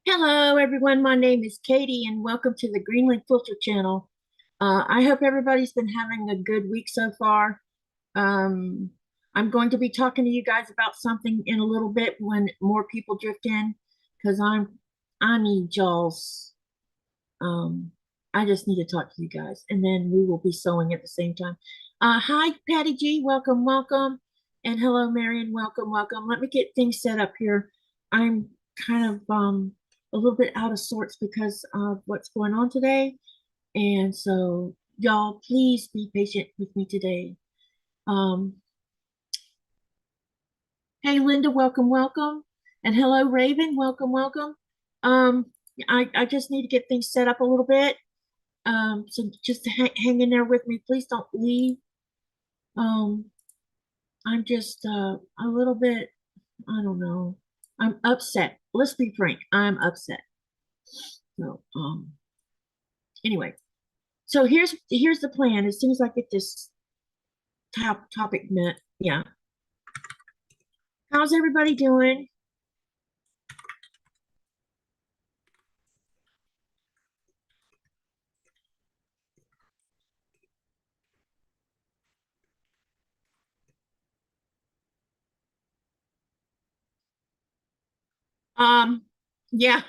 Hello, everyone. My name is Katie, and welcome to the Greenland Quilter channel. I hope everybody's been having a good week so far. Um, I'm going to be talking to you guys about something in a little bit when more people drift in, because I need y'all's. Um, I just need to talk to you guys, and then we will be sewing at the same time. Hi, Patty G. Welcome, welcome, and hello, Marion. Welcome, welcome. Let me get things set up here. I'm kind of a little bit out of sorts because of what's going on today. And so y'all please be patient with me today. Um, hey Linda, welcome, welcome. And hello Raven, welcome, welcome. Um, I just need to get things set up a little bit. So just hang in there with me. Please don't leave. Um, I'm just a little bit, I don't know. I'm upset. Let's be frank. I'm upset. So anyway, so here's the plan. As soon as I get this topic met, yeah. How's everybody doing? Um, yeah.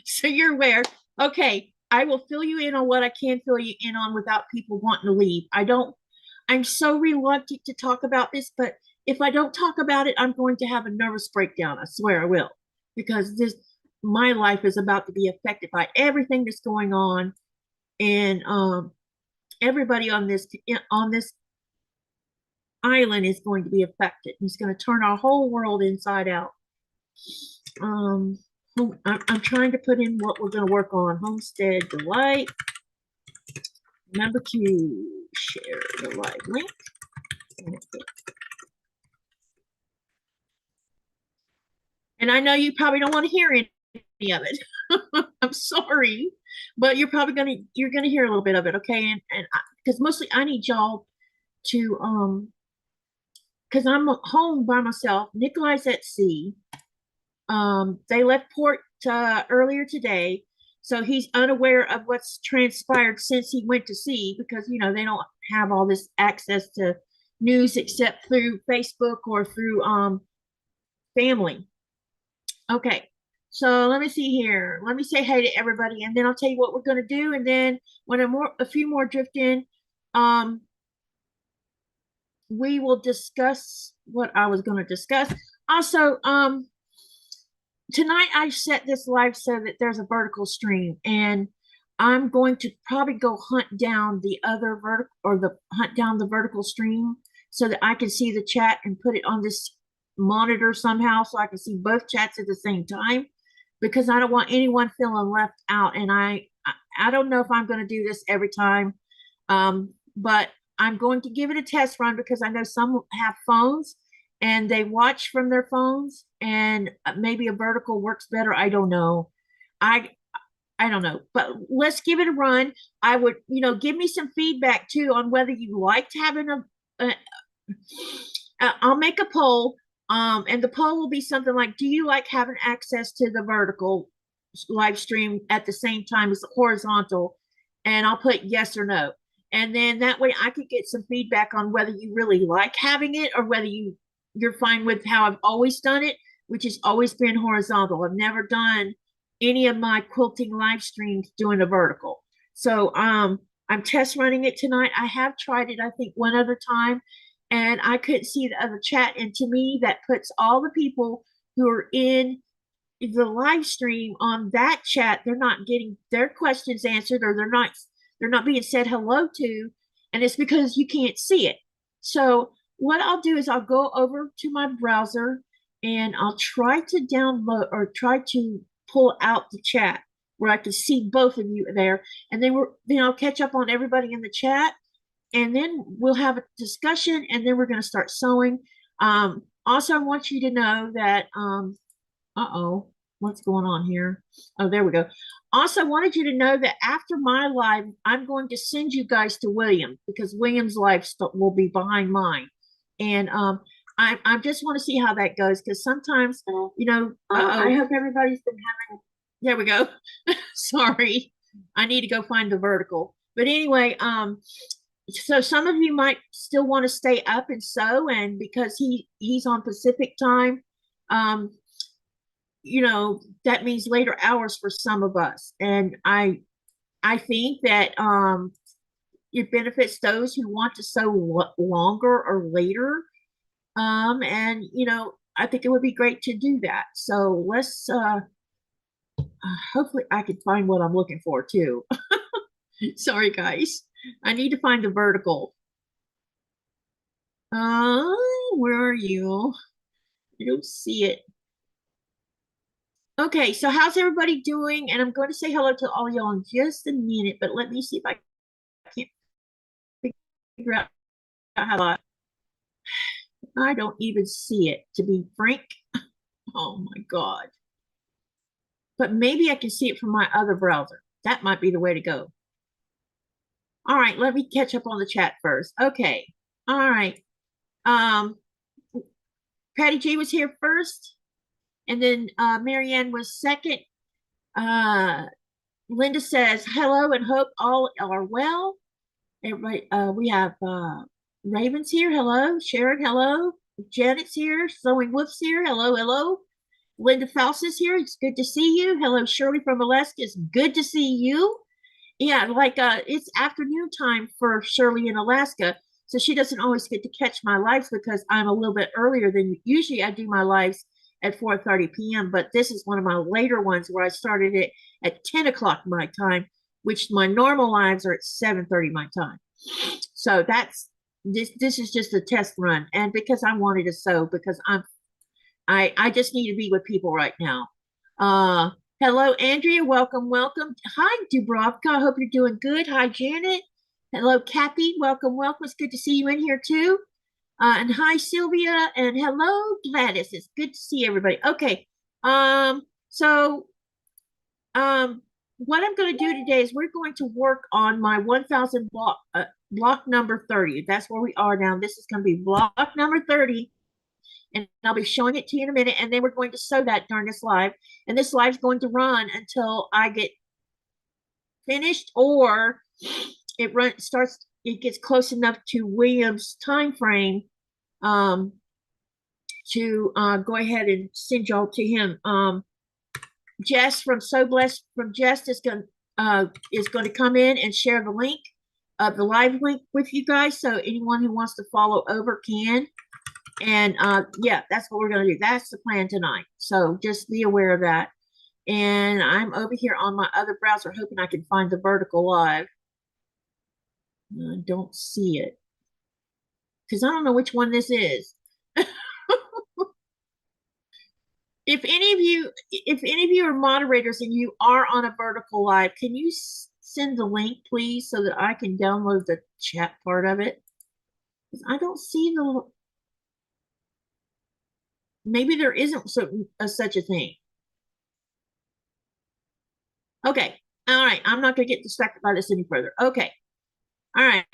So you're aware. Okay, I will fill you in on what I can fill you in on without people wanting to leave. I'm so reluctant to talk about this, but if I don't talk about it, I'm going to have a nervous breakdown. I swear I will, because my life is about to be affected by everything that's going on, and everybody on this island is going to be affected. It's going to turn our whole world inside out. Um, I'm trying to put in what we're going to work on. Homestead Delight. Remember to share the live link. And I know you probably don't want to hear any of it. I'm sorry, but you're gonna hear a little bit of it, okay? And because mostly I need y'all to because I'm home by myself. Nikolai's at sea. They left port earlier today, so he's unaware of what's transpired since he went to sea because they don't have all this access to news except through Facebook or through family. Okay, so let me see here. Let me say hey to everybody, and then I'll tell you what we're going to do. And then when a few more drift in, um, we will discuss what I was going to discuss. Also, tonight I set this live so that there's a vertical stream, and I'm going to probably go hunt down the other vertical or the hunt down the vertical stream so that I can see the chat and put it on this monitor somehow so I can see both chats at the same time because I don't want anyone feeling left out. And I don't know if I'm going to do this every time, but I'm going to give it a test run because I know some have phones and they watch from their phones and maybe a vertical works better. I don't know. I I don't know, but let's give it a run. I would, give me some feedback too on whether you liked having a I'll make a poll, and the poll will be something like, do you like having access to the vertical live stream at the same time as the horizontal? And I'll put yes or no. And then that way I could get some feedback on whether you really like having it or whether you're fine with how I've always done it, which has always been horizontal. I've never done any of my quilting live streams doing a vertical. So I'm test running it tonight. I have tried it, I think, one other time, and I couldn't see the other chat. And to me, that puts all the people who are in the live stream on that chat. They're not getting their questions answered, or they're not being said hello to, and it's because you can't see it. So what I'll do is I'll go over to my browser and I'll try to download or try to pull out the chat where I can see both of you there, and then I'll catch up on everybody in the chat, and then we'll have a discussion, and then we're going to start sewing. Also, I want you to know that uh-oh, what's going on here? Oh, there we go. Also, I wanted you to know that after my live, I'm going to send you guys to William because William's live will be behind mine. And I just want to see how that goes because sometimes, I hope everybody's been having There we go. Sorry. I need to go find the vertical. But anyway, so some of you might still want to stay up and sew, and because he's on Pacific time, um, that means later hours for some of us. And I think that it benefits those who want to sew longer or later. And I think it would be great to do that. So let's hopefully I can find what I'm looking for too. Sorry guys. I need to find the vertical. Where are you? I don't see it. Okay, so how's everybody doing? And I'm going to say hello to all y'all in just a minute, but let me see if I can't figure out how to. I don't even see it, to be frank. Oh my God. But maybe I can see it from my other browser. That might be the way to go. All right, let me catch up on the chat first. Okay. All right. Patty G was here first, and then Marianne was second. Linda says hello and hope all are well. Everybody, we have Ravens here. Hello. Sharon, hello. Janet's here. Sewing Wolf's here. Hello, hello. Linda Faust is here. It's good to see you. Hello, Shirley from Alaska. It's good to see you. Yeah, like it's afternoon time for Shirley in Alaska, so she doesn't always get to catch my lives because I'm a little bit earlier than usually. I do my lives at 4:30 p.m., but this is one of my later ones where I started it at 10 o'clock my time, which my normal lives are at 7:30 my time. So that's this is just a test run, and because I wanted to sew because I just need to be with people right now. Hello, Andrea. Welcome, welcome. Hi, Dubrovka. I hope you're doing good. Hi, Janet. Hello, Kathy. Welcome, welcome. It's good to see you in here too. And hi, Sylvia. And hello, Gladys. It's good to see everybody. Okay. So what I'm going to do today is we're going to work on my 1,000 block number 30. That's where we are now. This is going to be block number 30. And I'll be showing it to you in a minute, and then we're going to sew that during this live. And this live is going to run until I get finished, or it gets close enough to William's time frame to go ahead and send y'all to him. Jess from So Blessed from Jess is going to come in and share the link, the live link with you guys. So anyone who wants to follow over can. And yeah, that's what we're going to do. That's the plan tonight. So just be aware of that. And I'm over here on my other browser hoping I can find the vertical live. I don't see it because I don't know which one this is. If any of you are moderators and you are on a vertical live, can you send the link, please, so that I can download the chat part of it? Because I don't see the. Maybe there isn't such a thing. Okay. All right. I'm not going to get distracted by this any further. Okay. All right.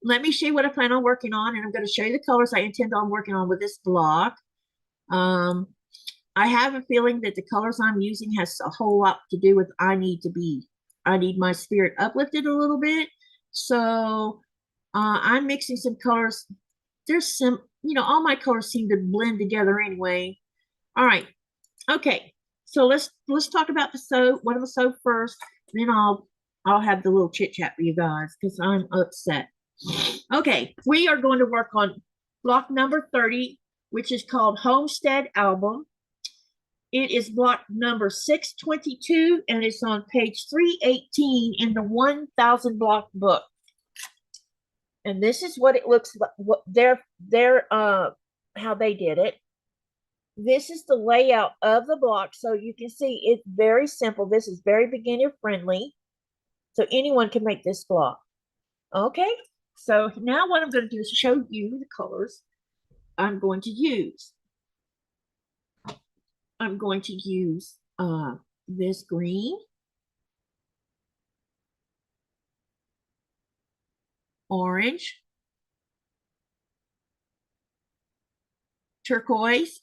Let me show you what I plan on working on, and I'm going to show you the colors I intend on working on with this block. I have a feeling that the colors I'm using has a whole lot to do with I need my spirit uplifted a little bit. So I'm mixing some colors. There's some, all my colors seem to blend together anyway. All right. Okay. So let's talk about the sew. What I'm gonna sew first, then I'll have the little chit chat with you guys because I'm upset. Okay, we are going to work on block number 30, which is called Homestead Album. It is block number 622, and it's on page 318 in the 1,000 block book. And this is what it looks like. What how they did it. This is the layout of the block, so you can see it's very simple. This is very beginner friendly, so anyone can make this block. Okay, so now what I'm going to do is show you the colors I'm going to use. I'm going to use this green, orange, turquoise,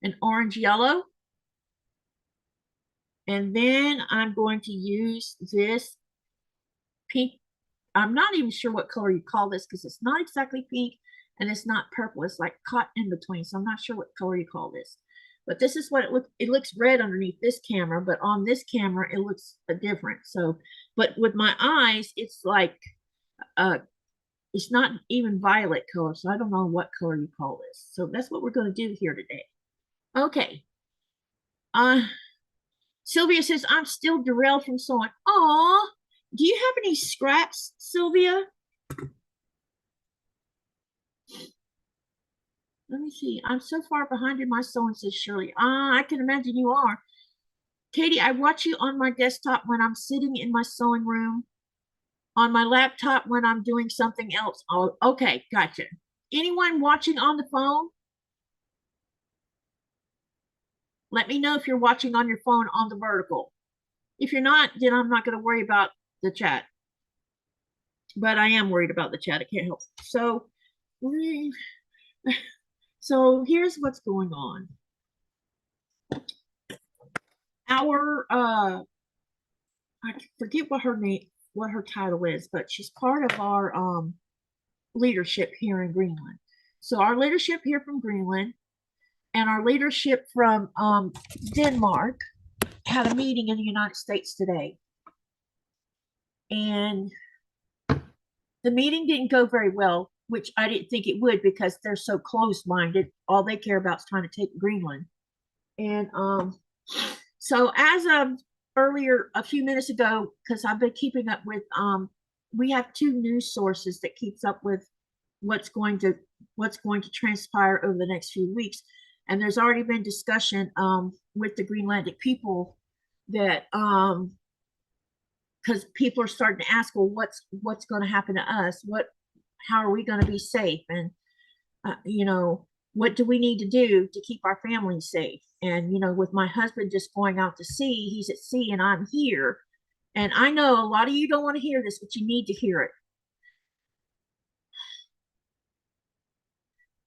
and orange yellow, And then I'm going to use this pink. I'm not even sure what color you call this because it's not exactly pink and it's not purple. It's like caught in between. So I'm not sure what color you call this. But this is what it looks. It looks red underneath this camera, but on this camera it looks different. So, but with my eyes, it's like it's not even violet color. So I don't know what color you call this. So that's what we're going to do here today. Okay. Sylvia says I'm still derailed from sewing. Aw, do you have any scraps, Sylvia? Let me see. I'm so far behind in my sewing, says Shirley. I can imagine you are. Katie, I watch you on my desktop when I'm sitting in my sewing room, on my laptop when I'm doing something else. Oh, okay, gotcha. Anyone watching on the phone? Let me know if you're watching on your phone on the vertical. If you're not, then I'm not going to worry about the chat. But I am worried about the chat. I can't help it. So here's what's going on. Our I forget what her title is, but she's part of our leadership here in Greenland. So our leadership here from Greenland and our leadership from Denmark had a meeting in the United States today. And the meeting didn't go very well, which I didn't think it would because they're so closed-minded. All they care about is trying to take Greenland. And so as of earlier, a few minutes ago, because I've been keeping up with, we have two news sources that keeps up with what's going to transpire over the next few weeks. And there's already been discussion with the Greenlandic people that because people are starting to ask, well, what's going to happen to us? How are we going to be safe? And what do we need to do to keep our families safe? And with my husband just going out to sea, he's at sea and I'm here. And I know a lot of you don't want to hear this, but you need to hear it.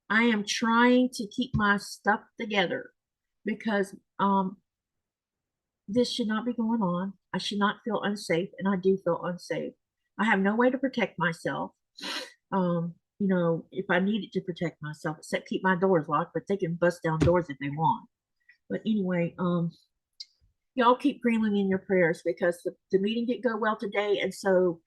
I am trying to keep my stuff together because this should not be going on. I should not feel unsafe, and I do feel unsafe. I have no way to protect myself. If I needed to protect myself, except keep my doors locked, but they can bust down doors if they want. But anyway, y'all keep Greenland in your prayers because the meeting didn't go well today, and so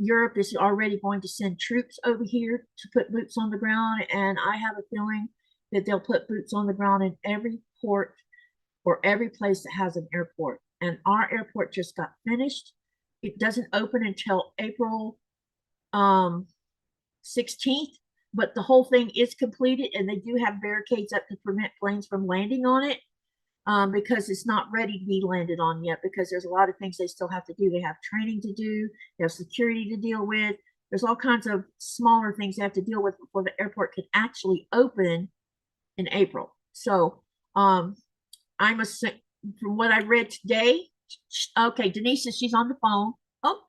Europe is already going to send troops over here to put boots on the ground, and I have a feeling that they'll put boots on the ground in every port or every place that has an airport. And our airport just got finished. It doesn't open until April 16th, but the whole thing is completed, and they do have barricades up to prevent planes from landing on it because it's not ready to be landed on yet because there's a lot of things they still have to do. They have training to do, they have security to deal with. There's all kinds of smaller things they have to deal with before the airport can actually open in April. So I'm assuming from what I read today, okay, Denise says she's on the phone. Oh,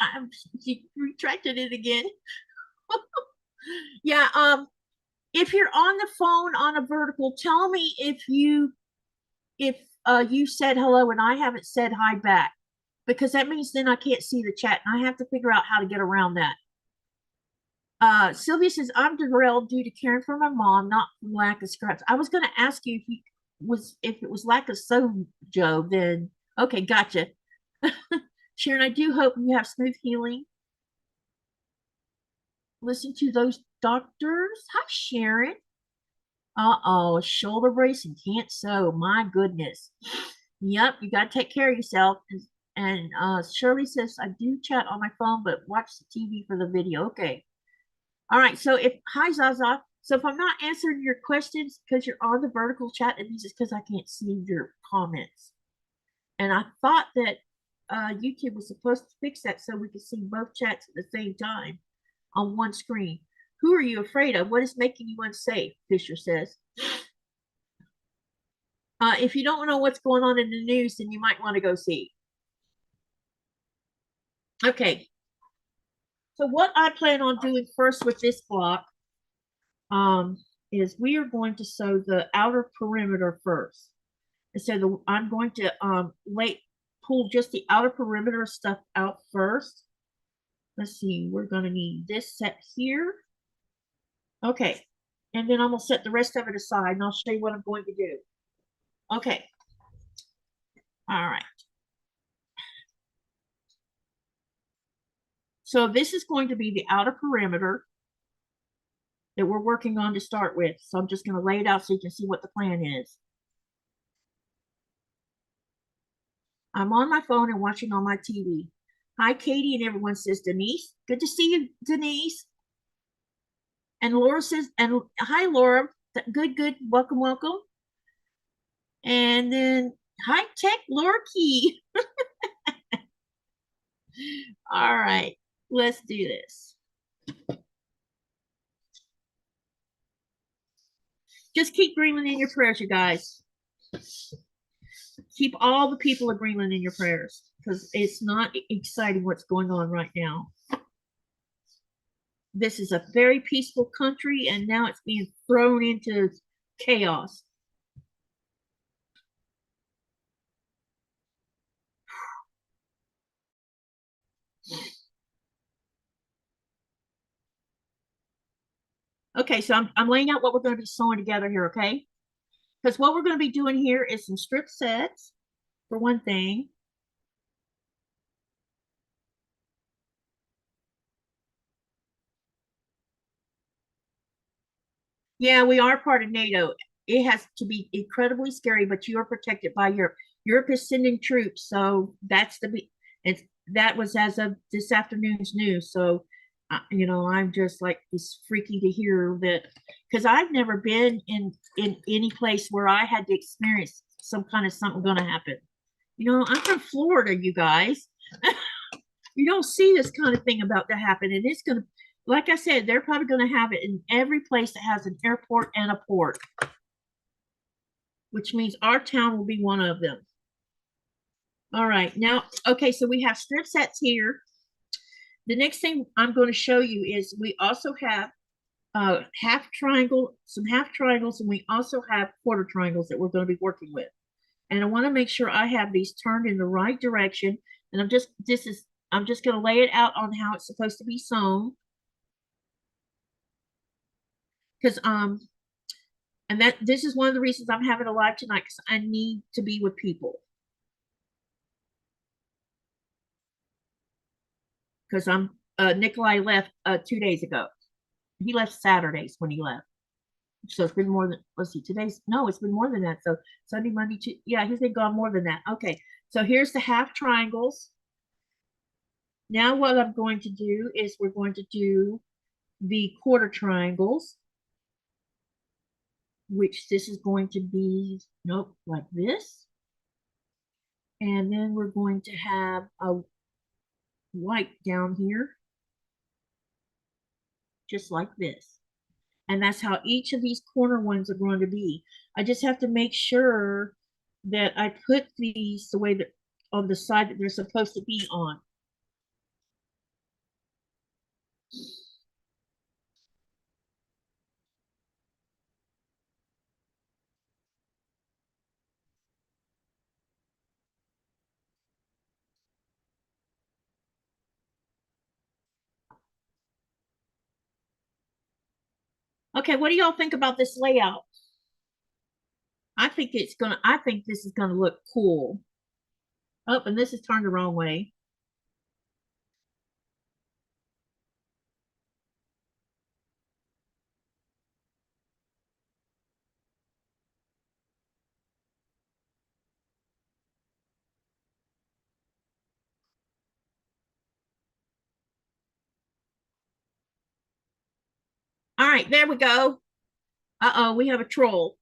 she retracted it again. Yeah, if you're on the phone on a vertical, tell me if you said hello and I haven't said hi back, because that means then I can't see the chat and I have to figure out how to get around that. Sylvia says I'm derailed due to caring for my mom, not from lack of scraps. I was going to ask you if it was lack of sew, Joe. Then okay, gotcha. Sharon, I do hope you have smooth healing. Listen to those doctors. Hi, Sharon. Shoulder brace and can't sew. My goodness. Yep, you got to take care of yourself. And Shirley says, I do chat on my phone, but watch the TV for the video. Okay. All right. So hi, Zaza. So if I'm not answering your questions because you're on the vertical chat, it means it's because I can't see your comments. And I thought that YouTube was supposed to fix that so we could see both chats at the same time on one screen. Who are you afraid of? What is making you unsafe? Fisher says. If you don't know what's going on in the news, then you might want to go see. Okay. So what I plan on doing first with this block is we are going to sew the outer perimeter first. And so I'm going to pull just the outer perimeter stuff out first. Let's see, we're going to need this set here. Okay, and then I'm going to set the rest of it aside and I'll show you what I'm going to do. Okay, all right. So this is going to be the outer perimeter that we're working on to start with. So I'm just going to lay it out so you can see what the plan is. I'm on my phone and watching on my TV. Hi, Katie, and everyone says Denise. Good to see you, Denise. And Laura says, and hi, Laura. Good, good. Welcome, welcome. And then hi, Tech Laura Key. All right, let's do this. Just keep Greenland in your prayers, you guys. Keep all the people of Greenland in your prayers because it's not exciting what's going on right now. This is a very peaceful country, and now it's being thrown into chaos. Okay, so I'm laying out what we're going to be sewing together here, okay? Because what we're going to be doing here is some strip sets, for one thing. Yeah, we are part of NATO. It has to be incredibly scary, but you are protected by Europe. Europe is sending troops, so that's it's that was as of this afternoon's news. So, you know, I'm just like it's freaky to hear that because I've never been in any place where I had to experience some kind of something going to happen. You know, I'm from Florida, you guys. You don't see this kind of thing about to happen, and it's going to like I said, they're probably going to have it in every place that has an airport and a port, which means our town will be one of them. All right, now, okay, so we have strip sets here. The next thing I'm going to show you is we also have some half triangles, and we also have quarter triangles that we're going to be working with. And I want to make sure I have these turned in the right direction. And I'm just going to lay it out on how it's supposed to be sewn. Because and that this is one of the reasons I'm having a live tonight because I need to be with people. Because Nikolai left 2 days ago. He left Saturdays when he left. So it's been more than let's see, it's been more than that. So Sunday, Monday, Tuesday, yeah, he's been gone more than that. Okay, so here's the half triangles. Now what I'm going to do is we're going to do the quarter triangles, which this is going to be, nope, like this. And then we're going to have a white down here, just like this. And that's how each of these corner ones are going to be. I just have to make sure that I put these the way that on the side that they're supposed to be on. Okay, what do y'all think about this layout? I think this is gonna look cool. Oh, and this is turned the wrong way. All right, there we go. Uh-oh, we have a troll.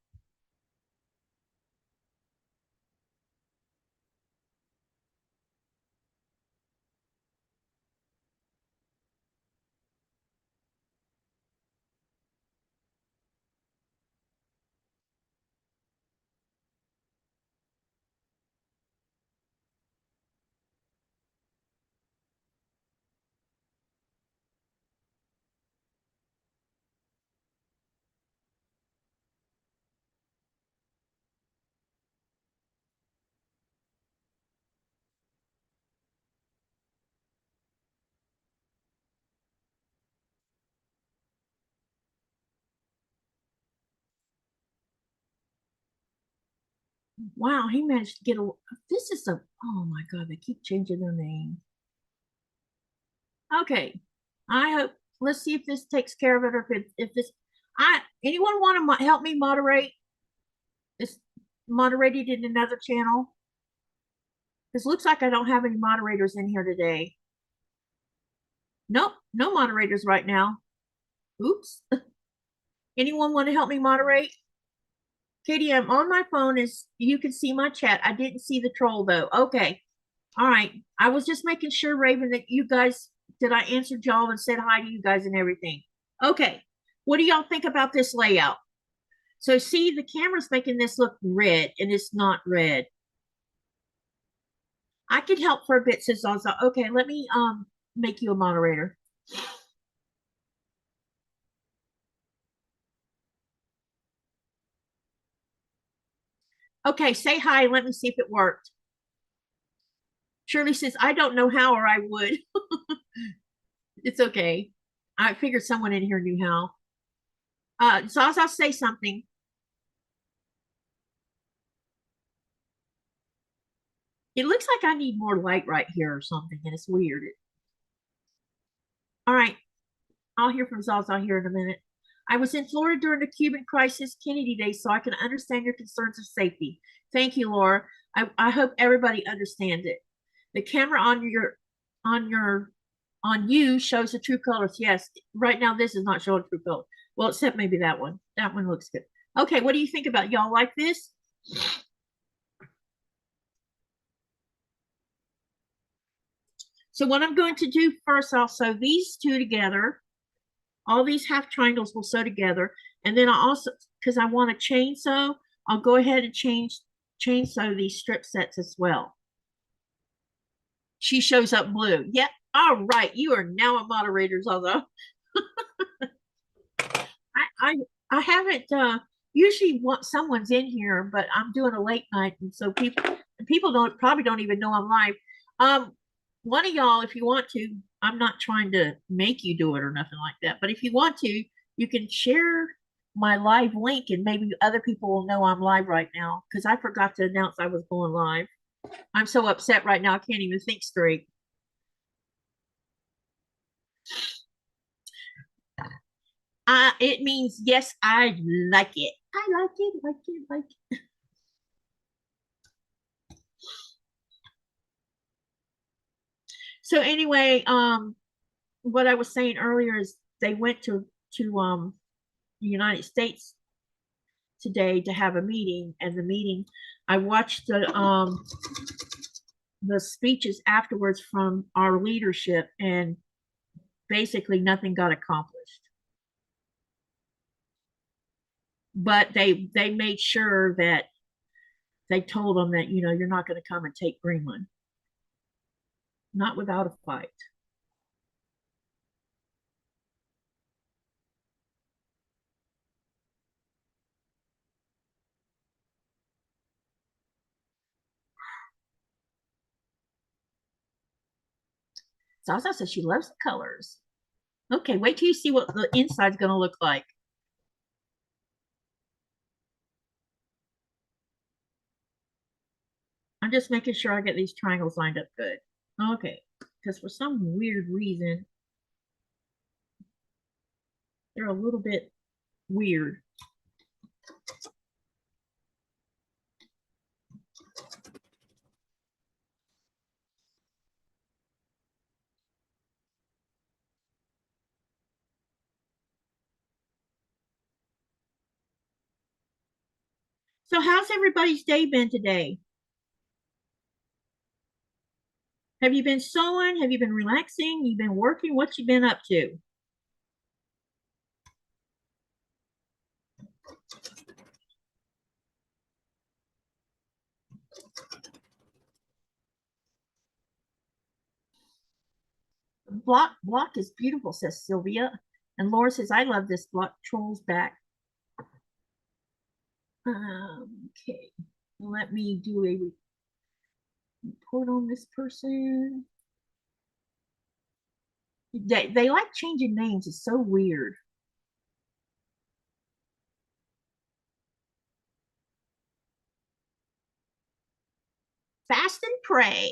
Wow, he managed to get a. This is a. Oh my God, they keep changing their name. Okay, I hope. Let's see if this takes care of it, or if this. Anyone want to help me moderate? It's moderated in another channel. This looks like I don't have any moderators in here today. Nope, no moderators right now. Oops. Anyone want to help me moderate? Katie, I'm on my phone. As you can see my chat. I didn't see the troll though. Okay. All right. I was just making sure, Raven, that you guys, that I answered y'all and said hi to you guys and everything. Okay. What do y'all think about this layout? So see, the camera's making this look red and it's not red. I could help for a bit, says also. Okay, let me make you a moderator. Okay, say hi. Let me see if it worked. Shirley says, I don't know how, or I would. It's okay. I figured someone in here knew how. Zaza, say something. It looks like I need more light right here or something, and it's weird. All right, I'll hear from Zaza here in a minute. I was in Florida during the Cuban crisis, Kennedy days, so I can understand your concerns of safety. Thank you, Laura. I hope everybody understands it. The camera on you shows the true colors. Yes, right now this is not showing true color. Well, except maybe that one. That one looks good. Okay, what do you think about y'all like this? So what I'm going to do first, I'll sew these two together. All these half triangles will sew together. And then I also, because I want to chain sew, I'll go ahead and chain sew these strip sets as well. She shows up blue. Yep. All right. You are now a moderator, although I I haven't usually want someone's in here, but I'm doing a late night, and so people don't even know I'm live. One of y'all, if you want to, I'm not trying to make you do it or nothing like that, but if you want to, you can share my live link, and maybe other people will know I'm live right now, because I forgot to announce I was going live. I'm so upset right now, I can't even think straight. It means yes, I like it. I like it, like it, like it. So anyway, what I was saying earlier is they went to the United States today to have a meeting, and the meeting, I watched the speeches afterwards from our leadership, and basically nothing got accomplished. But they made sure that they told them that, you know, you're not going to come and take Greenland, not without a fight. Zaza says she loves the colors. Okay, wait till you see what the inside's going to look like. I'm just making sure I get these triangles lined up good. Okay, because for some weird reason, they're a little bit weird. So how's everybody's day been today? Have you been sewing? Have you been relaxing? You been working? What you been up to? Block is beautiful, says Sylvia. And Laura says, I love this block. Trolls back. Okay, let me do a report on this person. They like changing names. It's so weird. Fast and pray.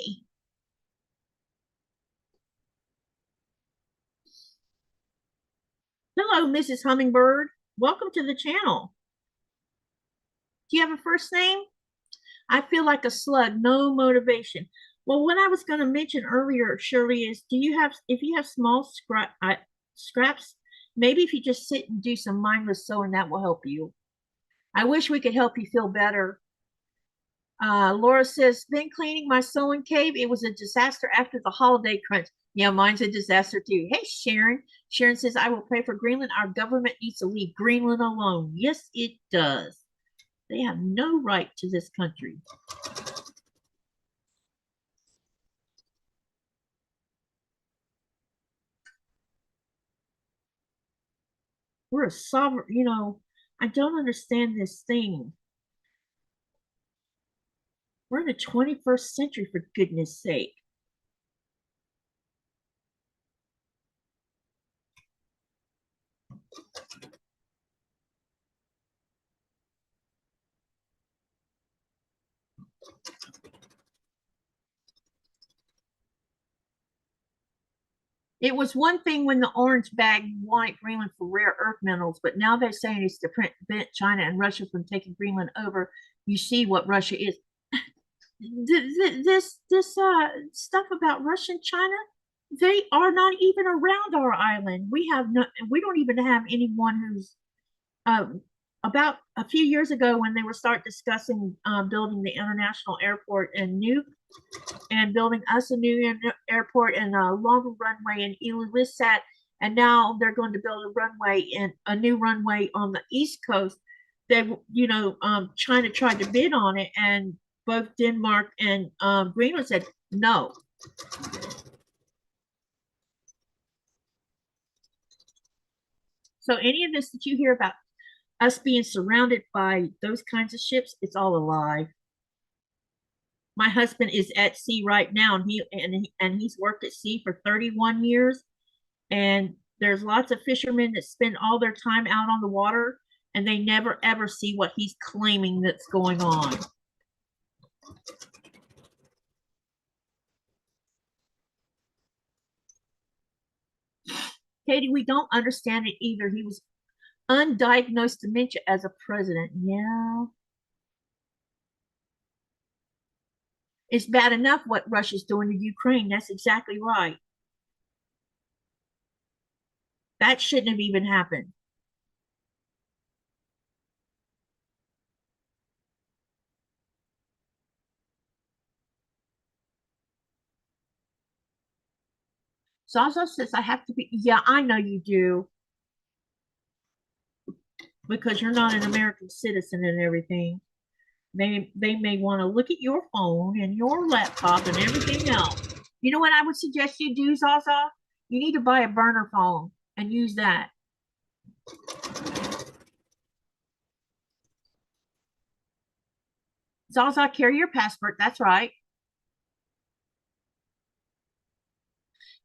Hello, Mrs. Hummingbird. Welcome to the channel. Do you have a first name? I feel like a slug, no motivation. Well, what I was going to mention earlier, Shirley, is if you have small scraps, maybe if you just sit and do some mindless sewing, that will help you. I wish we could help you feel better. Laura says, been cleaning my sewing cave. It was a disaster after the holiday crunch. Yeah, mine's a disaster too. Hey, Sharon. Sharon says, I will pray for Greenland. Our government needs to leave Greenland alone. Yes, it does. They have no right to this country. We're a sovereign, I don't understand this thing. We're in the 21st century, for goodness sake. It was one thing when the orange bag wanted Greenland for rare earth minerals, but now they're saying it's to prevent China and Russia from taking Greenland over. You see what Russia is. This stuff about Russia and China, they are not even around our island. We don't even have anyone who's about a few years ago when they were discussing building the international airport and building us a new airport and a longer runway in Ilulissat, and now they're going to build a new runway on the East Coast. They, China tried to bid on it, and both Denmark and Greenland said no. So any of this that you hear about us being surrounded by those kinds of ships, it's all a lie. My husband is at sea right now, and he's worked at sea for 31 years. And there's lots of fishermen that spend all their time out on the water, and they never ever see what he's claiming that's going on. Katie, we don't understand it either. He was undiagnosed dementia as a president. Yeah. It's bad enough what Russia's doing to Ukraine. That's exactly right. That shouldn't have even happened. Zaza says, I have to be. Yeah, I know you do. Because you're not an American citizen and everything. They may want to look at your phone and your laptop and everything else. You know what I would suggest you do, Zaza? You need to buy a burner phone and use that. Zaza, carry your passport. That's right.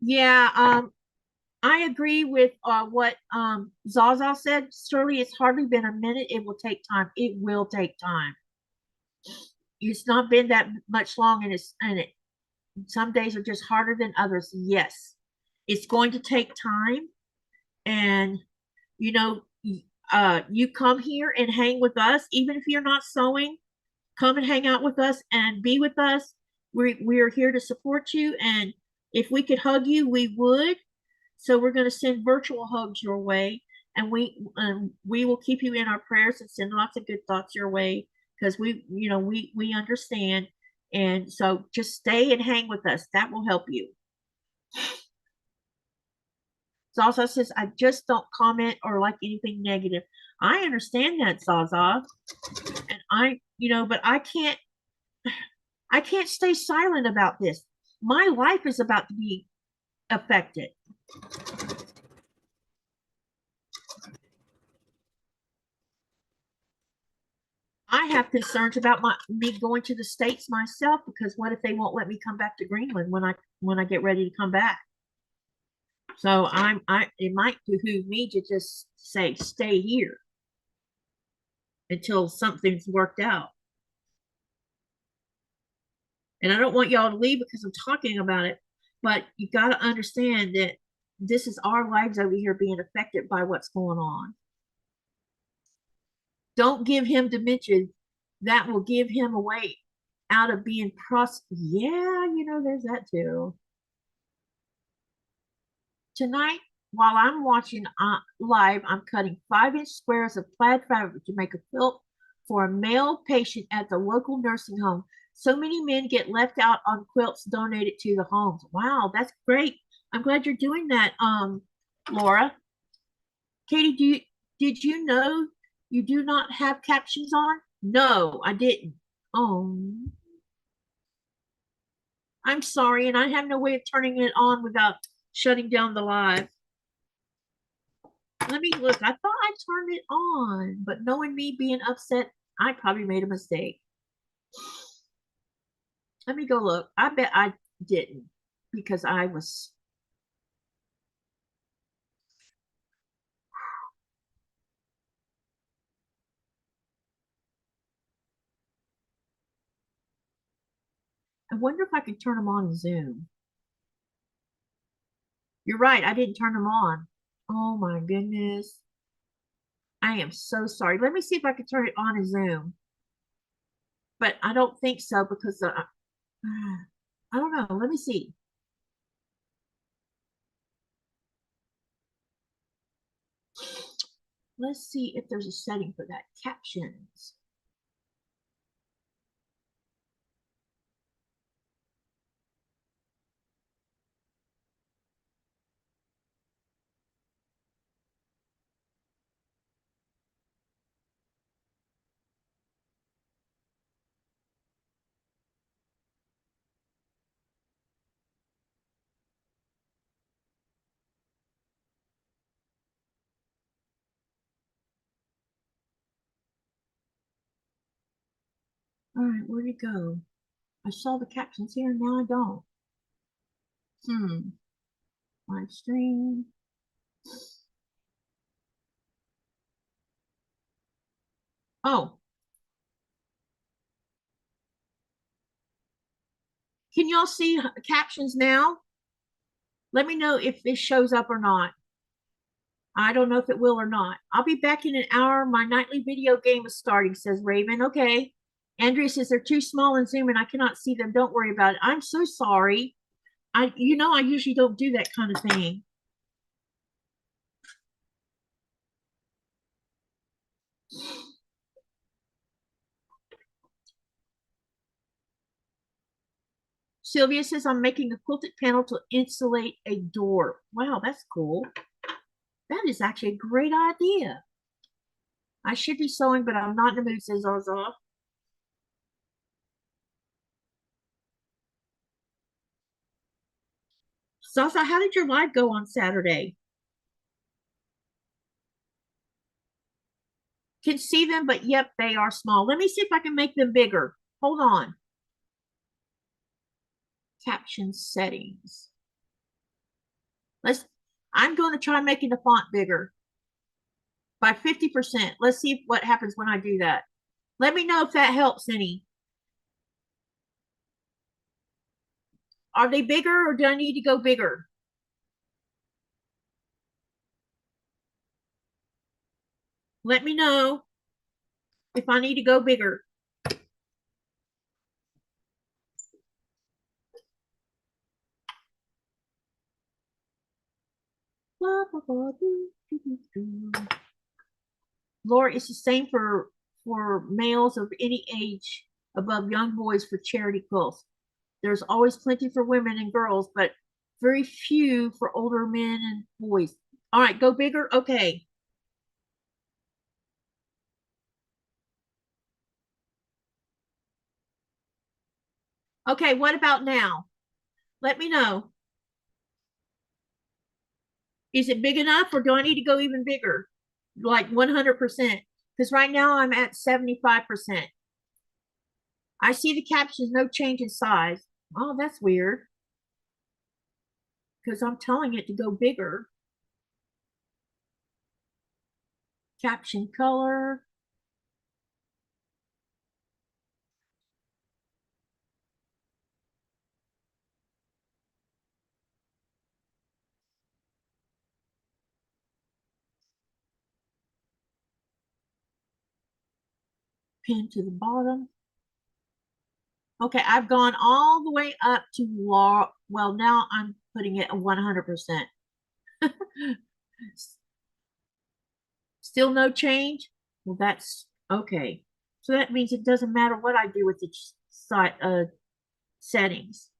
Yeah, I agree with what Zaza said. Surely it's hardly been a minute. It will take time. It will take time. It's not been that much long, and some days are just harder than others. Yes, it's going to take time, and you know, you come here and hang with us, even if you're not sewing. Come and hang out with us and be with us. We are here to support you, and if we could hug you, we would. So we're going to send virtual hugs your way, and we will keep you in our prayers and send lots of good thoughts your way because we understand, and so just stay and hang with us. That will help you. Zaza says, I just don't comment or like anything negative. I understand that, Zaza, and but I can't stay silent about this. My life is about to be affected. I have concerns about me going to the States myself because what if they won't let me come back to Greenland when I get ready to come back? So it might behoove me to just say stay here until something's worked out. And I don't want y'all to leave because I'm talking about it, but you got to understand that this is our lives over here being affected by what's going on. Don't give him dementia. That will give him away out of being Yeah, there's that too. Tonight, while I'm watching live, I'm cutting 5-inch squares of plaid fabric to make a quilt for a male patient at the local nursing home. So many men get left out on quilts donated to the homes. Wow, that's great. I'm glad you're doing that, Laura. Katie, did you know you do not have captions on? No, I didn't. Oh, I'm sorry, and I have no way of turning it on without shutting down the live. Let me look. I thought I turned it on, but knowing me being upset, I probably made a mistake. Let me go look. I bet I didn't because I was. I wonder if I can turn them on in Zoom. You're right. I didn't turn them on. Oh my goodness. I am so sorry. Let me see if I can turn it on in Zoom. But I don't think so because I don't know. Let me see. Let's see if there's a setting for that. Captions. All right, where'd it go? I saw the captions here, and now I don't. Live stream. Oh, can y'all see captions now? Let me know if this shows up or not. I don't know if it will or not. I'll be back in an hour. My nightly video game is starting, says Raven. Okay. Andrea says they're too small in Zoom and I cannot see them. Don't worry about it. I'm so sorry. I usually don't do that kind of thing. Sylvia says I'm making a quilted panel to insulate a door. Wow, that's cool. That is actually a great idea. I should be sewing, but I'm not in the mood, says Zaza. Zaza, how did your live go on Saturday? Can see them, but yep, they are small. Let me see if I can make them bigger. Hold on. Caption settings. I'm going to try making the font bigger by 50%. Let's see what happens when I do that. Let me know if that helps any. Are they bigger or do I need to go bigger? Let me know if I need to go bigger. Laura, it's the same for males of any age above young boys for charity quilts. There's always plenty for women and girls, but very few for older men and boys. All right, go bigger. Okay. Okay, what about now? Let me know. Is it big enough or do I need to go even bigger? Like 100%? Because right now I'm at 75%. I see the captions, no change in size. Oh, that's weird. Because I'm telling it to go bigger. Caption color. pin to the bottom. Okay, I've gone all the way up to law. Well, now I'm putting it at 100%. Still no change? Well, that's okay. So that means it doesn't matter what I do with the site settings.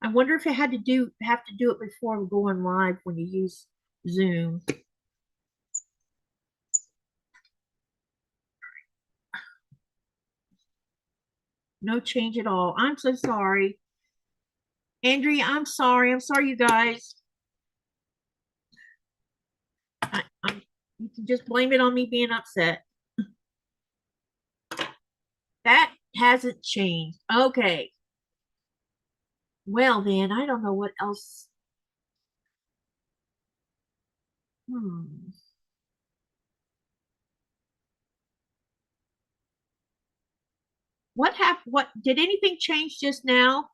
I wonder if it have to do it before going live when you use Zoom. No change at all. I'm so sorry. Andrea, I'm sorry. I'm sorry, you guys. You can just blame it on me being upset. That hasn't changed. Okay. Well, then, I don't know what else. Hmm. What did anything change just now?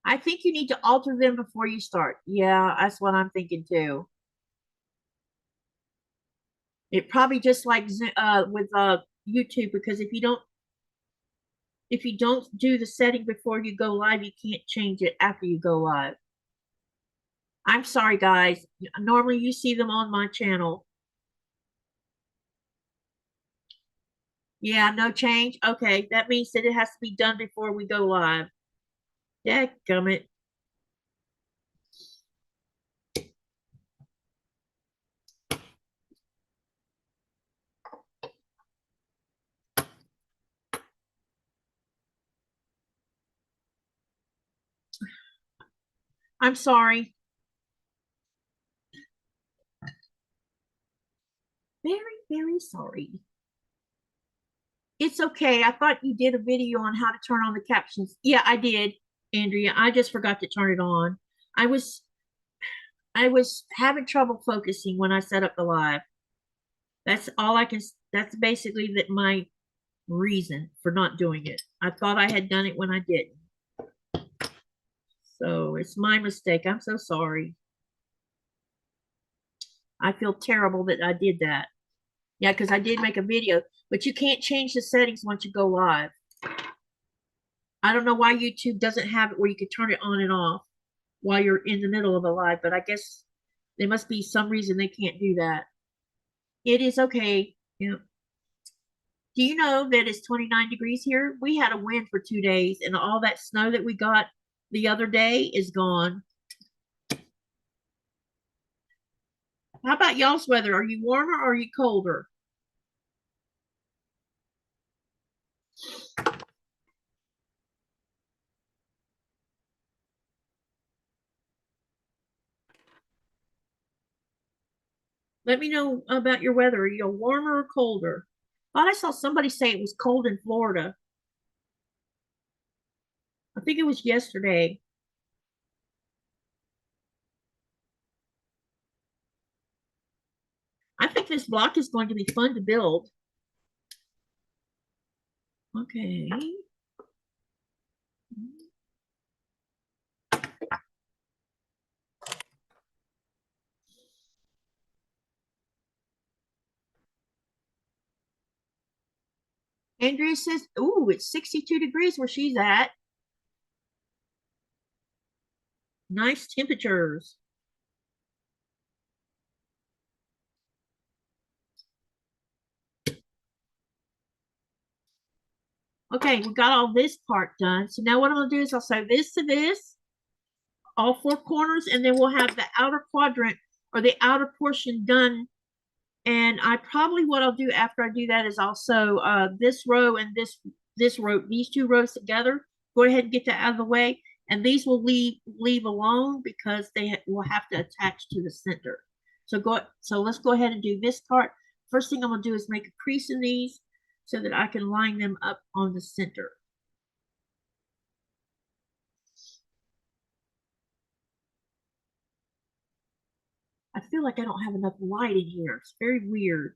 I think you need to alter them before you start. Yeah, that's what I'm thinking too. It probably just like with YouTube, because if you don't do the setting before you go live, you can't change it after you go live. I'm sorry, guys. Normally you see them on my channel. Yeah, no change. Okay, that means that it has to be done before we go live. Dadgummit. I'm sorry. Very, very sorry. It's okay. I thought you did a video on how to turn on the captions. Yeah, I did, Andrea. I just forgot to turn it on. I was I was having trouble focusing when I set up the live. That's all I can. That's basically my reason for not doing it. I thought I had done it when I didn't. So it's my mistake. I'm so sorry. I feel terrible that I did that. Yeah, because I did make a video, but you can't change the settings once you go live. I don't know why YouTube doesn't have it where you can turn it on and off while you're in the middle of a live, but I guess there must be some reason they can't do that. It is okay. Yeah. Do you know that it's 29 degrees here? We had a wind for 2 days, and all that snow that we got the other day is gone. How about y'all's weather? Are you warmer or are you colder? Let me know about your weather. Are you warmer or colder? I thought I saw somebody say it was cold in Florida. I think it was yesterday. I think this block is going to be fun to build. Okay. Andrea says, ooh, it's 62 degrees where she's at. Nice temperatures. Okay, we got all this part done. So now what I'm going to do is I'll sew this to this, all four corners, and then we'll have the outer quadrant or the outer portion done. And I probably, what I'll do after I do that is I'll sew this row and this row, these two rows together. Go ahead and get that out of the way. And these will leave alone because they will have to attach to the center. So let's go ahead and do this part. First thing I'm gonna do is make a crease in these so that I can line them up on the center. I feel like I don't have enough light in here. It's very weird.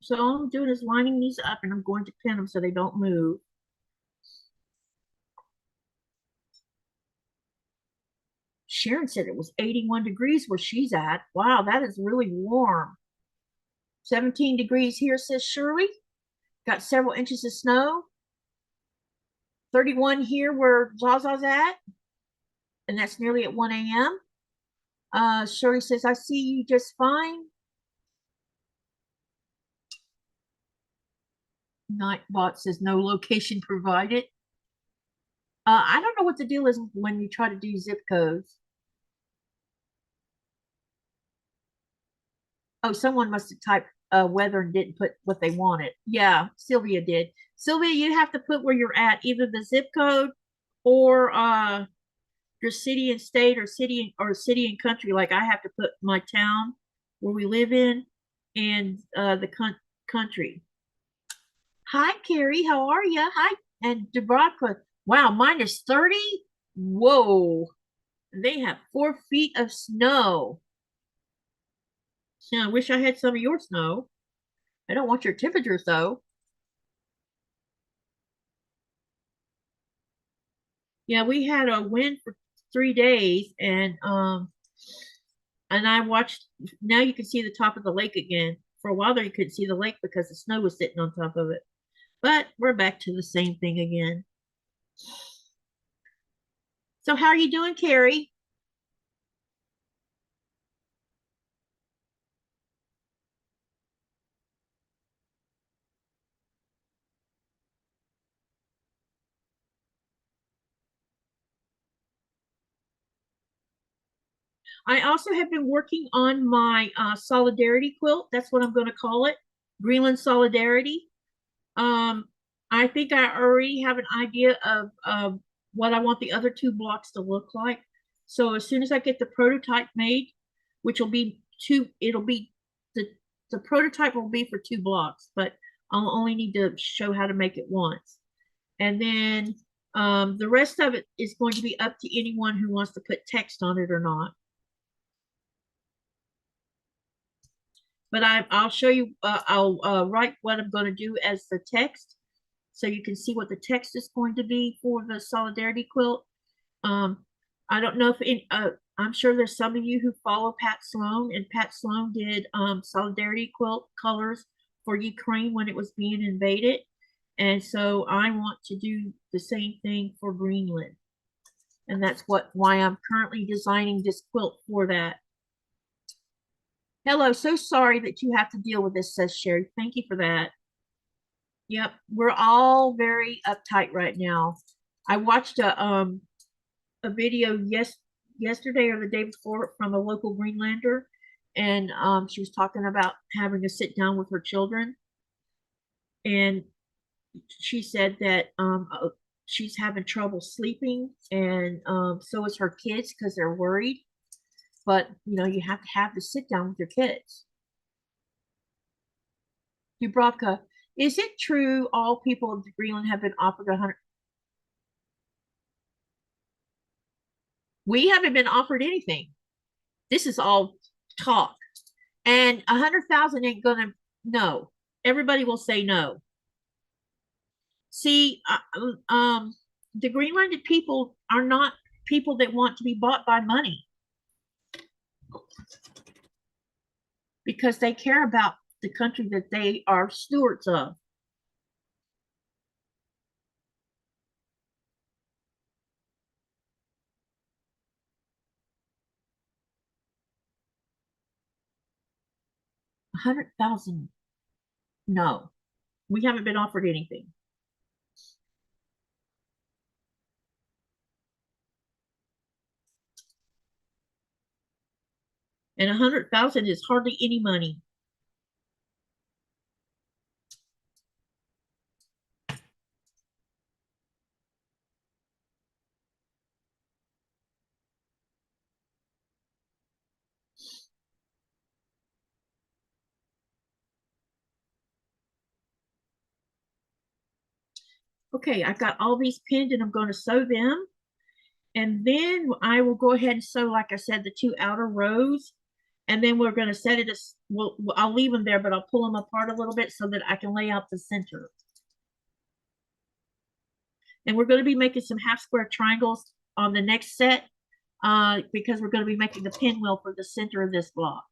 So all I'm doing is lining these up and I'm going to pin them so they don't move. Sharon said it was 81 degrees where she's at. Wow, that is really warm. 17 degrees here, says Shirley. Got several inches of snow. 31 here where Zaza's at. And that's nearly at 1 a.m. Shirley says, I see you just fine. Nightbot says, no location provided. I don't know what the deal is when you try to do zip codes. Oh, someone must have typed weather and didn't put what they wanted. Yeah, Sylvia did. Sylvia, you have to put where you're at, either the zip code or your city and state or city and country. Like I have to put my town where we live in and the country. Hi, Carrie. How are you? Hi. And Dubravka. Wow, -30? Whoa. They have 4 feet of snow. Yeah, I wish I had some of your snow. I don't want your temperatures though. Yeah, we had a wind for 3 days and I watched, now you can see the top of the lake again. For a while there you couldn't see the lake because the snow was sitting on top of it. But we're back to the same thing again. So how are you doing, Carrie? I also have been working on my solidarity quilt. That's what I'm going to call it, Greenland Solidarity. Um, I think I already have an idea of what I want the other 2 blocks to look like. So as soon as I get the prototype made, which will be it'll be the prototype will be for 2 blocks, but I'll only need to show how to make it once. And then the rest of it is going to be up to anyone who wants to put text on it or not. But I'll show you, I'll write what I'm going to do as the text so you can see what the text is going to be for the Solidarity quilt. I don't know if I'm sure there's some of you who follow Pat Sloan, and Pat Sloan did Solidarity quilt colors for Ukraine when it was being invaded. And so I want to do the same thing for Greenland. And that's why I'm currently designing this quilt for that. Hello, so sorry that you have to deal with this, says Sherry. Thank you for that. Yep, we're all very uptight right now. I watched a video yesterday or the day before from a local Greenlander, and she was talking about having to sit down with her children, and she said that she's having trouble sleeping, and so is her kids because they're worried. But you know, you have to sit down with your kids. Dubravka, is it true all people of Greenland have been offered 100? We haven't been offered anything. This is all talk. And 100,000 ain't gonna, no. Everybody will say no. See, the Greenlanded people are not people that want to be bought by money because they care about the country that they are stewards of. A 100,000, no. We haven't been offered anything. And 100,000 is hardly any money. Okay, I've got all these pinned and I'm going to sew them. And then I will go ahead and sew, like I said, the 2 outer rows. And then we're going to set it as, well, I'll leave them there, but I'll pull them apart a little bit so that I can lay out the center. And we're going to be making some half square triangles on the next set because we're going to be making the pinwheel for the center of this block.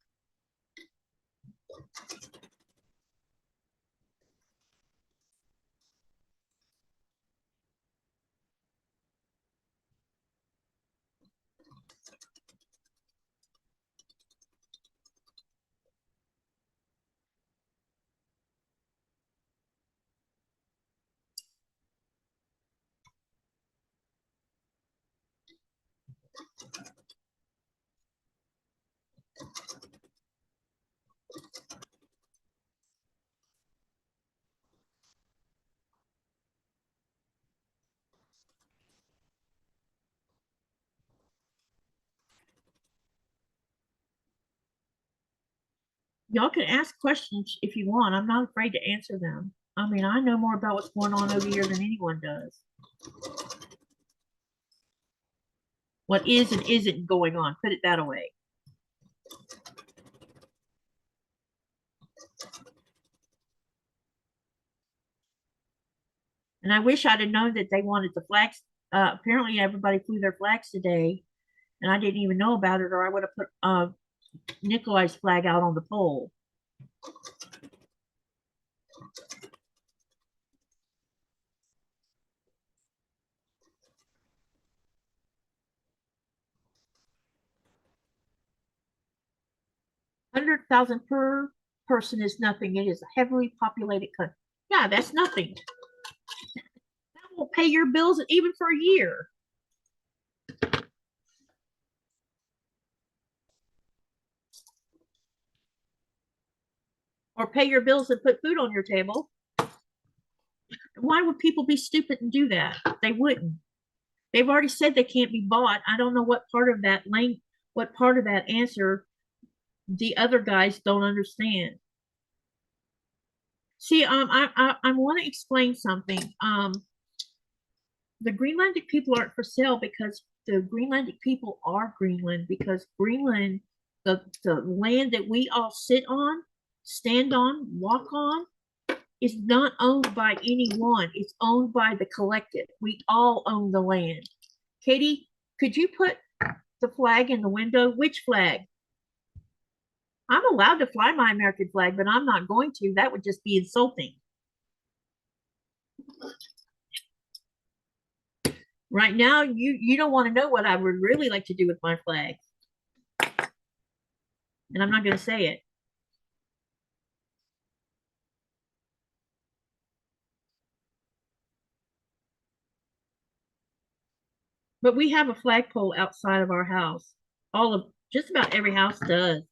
Y'all can ask questions if you want. I'm not afraid to answer them. I mean, I know more about what's going on over here than anyone does. What is and isn't going on, put it that way. And I wish I'd have known that they wanted the flags. Apparently, everybody flew their flags today, and I didn't even know about it, or I would have put Nikolai's flag out on the pole. $100,000 per person is nothing. It is a heavily populated country. Yeah, that's nothing. That won't pay your bills even for a year. Or pay your bills and put food on your table. Why would people be stupid and do that? They wouldn't. They've already said they can't be bought. I don't know what part of that what part of that answer the other guys don't understand. See, I want to explain something. The Greenlandic people aren't for sale because the Greenlandic people are Greenland, because Greenland, the land that we all sit on, stand on, walk on, is not owned by anyone. It's owned by the collective. We all own the land. Katie, could you put the flag in the window? Which flag? I'm allowed to fly my American flag, but I'm not going to. That would just be insulting. Right now, you don't want to know what I would really like to do with my flag. And I'm not going to say it. But we have a flagpole outside of our house. Just about every house does.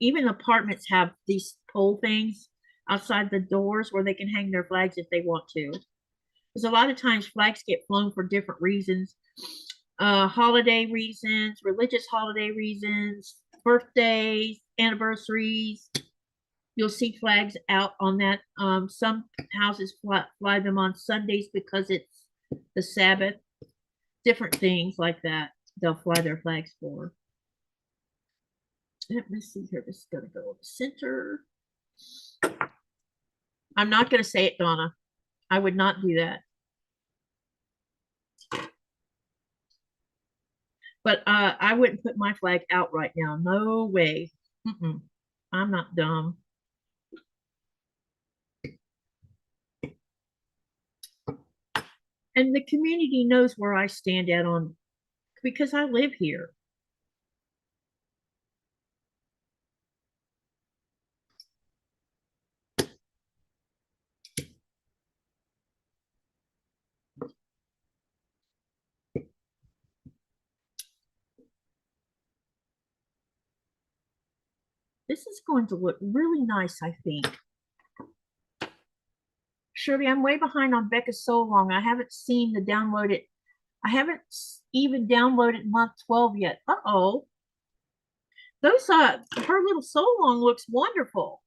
Even apartments have these pole things outside the doors where they can hang their flags if they want to. Because a lot of times flags get flown for different reasons. Holiday reasons, religious holiday reasons, birthdays, anniversaries. You'll see flags out on that. Some houses fly them on Sundays because it's the Sabbath. Different things like that. They'll fly their flags for. Let me see here. This is going to go in the center. I'm not going to say it, Donna. I would not do that. But I wouldn't put my flag out right now. No way. I'm not dumb. And the community knows where I stand at on, because I live here. This is going to look really nice, I think. Shirley, I'm way behind on Becca So Long. I haven't seen the downloaded. I haven't even downloaded month 12 yet. Uh-oh. Those, her little So Long looks wonderful.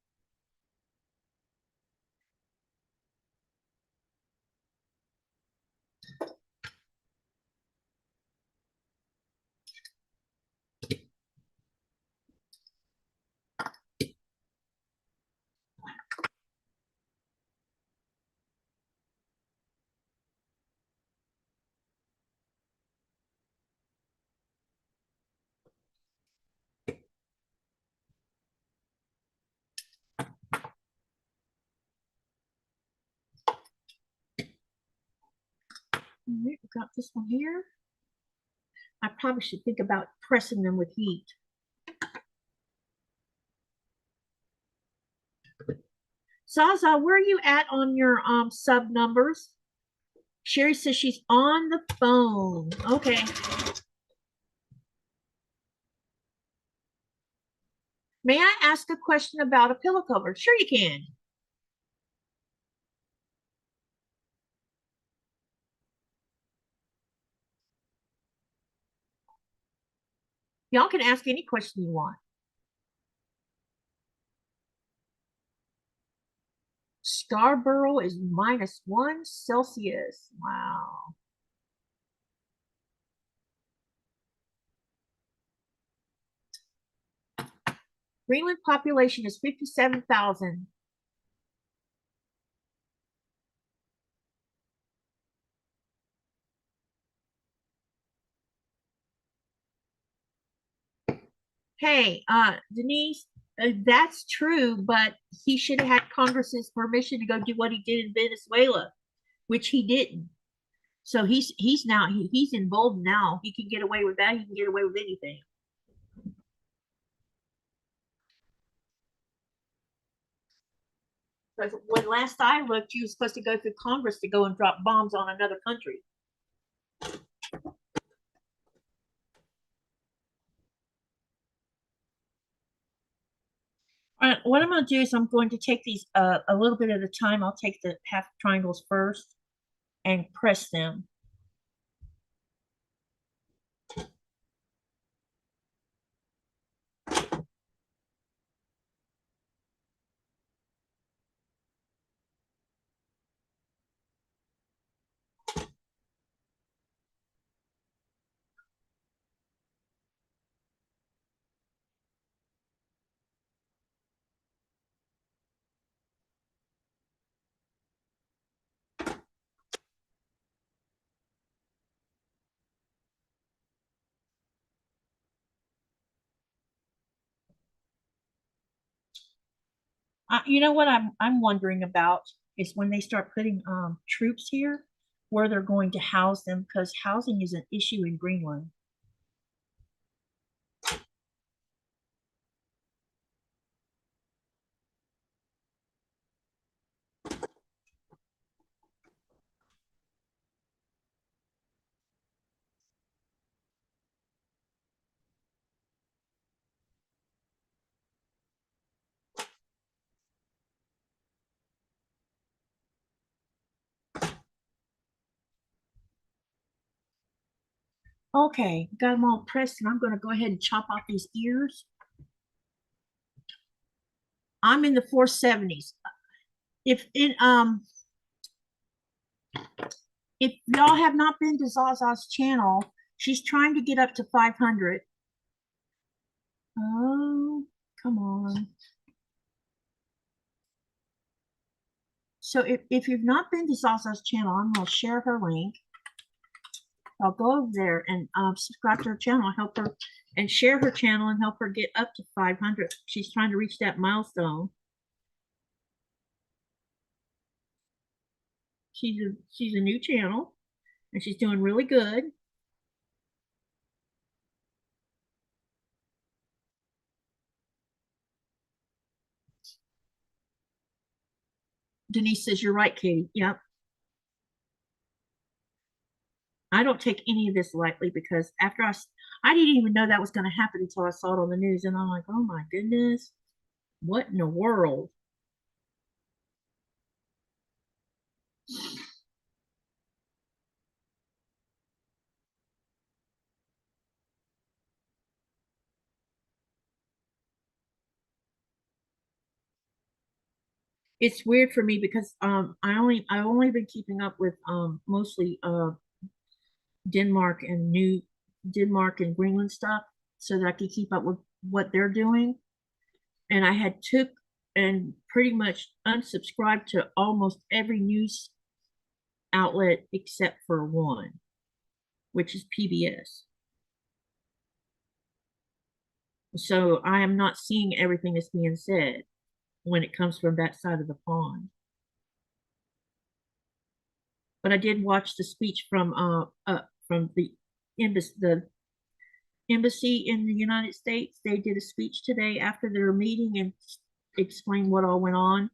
All right, we got this one here. I probably should think about pressing them with heat. Zaza, where are you at on your sub numbers? Sherry says she's on the phone. Okay. May I ask a question about a pillow cover? Sure you can. Y'all can ask any question you want. Scarborough is -1 Celsius. Wow. Greenland population is 57,000. Hey, Denise, that's true, but he should have had Congress's permission to go do what he did in Venezuela, which he didn't. So he's now he's emboldened now. He can get away with that. He can get away with anything. Because when last I looked, you were supposed to go through Congress to go and drop bombs on another country. All right, what I'm going to do is I'm going to take these a little bit at a time. I'll take the half triangles first and press them. You know what I'm wondering about is when they start putting troops here, where they're going to house them, because housing is an issue in Greenland. Okay, got them all pressed, and I'm going to go ahead and chop off these ears. I'm in the 470s. If y'all have not been to Zaza's channel, she's trying to get up to 500. Oh, come on. So if you've not been to Zaza's channel, I'm going to share her link. I'll go over there and subscribe to her channel, help her, and share her channel and help her get up to 500. She's trying to reach that milestone. She's a new channel, and she's doing really good. Denise says you're right, Katie. Yep. I don't take any of this lightly because after I didn't even know that was going to happen until I saw it on the news, and I'm like, oh my goodness, what in the world? It's weird for me because I only been keeping up with mostly Denmark and New Denmark and Greenland stuff so that I could keep up with what they're doing. And I had took and pretty much unsubscribed to almost every news outlet except for one, which is PBS. So I am not seeing everything that's being said when it comes from that side of the pond. but I did watch the speech from the embassy in the United States. They did a speech today after their meeting and explained what all went on.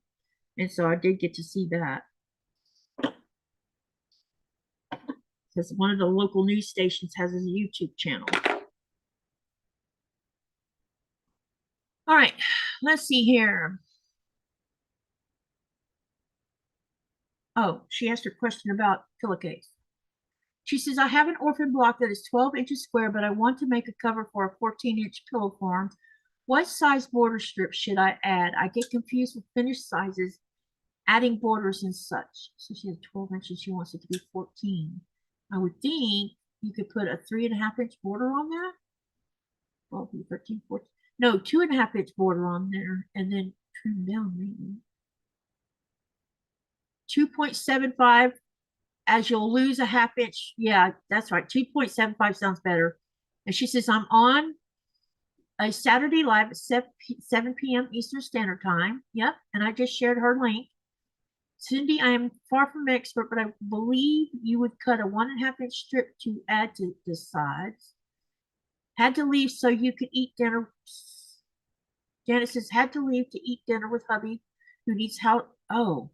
And so I did get to see that. Because one of the local news stations has a YouTube channel. All right, let's see here. Oh, she asked her question about pillowcase. She says, I have an orphan block that is 12 inches square, but I want to make a cover for a 14-inch pillow form. What size border strips should I add? I get confused with finished sizes, adding borders and such. So she has 12 inches. She wants it to be 14. I would think you could put a 3.5-inch border on that. 12, 13, 14. No, 2.5-inch border on there and then trim down maybe. 2.75 as you'll lose a 1/2 inch. Yeah, that's right. 2.75 sounds better. And she says, I'm on a Saturday live at 7 p.m. Eastern Standard Time. Yep. And I just shared her link. Cindy, I am far from an expert, but I believe you would cut a 1.5-inch strip to add to the sides. Had to leave so you could eat dinner. Janet says, had to leave to eat dinner with hubby who needs help. Oh,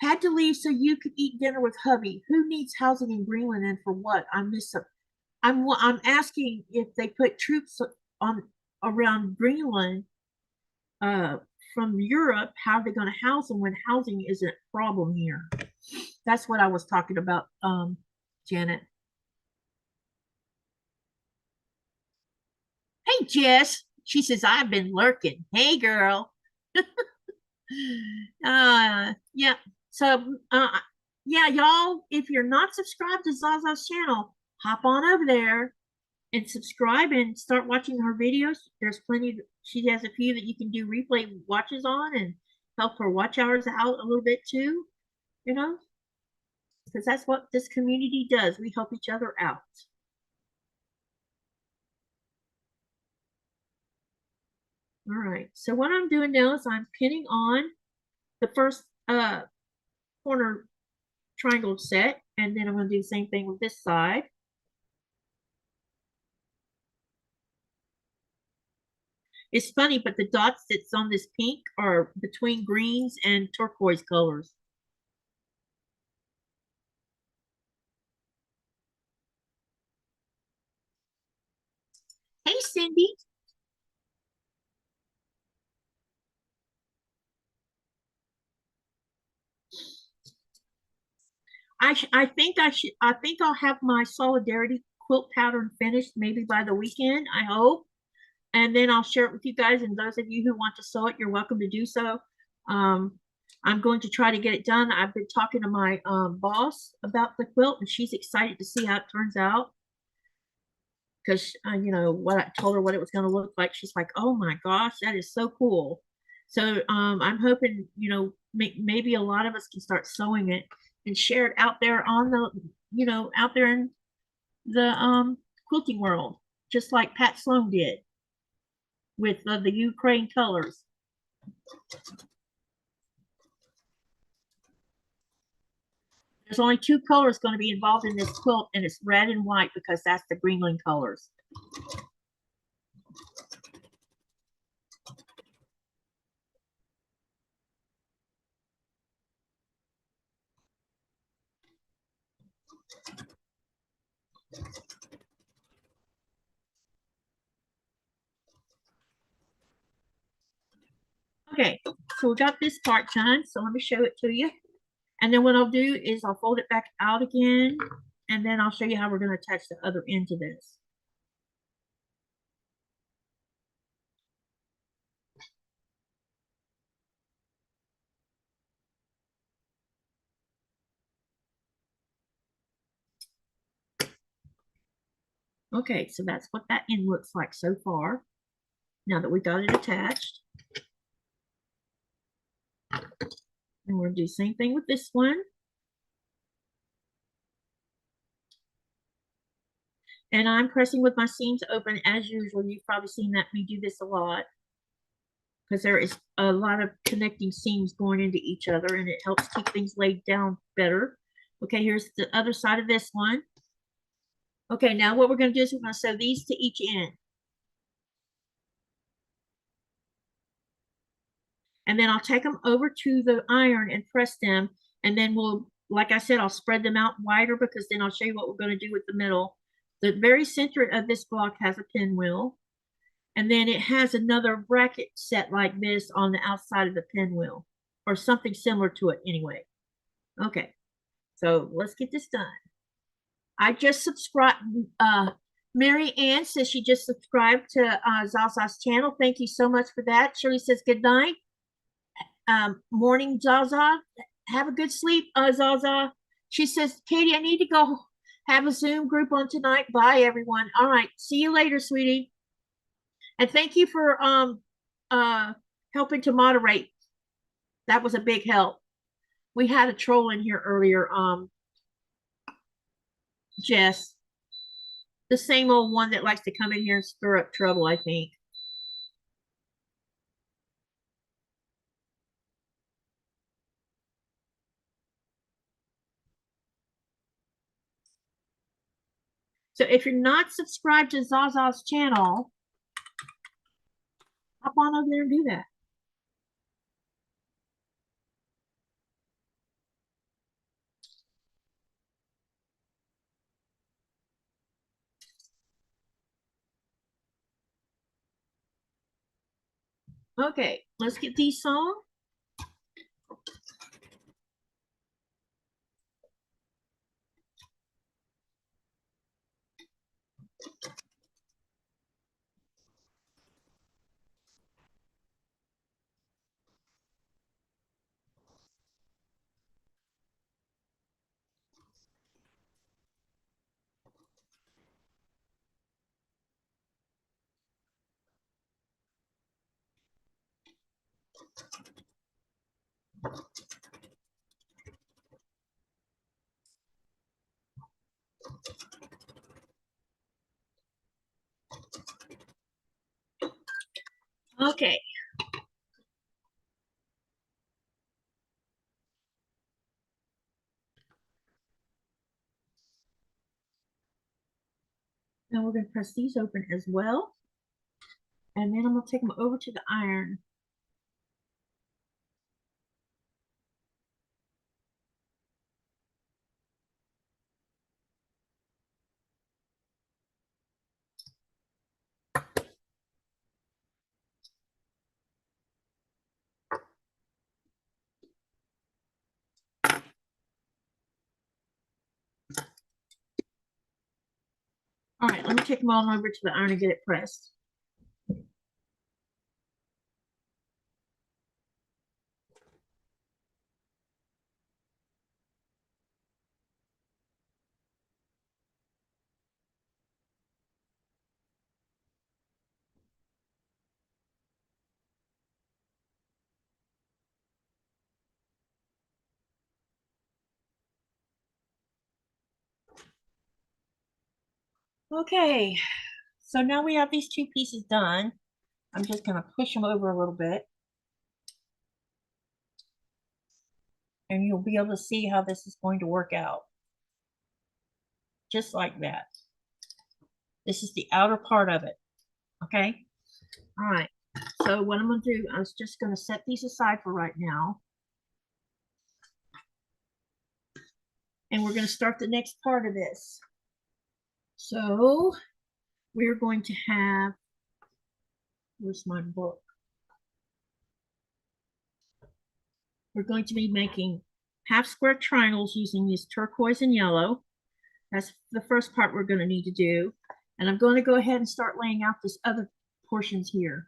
had to leave so you could eat dinner with hubby. Who needs housing in Greenland and for what? I miss them. I'm asking if they put troops on around Greenland from Europe. How are they going to house them when housing isn't a problem here? That's what I was talking about, Janet. Hey, Jess. She says, I've been lurking. Hey, girl. Yeah. So, yeah, y'all, if you're not subscribed to Zaza's channel, hop on over there and subscribe and start watching her videos. There's plenty. She has a few that you can do replay watches on and help her watch hours out a little bit too, you know, because that's what this community does. We help each other out. All right. So what I'm doing now is I'm pinning on the first corner triangle set, and then I'm going to do the same thing with this side. It's funny, but the dots that's on this pink are between greens and turquoise colors. Hey, Cindy. I think I'll have my solidarity quilt pattern finished maybe by the weekend, I hope. And then I'll share it with you guys. And those of you who want to sew it, you're welcome to do so. I'm going to try to get it done. I've been talking to my boss about the quilt, and she's excited to see how it turns out. Because you know what I told her what it was going to look like. She's like, "Oh my gosh, that is so cool!" So I'm hoping, you know, maybe a lot of us can start sewing it and share it out there on the, you know, out there in the quilting world, just like Pat Sloan did with the Ukraine colors. There's only 2 colors going to be involved in this quilt, and it's red and white because that's the Greenland colors. Okay, so we got this part done, so let me show it to you. And then what I'll do is I'll fold it back out again, and then I'll show you how we're going to attach the other end to this. Okay, so that's what that end looks like so far. Now that we got it attached. And we're going to do the same thing with this one. And I'm pressing with my seams open as usual. You've probably seen that me do this a lot, because there is a lot of connecting seams going into each other, and it helps keep things laid down better. Okay, here's the other side of this one. Okay, now what we're going to do is we're going to sew these to each end. And then I'll take them over to the iron and press them. And then we'll, like I said, I'll spread them out wider because then I'll show you what we're going to do with the middle. The very center of this block has a pinwheel. And then it has another bracket set like this on the outside of the pinwheel, or something similar to it anyway. Okay, so let's get this done. I just subscribed. Mary Ann says she just subscribed to Zaza's channel. Thank you so much for that. Shirley says good night. Morning, Zaza. Have a good sleep, Zaza. She says, Katie, I need to go have a Zoom group on tonight. Bye, everyone. All right. See you later, sweetie. And thank you for helping to moderate. That was a big help. We had a troll in here earlier, Jess. The same old one that likes to come in here and stir up trouble, I think. So if you're not subscribed to Zaza's channel, hop on over there and do that. Okay, let's get these sewn. Okay. Now we're going to press these open as well. And then I'm going to take them over to the iron. All right, let me take them all over to the iron and get it pressed. Okay, so now we have these two pieces done. I'm just going to push them over a little bit. And you'll be able to see how this is going to work out. Just like that. This is the outer part of it. Okay? All right. So what I'm going to do, I was just going to set these aside for right now. And we're going to start the next part of this. So we're going to have, where's my book? We're going to be making half square triangles using this turquoise and yellow. That's the first part we're going to need to do. And I'm going to go ahead and start laying out this other portions here.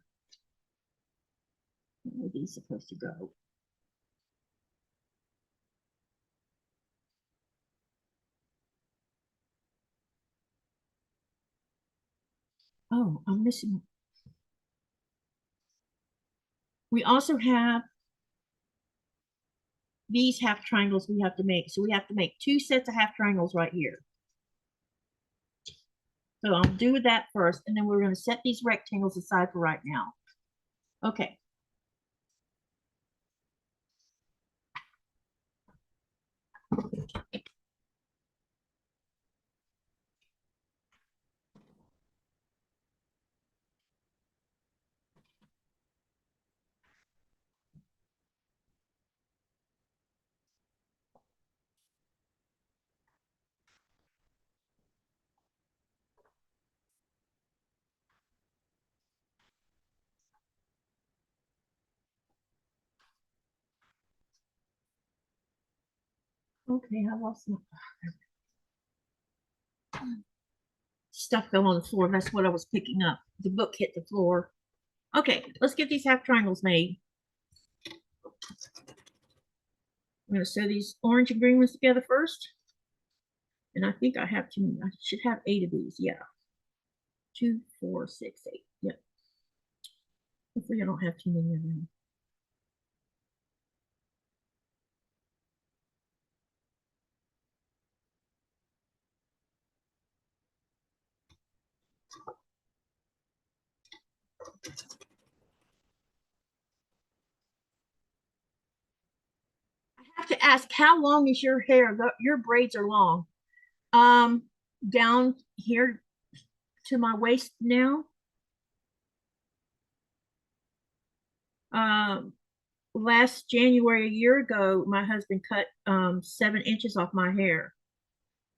Where are these supposed to go? Oh, I'm missing. We also have these half triangles we have to make. So we have to make two sets of half triangles right here. So I'll do that first, and then we're going to set these rectangles aside for right now. Okay. Okay, I lost my stuff fell on the floor. That's what I was picking up. The book hit the floor. Okay, let's get these half triangles made. I'm going to sew these orange and green ones together first. And I think I have two. I should have 8 of these. Yeah. 2, 4, 6, 8. Yep. Hopefully I don't have too many of them. I have to ask, how long is your hair? Your braids are long. Um, Down here to my waist now. Um, Last January, a year ago, my husband cut 7 inches off my hair,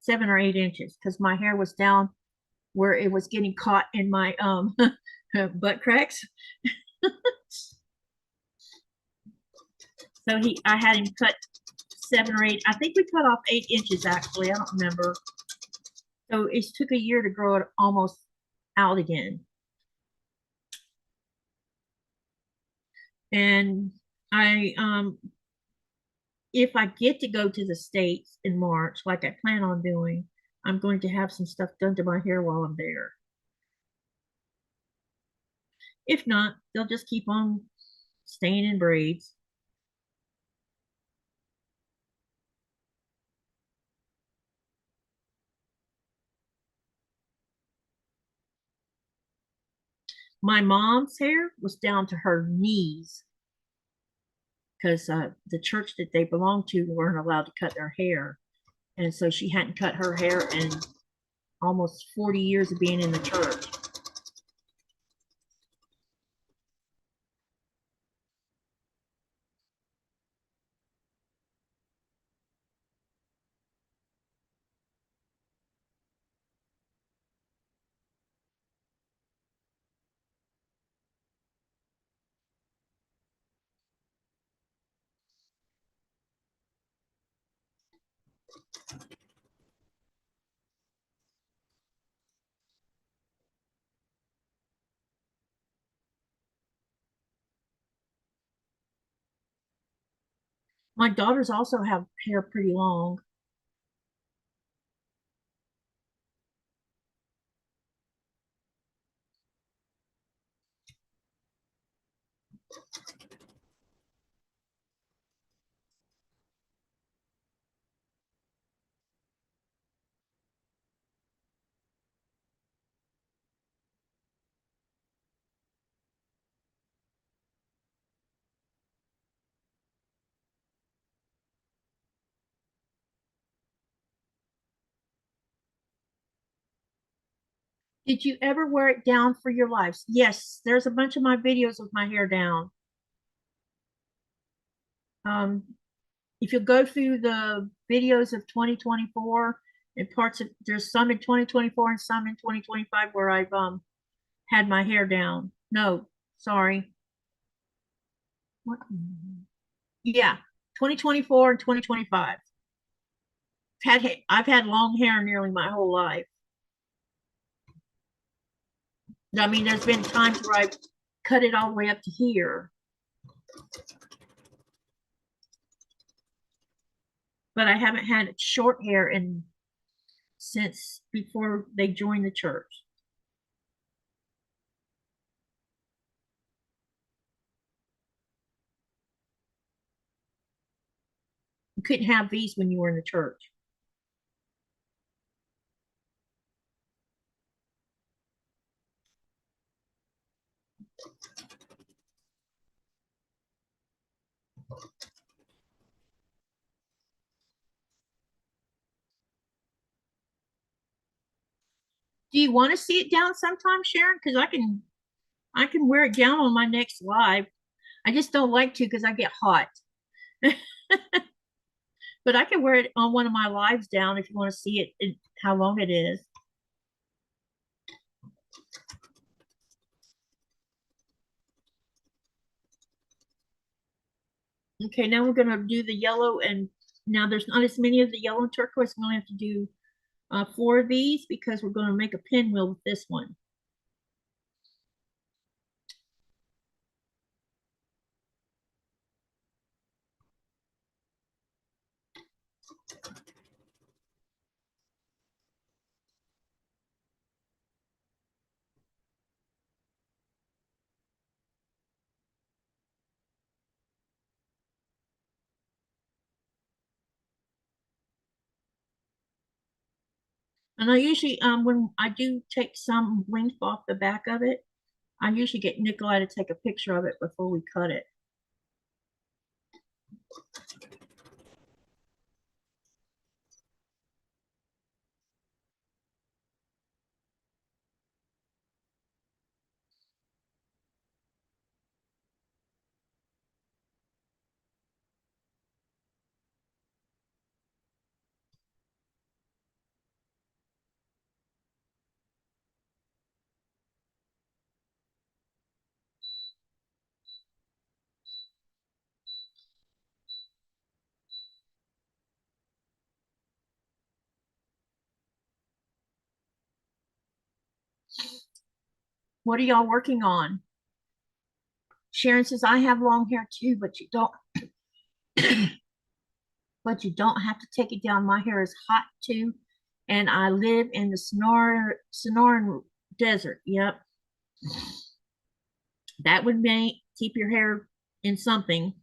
7 or 8 inches, because my hair was down where it was getting caught in my butt cracks. So I had him cut 7 or 8. I think we cut off 8 inches actually. I don't remember. So it took a year to grow it almost out again. And I if I get to go to the States in March, like I plan on doing, I'm going to have some stuff done to my hair while I'm there. If not, they'll just keep on staying in braids. My mom's hair was down to her knees because the church that they belonged to weren't allowed to cut their hair. And so she hadn't cut her hair in almost 40 years of being in the church. My daughters also have hair pretty long. Did you ever wear it down for your lives? Yes, there's a bunch of my videos with my hair down. Um, if you go through the videos of 2024 and parts of, there's some in 2024 and some in 2025 where I've had my hair down. No, sorry. What? Yeah, 2024 and 2025. I've had long hair nearly my whole life. I mean, there's been times where I've cut it all the way up to here, but I haven't had short hair in since before they joined the church. You couldn't have these when you were in the church. Do you want to see it down sometime, Sharon? Because I can wear it down on my next live. I just don't like to because I get hot. But I can wear it on one of my lives down if you want to see it, how long it is. Okay, now we're gonna do the yellow and Now there's not as many of the yellow and turquoise. I'm going to have to do 4 of these because we're going to make a pinwheel with this one. And I usually, when I do take some length off the back of it, I usually get Nikolai to take a picture of it before we cut it. What are y'all working on? Sharon says, I have long hair too, but you don't but you don't have to take it down. My hair is hot too, and I live in the Sonoran desert. Yep. That would keep your hair in something.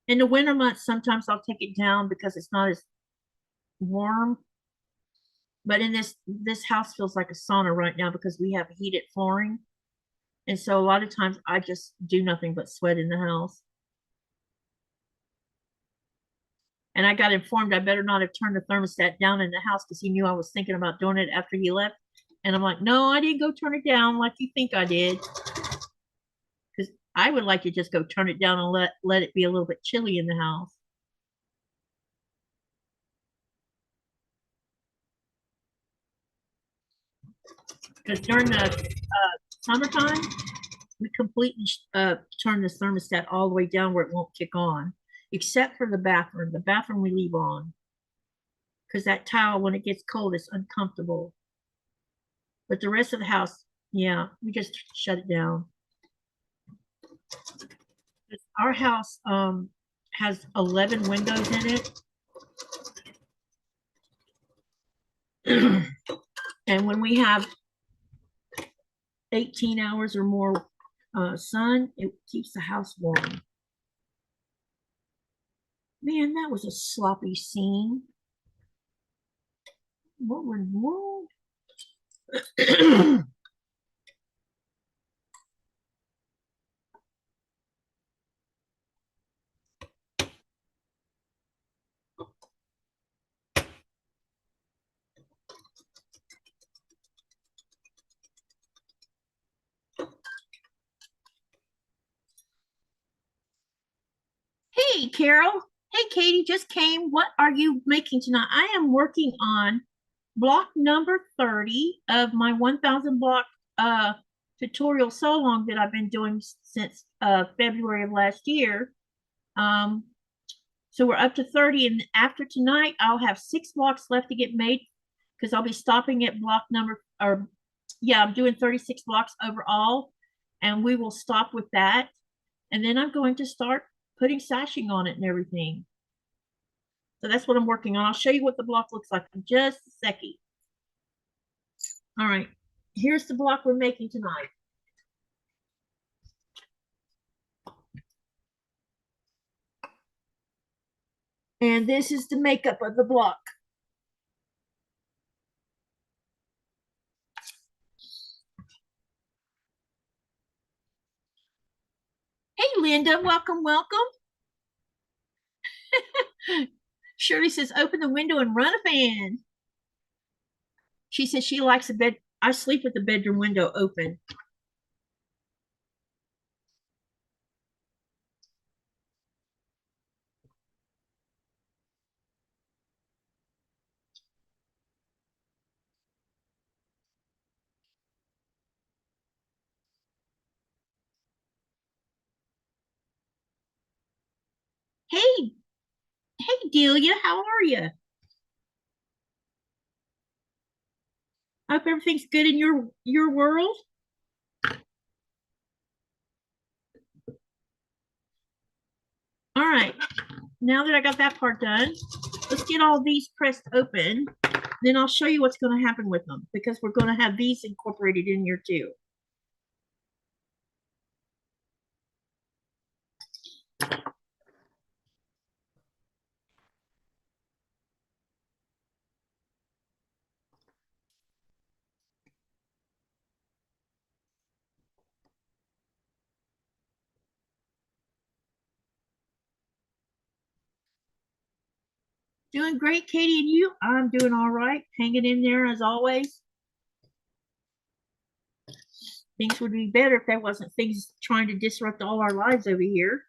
In the winter months, sometimes I'll take it down because it's not as warm. But in this house feels like a sauna right now because we have heated flooring. And so a lot of times I just do nothing but sweat in the house. And I got informed I better not have turned the thermostat down in the house because he knew I was thinking about doing it after he left. And I'm like, no, I didn't go turn it down like you think I did. Because I would like to just go turn it down and let it be a little bit chilly in the house. Because during the summertime, we completely turn the thermostat all the way down where it won't kick on, except for the bathroom. The bathroom we leave on because that towel, when it gets cold, it's uncomfortable. But the rest of the house, yeah, we just shut it down. Our house has 11 windows in it. And when we have 18 hours or more sun, it keeps the house warm. Man, that was a sloppy scene. What in the world? Hey, Carol. Hey, Katie just came. What are you making tonight? I am working on block number 30 of my 1000 block tutorial so long that I've been doing since February of last year. Um, so we're up to 30, and after tonight, I'll have 6 blocks left to get made because I'll be stopping at block number, or yeah, I'm doing 36 blocks overall, and we will stop with that. And then I'm going to start putting sashing on it and everything. So that's what I'm working on. I'll show you what the block looks like in just a second. All right, here's the block we're making tonight. And this is the makeup of the block. Hey, Linda, welcome, welcome. Shirley says, open the window and run a fan. She says she likes the bed. I sleep with the bedroom window open. Hey, Hey Delia, how are you? I hope everything's good in your world. All right. Now that I got that part done, let's get all these pressed open. Then I'll show you what's going to happen with them because we're going to have these incorporated in here too. Doing great, Katie, and you? I'm doing all right. Hanging in there as always. Things would be better if there wasn't things trying to disrupt all our lives over here.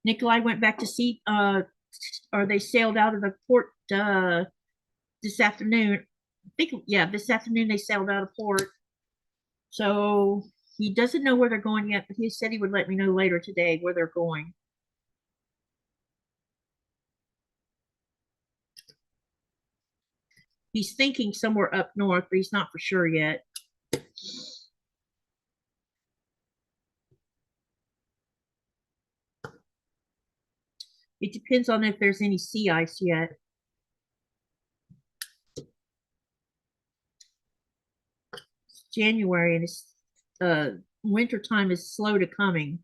Nikolai went back to sea, or they sailed out of the port this afternoon. I think, yeah, this afternoon they sailed out of port. So he doesn't know where they're going yet, but he said he would let me know later today where they're going. He's thinking somewhere up north, but he's not for sure yet. It depends on if there's any sea ice yet. It's January and it's winter time is slow to coming.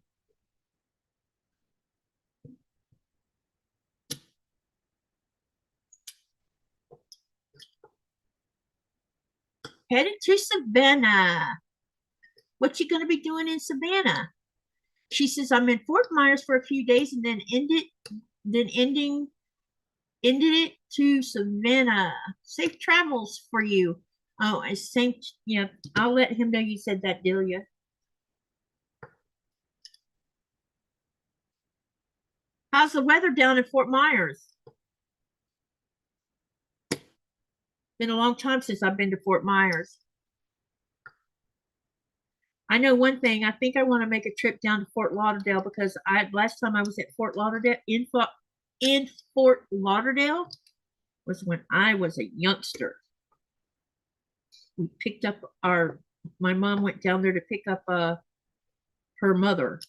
Headed to Savannah. What you gonna be doing in Savannah? She says I'm in Fort Myers for a few days and then ended it to Savannah. Safe travels for you. Oh, it's same. Yeah, I'll let him know you said that, Delia. How's the weather down in Fort Myers? Been a long time since I've been to Fort Myers. I know one thing. I think I want to make a trip down to Fort Lauderdale because I last time I was at Fort Lauderdale in Fort Lauderdale was when I was a youngster. We picked up our my mom went down there to pick up her mother.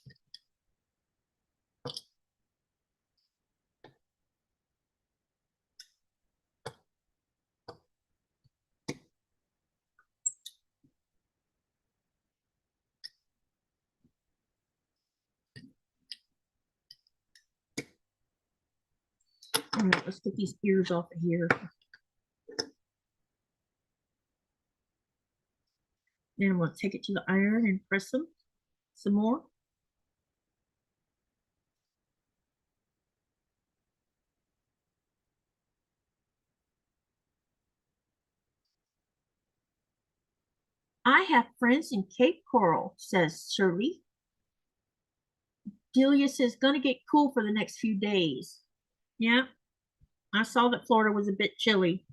All right, let's get these ears off of here. Then I'm going to take it to the iron and press them some more. I have friends in Cape Coral, says Shirley. Delia says, gonna get cool for the next few days. Yeah, I saw that Florida was a bit chilly.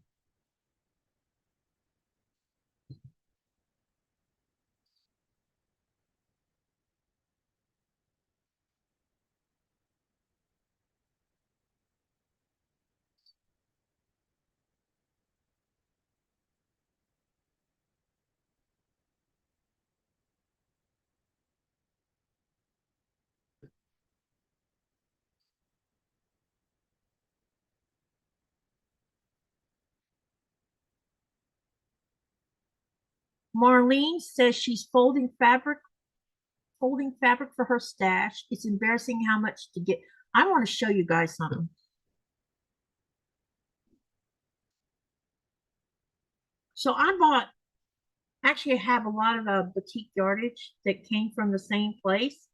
Marlene says she's folding fabric for her stash. It's embarrassing how much to get. I want to show you guys something. So actually I have a lot of batik yardage that came from the same place.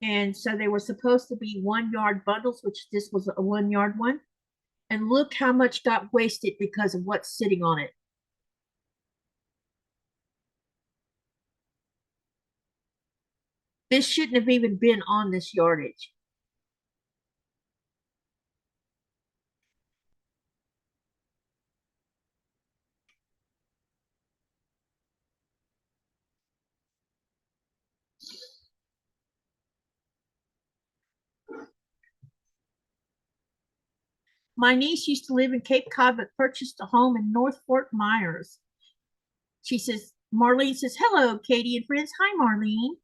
And so they were supposed to be 1 yard bundles, which this was a 1 yard one. And look how much got wasted because of what's sitting on it. This shouldn't have even been on this yardage. My niece used to live in Cape Cod but purchased a home in North Fort Myers. She says, Marlene says, hello, Katie and friends. Hi, Marlene.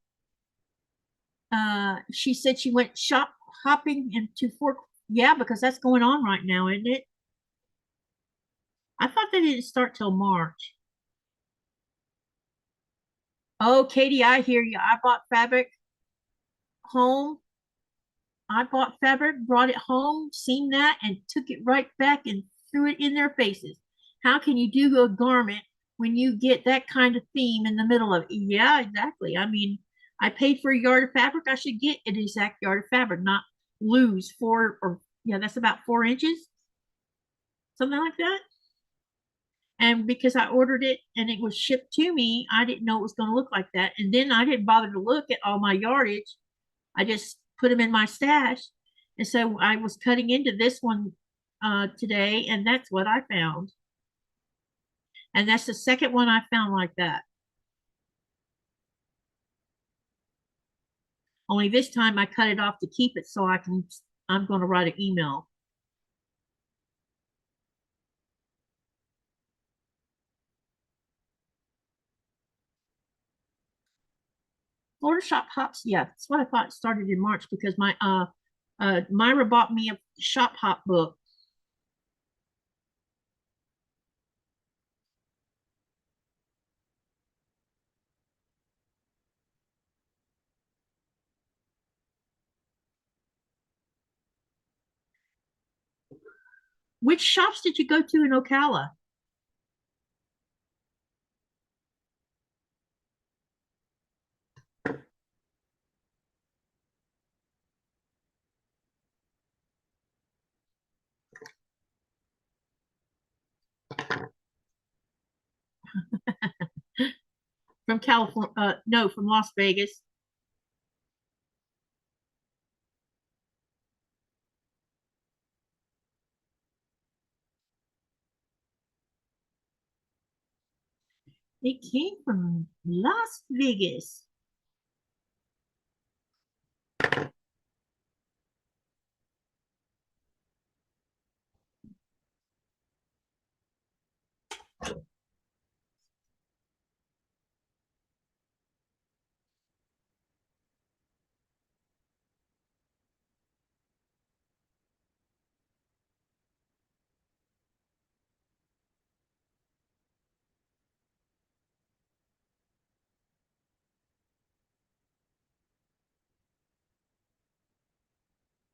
She said she went shop hopping into Fort. Yeah, because that's going on right now, isn't it? I thought they didn't start till March. Oh, Katie, I hear you. I bought fabric home. I bought fabric, brought it home, seen that, and took it right back and threw it in their faces. How can you do a garment when you get that kind of theme in the middle of it? Yeah, exactly. I mean, I paid for a yard of fabric. I should get an exact yard of fabric, not lose four or, yeah, that's about 4 inches, something like that. And because I ordered it and it was shipped to me, I didn't know it was going to look like that. And then I didn't bother to look at all my yardage. I just put them in my stash. And so I was cutting into this one today, and that's what I found. And that's the second one I found like that. Only this time I cut it off to keep it so I'm going to write an email. Florida Shop Hops, yeah, that's what I thought it started in March because my Myra bought me a shop hop book. Which shops did you go to in Ocala? From California? No, from Las Vegas. It came from Las Vegas.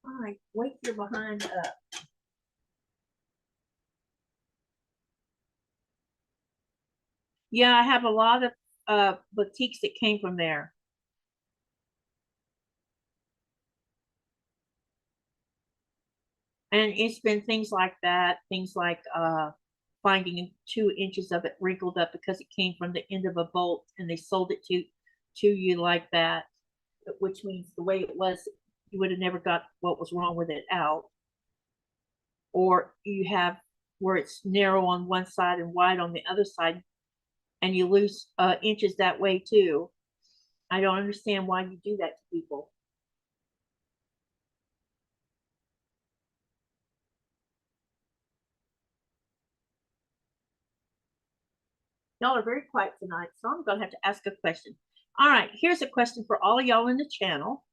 All right, wait your behind up. Yeah, I have a lot of boutiques that came from there. And it's been things like that, things like finding 2 inches of it wrinkled up because it came from the end of a bolt and they sold it to you like that, which means the way it was, you would have never got what was wrong with it out. Or you have where it's narrow on one side and wide on the other side, and you lose inches that way too. I don't understand why you do that to people. Y'all are very quiet tonight, so I'm going to have to ask a question. All right, here's a question for all of y'all in the channel.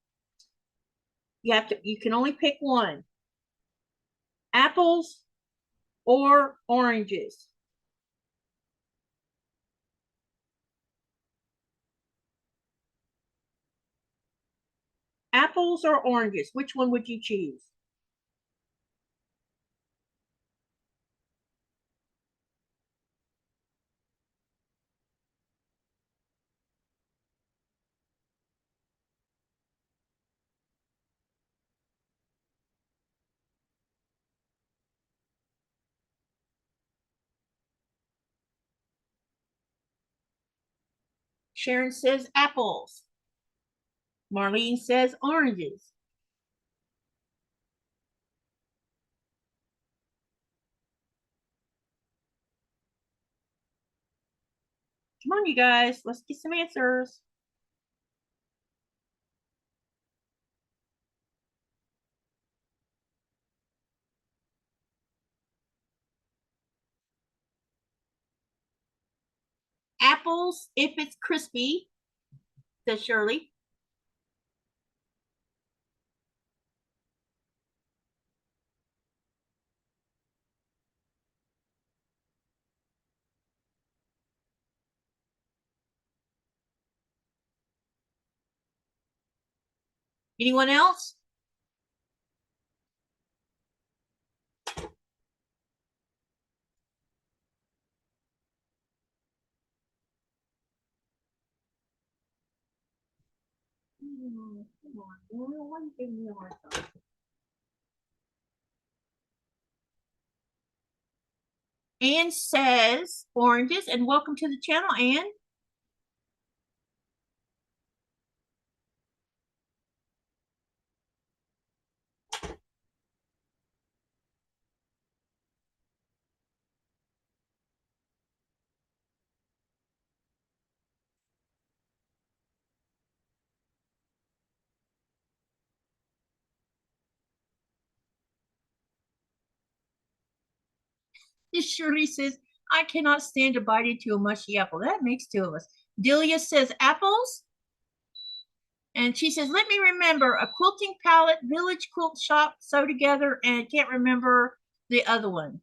You can only pick one. Apples or oranges? Apples or oranges? Which one would you choose? Sharon says apples. Marlene says oranges. Come on, you guys, let's get some answers. apples if it's crispy, says Shirley. Anyone else? Come on, why you giving me a hard time? Anne says oranges, and welcome to the channel, Anne. Shirley says, I cannot stand to bite into a mushy apple. That makes two of us. Delia says apples. And she says, let me remember a quilting palette, village quilt shop, sew together, and I can't remember the other one.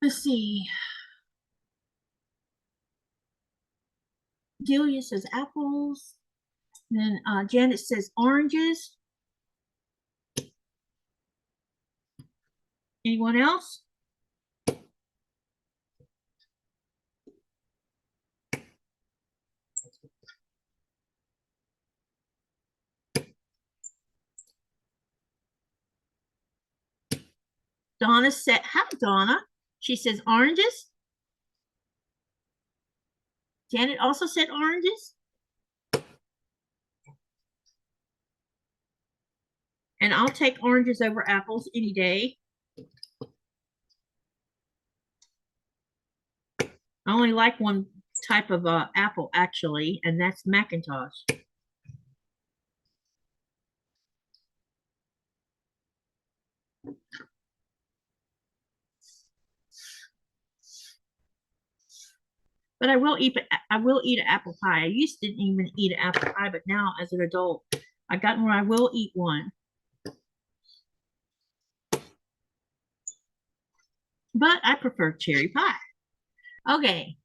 Let's see. Delia says apples. Then Janet says oranges. Anyone else? Donna said, hi, Donna. She says oranges. Janet also said oranges. And I'll take oranges over apples any day. I only like one type of apple, actually, and that's Macintosh. But I will eat an apple pie. I used to didn't even eat an apple pie, but now as an adult, I got where I will eat one. But I prefer cherry pie. Okay.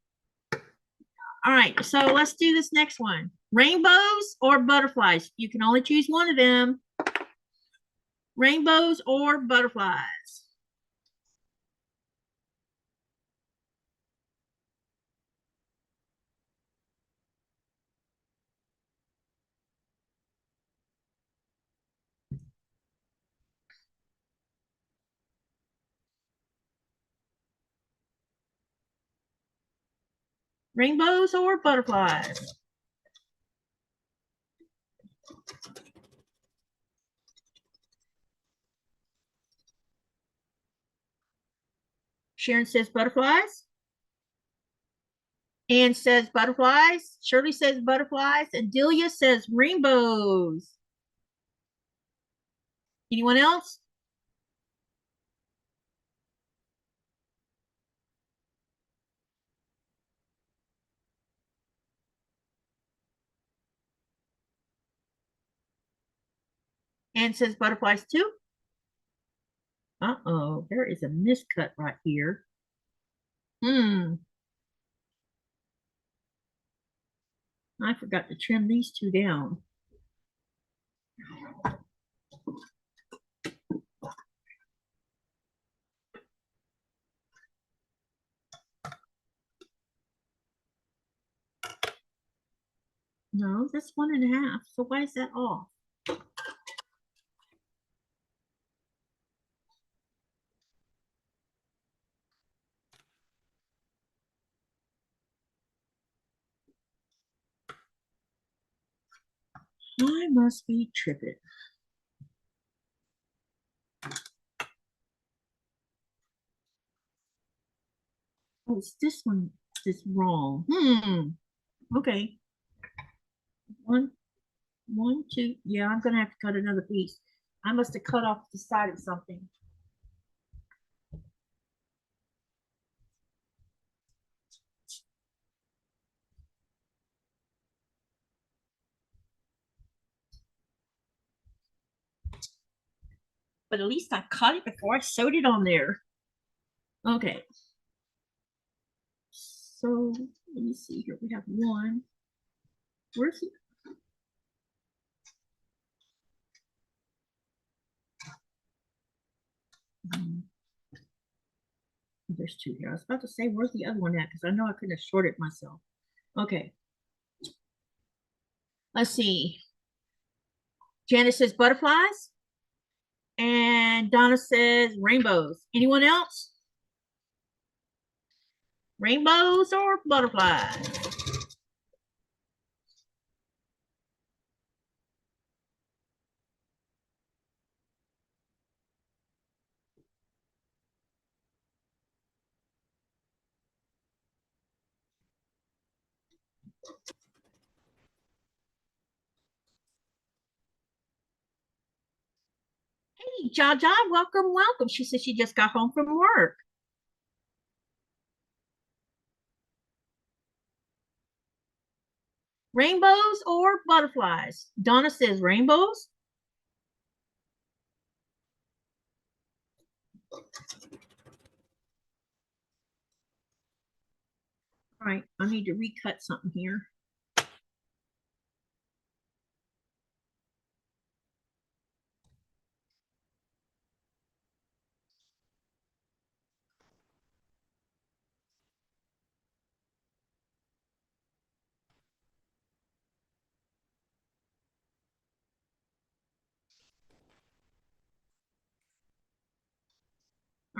All right, so let's do this next one. Rainbows or butterflies? You can only choose one of them. Rainbows or butterflies? Rainbows or butterflies? Sharon says butterflies. Anne says butterflies. Shirley says butterflies. And Delia says rainbows. Anyone else? Anne says butterflies too. Uh-oh, there is a miscut right here. I forgot to trim these two down. No, that's 1.5. So why is that off? I must be tripping. Oh, it's this one that's wrong. Okay. One, two. Yeah, I'm gonna have to cut another piece. I must have cut off the side of something. But at least I cut it before I sewed it on there. Okay. So let me see here. We have one. Where's it? There's two here. I was about to say, where's the other one at? Because I know I couldn't have shorted myself. Okay. Let's see. Janice says butterflies. And Donna says rainbows. Anyone else? Rainbows or butterflies? Hey, Jaja, welcome, welcome. She said she just got home from work. Rainbows or butterflies? Donna says rainbows. All right, I need to recut something here.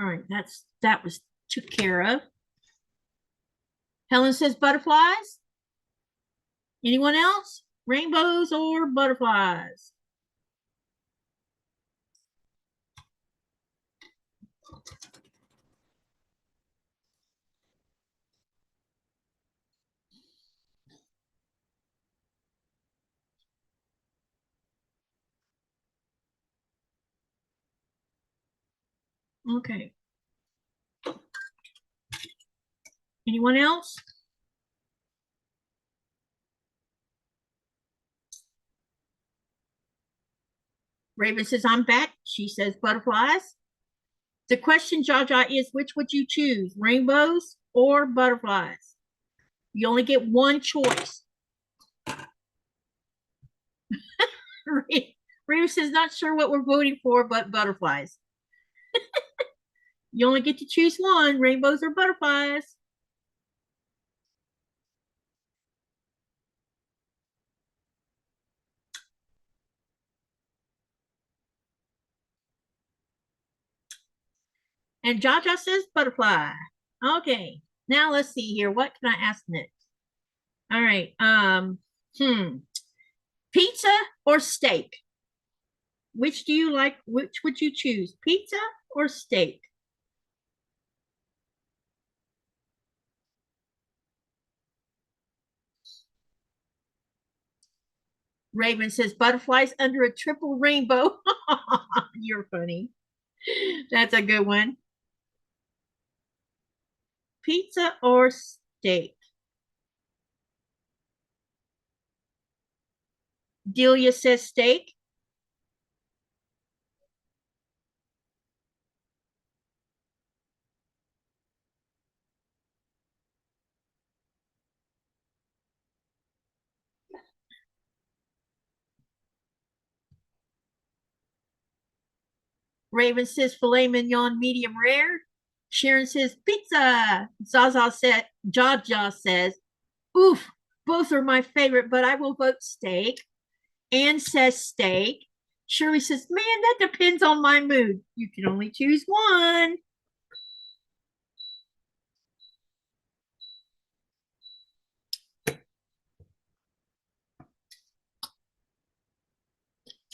All right, that was took care of. Helen says butterflies. Anyone else? Rainbows or butterflies? Okay. Anyone else? Raven says, I'm back. She says butterflies. The question, Jaja, is which would you choose, rainbows or butterflies? You only get one choice. Raven says, not sure what we're voting for, but butterflies. You only get to choose one, rainbows or butterflies. And Jaja says butterfly. Okay, now let's see here. What can I ask next? All right. Pizza or steak? Which do you like? Which would you choose? Pizza or steak? Raven says butterflies under a triple rainbow. You're funny. That's a good one. Pizza or steak? Delia says steak. Raven says filet mignon medium rare. Sharon says pizza. Jaja says, oof, both are my favorite, but I will vote steak. Anne says steak. Shirley says, man, that depends on my mood. You can only choose one.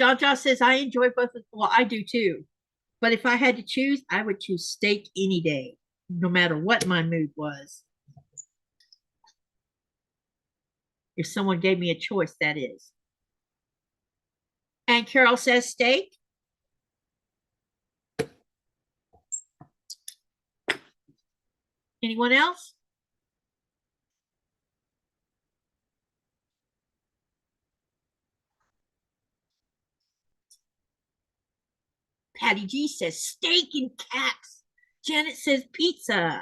Jaja says, I enjoy both. Well, I do too. But if I had to choose, I would choose steak any day, no matter what my mood was. If someone gave me a choice, that is. And Carol says steak. Anyone else? Patty G says steak and cats. Janet says pizza.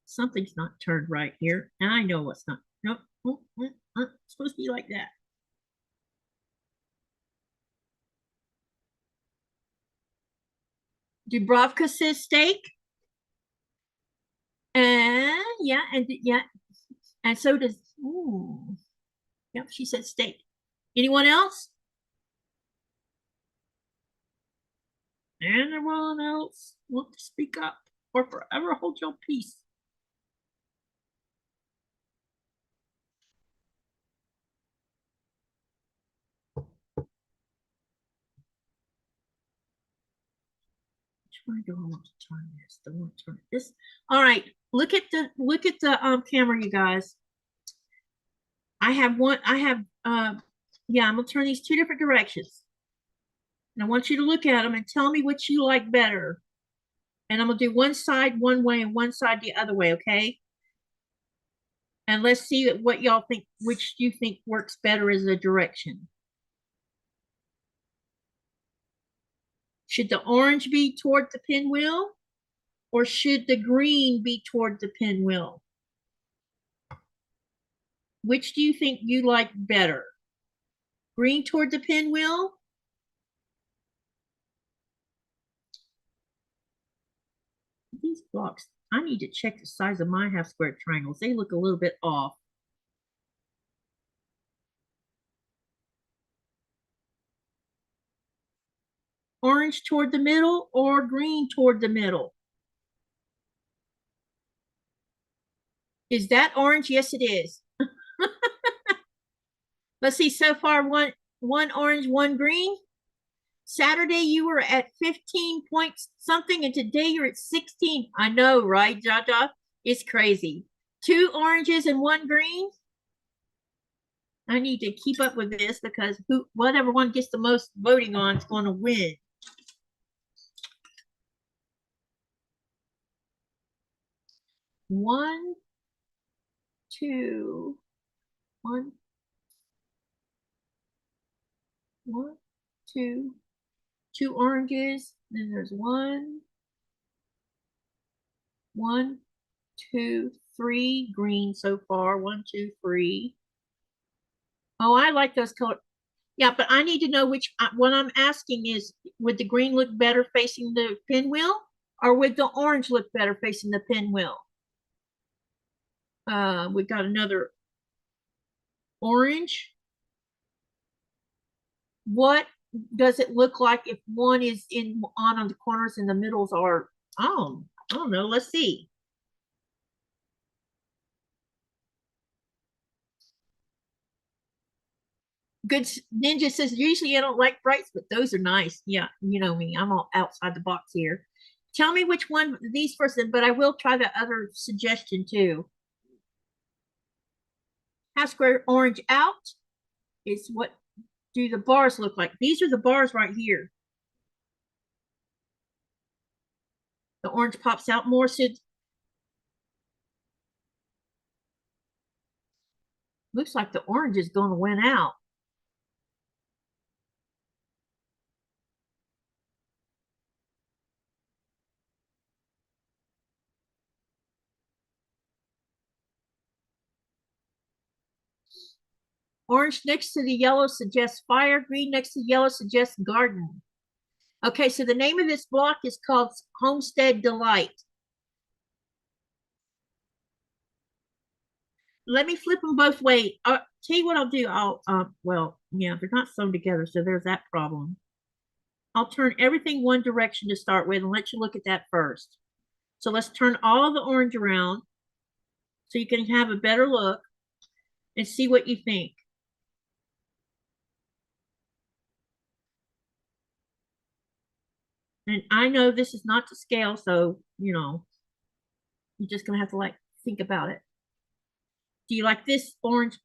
Something's not turned right here. And I know what's not. Nope. It's supposed to be like that. Dubrovka says steak. And yeah. And so does, ooh. Yep, she said steak. Anyone else? Anyone else want to speak up or forever hold your peace? Which one do I want to turn this? Don't want to turn this. All right, look at the camera, you guys. I have one. I have yeah. I'm gonna turn these two different directions, and I want you to look at them and tell me which you like better. And I'm gonna do one side one way and one side the other way. Okay. And let's see what y'all think. Which you think works better as a direction? Should the orange be toward the pinwheel, or should the green be toward the pinwheel? Which do you think you like better? Green toward the pinwheel? These blocks, I need to check the size of my half square triangles. They look a little bit off. Orange toward the middle or green toward the middle? Is that orange? Yes, it is. Let's see, so far one orange, one green. Saturday you were at 15 points something, and today you're at 16. I know, right, Jaja? It's crazy. Two oranges and one green. I need to keep up with this because whatever one gets the most voting on is going to win. One, two, one, two, two oranges. Then there's one, two, three green so far. One, two, three. Oh, I like those colors. Yeah, but I need to know which, what I'm asking is, would the green look better facing the pinwheel, or would the orange look better facing the pinwheel? We got another orange. What does it look like if one is on the corners and the middles are, oh, I don't know. Let's see. Good Ninja says, usually I don't like brights, but those are nice. Yeah, you know me. I'm all outside the box here. Tell me which one these first, but I will try the other suggestion too. Half square orange out is what do the bars look like? These are the bars right here. The orange pops out more. So looks like the orange is going to win out. Orange next to the yellow suggests fire. Green next to yellow suggests garden. Okay, so the name of this block is called Homestead Delight. Let me flip them both ways. Tell you what I'll do. Well, yeah, they're not sewn together, so there's that problem. I'll turn everything one direction to start with and let you look at that first. So let's turn all the orange around so you can have a better look and see what you think. And I know this is not to scale, so, you know, you're just going to have to like think about it. Do you like this orange?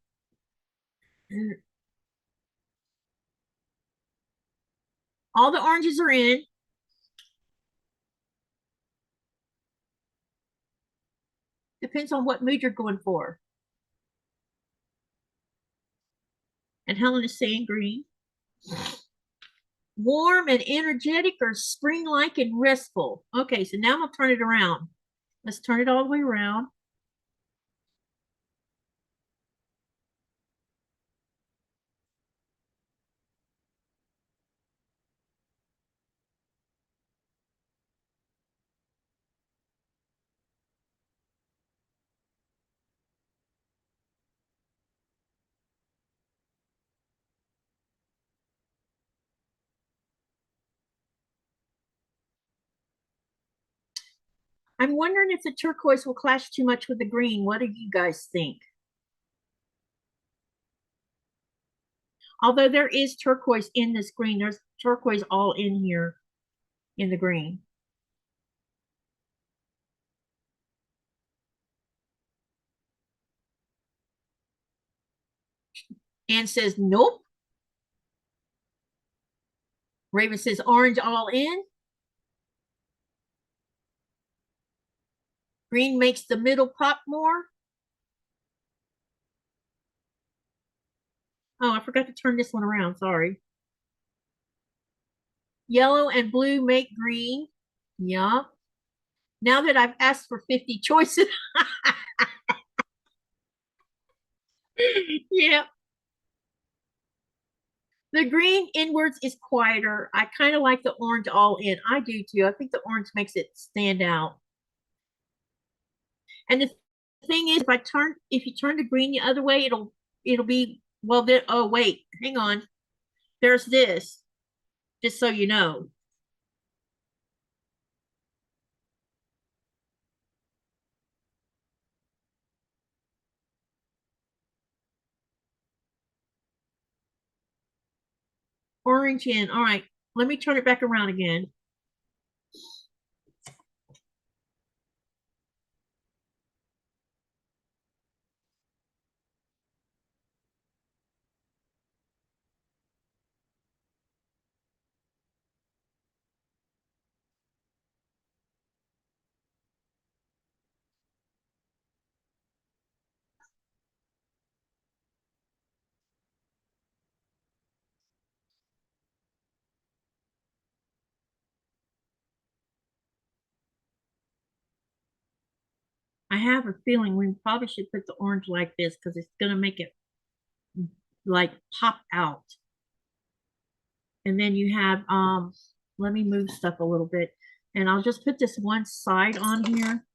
All the oranges are in. Depends on what mood you're going for. And Helen is saying green. Warm and energetic or spring-like and restful. Okay, so now I'm gonna turn it around. Let's turn it all the way around. I'm wondering if the turquoise will clash too much with the green. What do you guys think? Although there is turquoise in this green, there's turquoise all in here in the green. Anne says, nope. Raven says, orange all in. Green makes the middle pop more. Oh, I forgot to turn this one around. Sorry. Yellow and blue make green. Yeah. Now that I've asked for 50 choices. Yeah. The green inwards is quieter. I kind of like the orange all in. I do too. I think the orange makes it stand out. And the thing is, if you turn the green the other way, it'll be, well, then, oh, wait, hang on. There's this, just so you know. Orange in. All right, let me turn it back around again. I have a feeling we probably should put the orange like this because it's going to make it like pop out. And then you have, let me move stuff a little bit. And I'll just put this one side on here.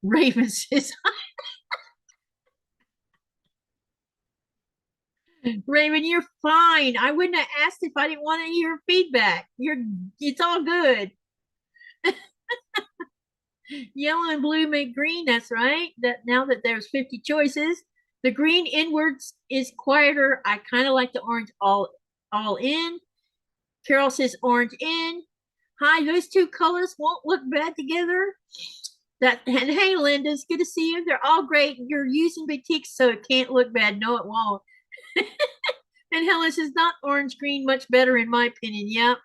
Raven says, Raven, you're fine. I wouldn't have asked if I didn't want to hear feedback. It's all good. Yellow and blue make green. That's right. That now that there's 50 choices, the green inwards is quieter. I kind of like the orange all in. Carol says orange in. Hi, those two colors won't look bad together. And hey, Linda, it's good to see you. They're all great. You're using Batiks, so it can't look bad. No, it won't. And Helen says, not orange green, much better in my opinion. Yep.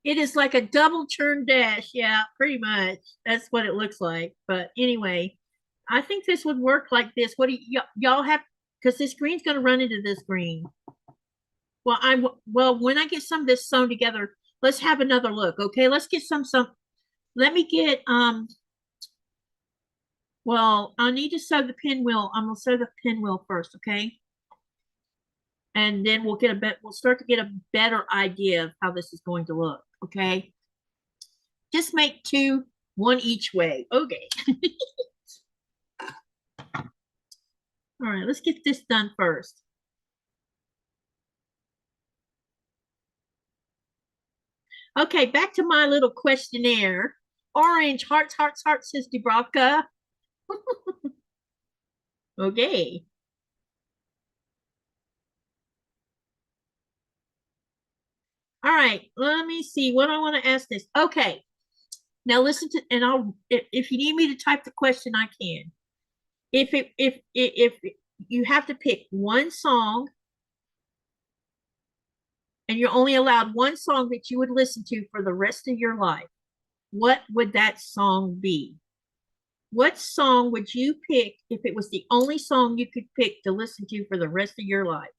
It is like a double churn dash. Yeah, pretty much. That's what it looks like. But anyway, I think this would work like this. What do y'all have because this green's going to run into this green. Well, when I get some of this sewn together, let's have another look. Okay, let's get some. Let me get well, I need to sew the pinwheel. I'm gonna sew the pinwheel first, okay? And then we'll start to get a better idea of how this is going to look, okay? Just make two, one each way. Okay. All right, let's get this done first. Okay, back to my little questionnaire. Orange, hearts, hearts, hearts, says Dubravka. Okay. All right, let me see what I want to ask this. Okay, now listen to, and if you need me to type the question, I can. If you have to pick one song, and you're only allowed one song that you would listen to for the rest of your life, what would that song be? What song would you pick if it was the only song you could pick to listen to for the rest of your life?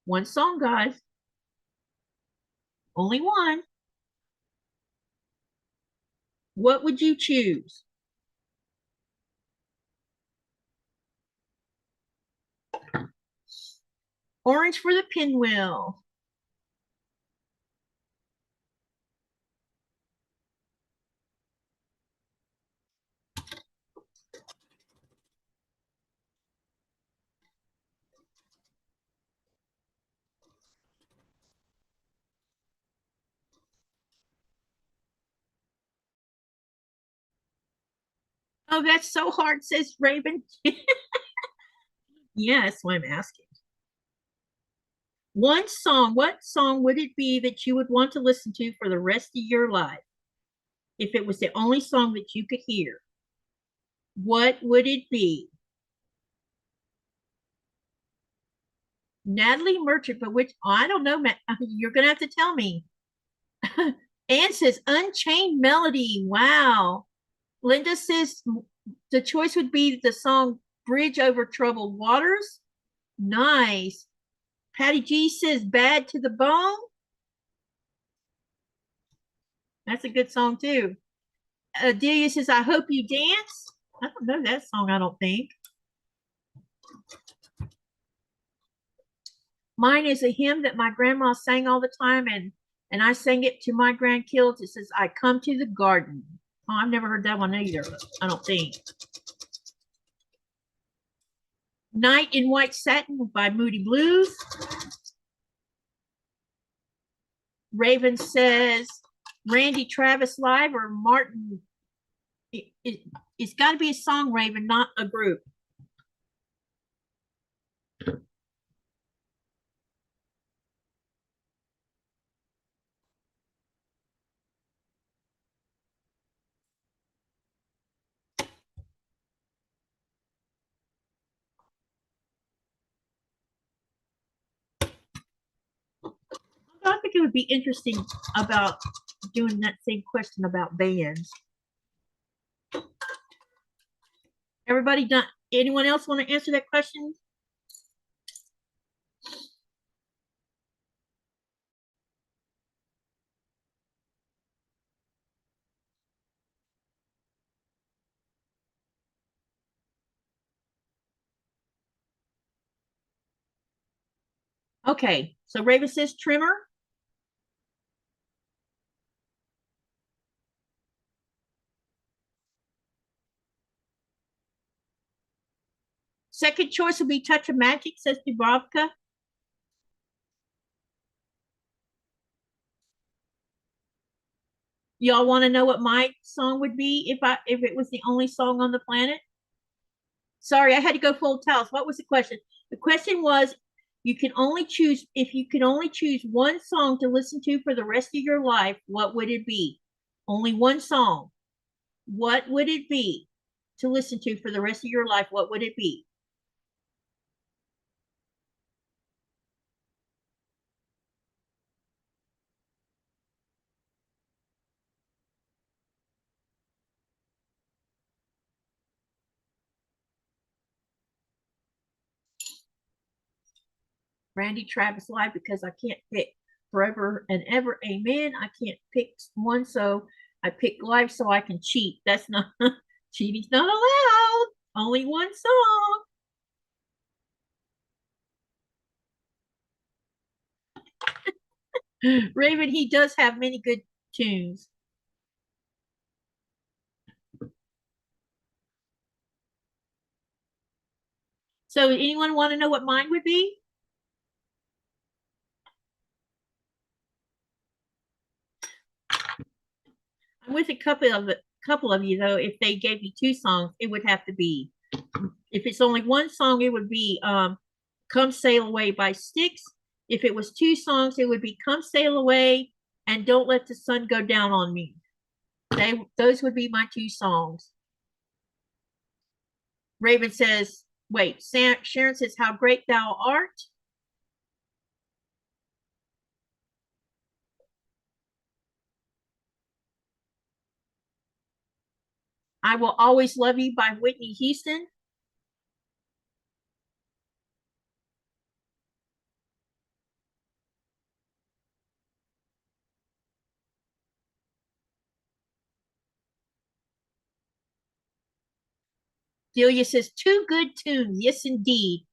One song, guys. Only one. What would you choose? Orange for the pinwheel. Oh, that's so hard, says Raven. Yeah, that's why I'm asking. One song, what song would it be that you would want to listen to for the rest of your life? If it was the only song that you could hear, what would it be? Natalie Merchant, but which, I don't know, you're going to have to tell me. Anne says Unchained Melody. Wow. Linda says the choice would be the song Bridge Over Troubled Waters. Nice. Patty G says Bad to the Bone. That's a good song too. Delia says I Hope You Dance. I don't know that song, I don't think. Mine is a hymn that my grandma sang all the time, and I sang it to my grandkids. It says, I come to the garden. Oh, I've never heard that one either, I don't think. Night in White Satin by Moody Blues. Raven says Randy Travis Live or Martin. It's got to be a song, Raven, not a group. I think it would be interesting about doing that same question about bands. Everybody done? Anyone else want to answer that question? Okay, so Raven says trimmer. Second choice would be Touch of Magic, says Dubravka. Y'all want to know what my song would be if it was the only song on the planet? Sorry, I had to go full towels. What was the question? The question was, you can only choose if you can only choose one song to listen to for the rest of your life, what would it be? Only one song. What would it be to listen to for the rest of your life? What would it be? Randy Travis Live because I can't pick forever and ever. Amen. I can't pick one, so I pick live so I can cheat. That's not cheating's not allowed. Only one song. Raven, he does have many good tunes. So anyone want to know what mine would be? I'm with a couple of you though. If they gave me two songs, it would have to be. If it's only one song, it would be "Come Sail Away" by Styx. If it was two songs, it would be "Come Sail Away" and "Don't Let the Sun Go Down on Me." Those would be my two songs. Raven says, "Wait." Sharon says, "How great thou art." "I Will Always Love You" by Whitney Houston. Delia says, "Two good tunes." Yes, indeed.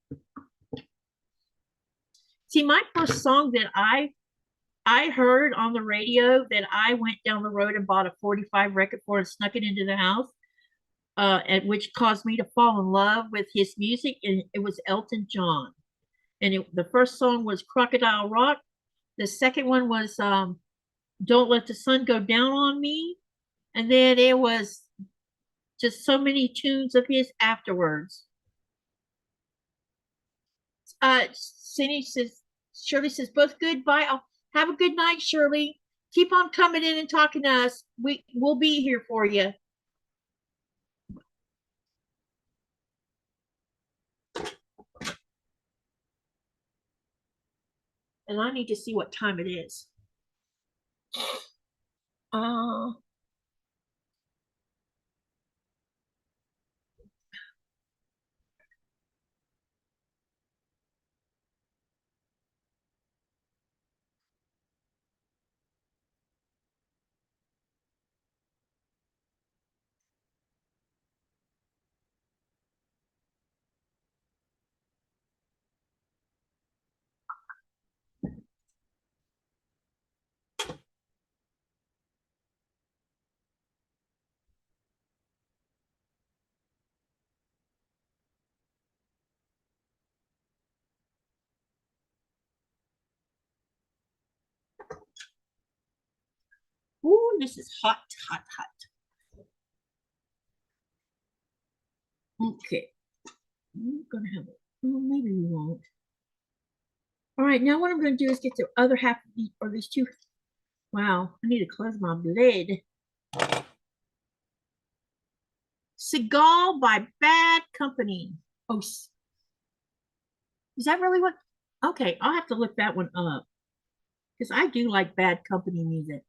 See, my first song that I heard on the radio that I went down the road and bought a 45 record for and snuck it into the house, and which caused me to fall in love with his music, and it was Elton John. And the first song was Crocodile Rock. The second one was Don't Let the Sun Go Down on Me. And then it was just so many tunes of his afterwards. Cindy says, Shirley says, both good. Bye. Have a good night, Shirley. Keep on coming in and talking to us. We'll be here for you. And I need to see what time it is. Uh, ooh, this is hot, hot, hot. Okay. I'm gonna have it. Oh, maybe we won't. All right, now what I'm going to do is get the other half of these, or these two. Wow, I need to close my lid. Seagal by Bad Company. Oh, is that really what? Okay, I'll have to look that one up because I do like Bad Company music.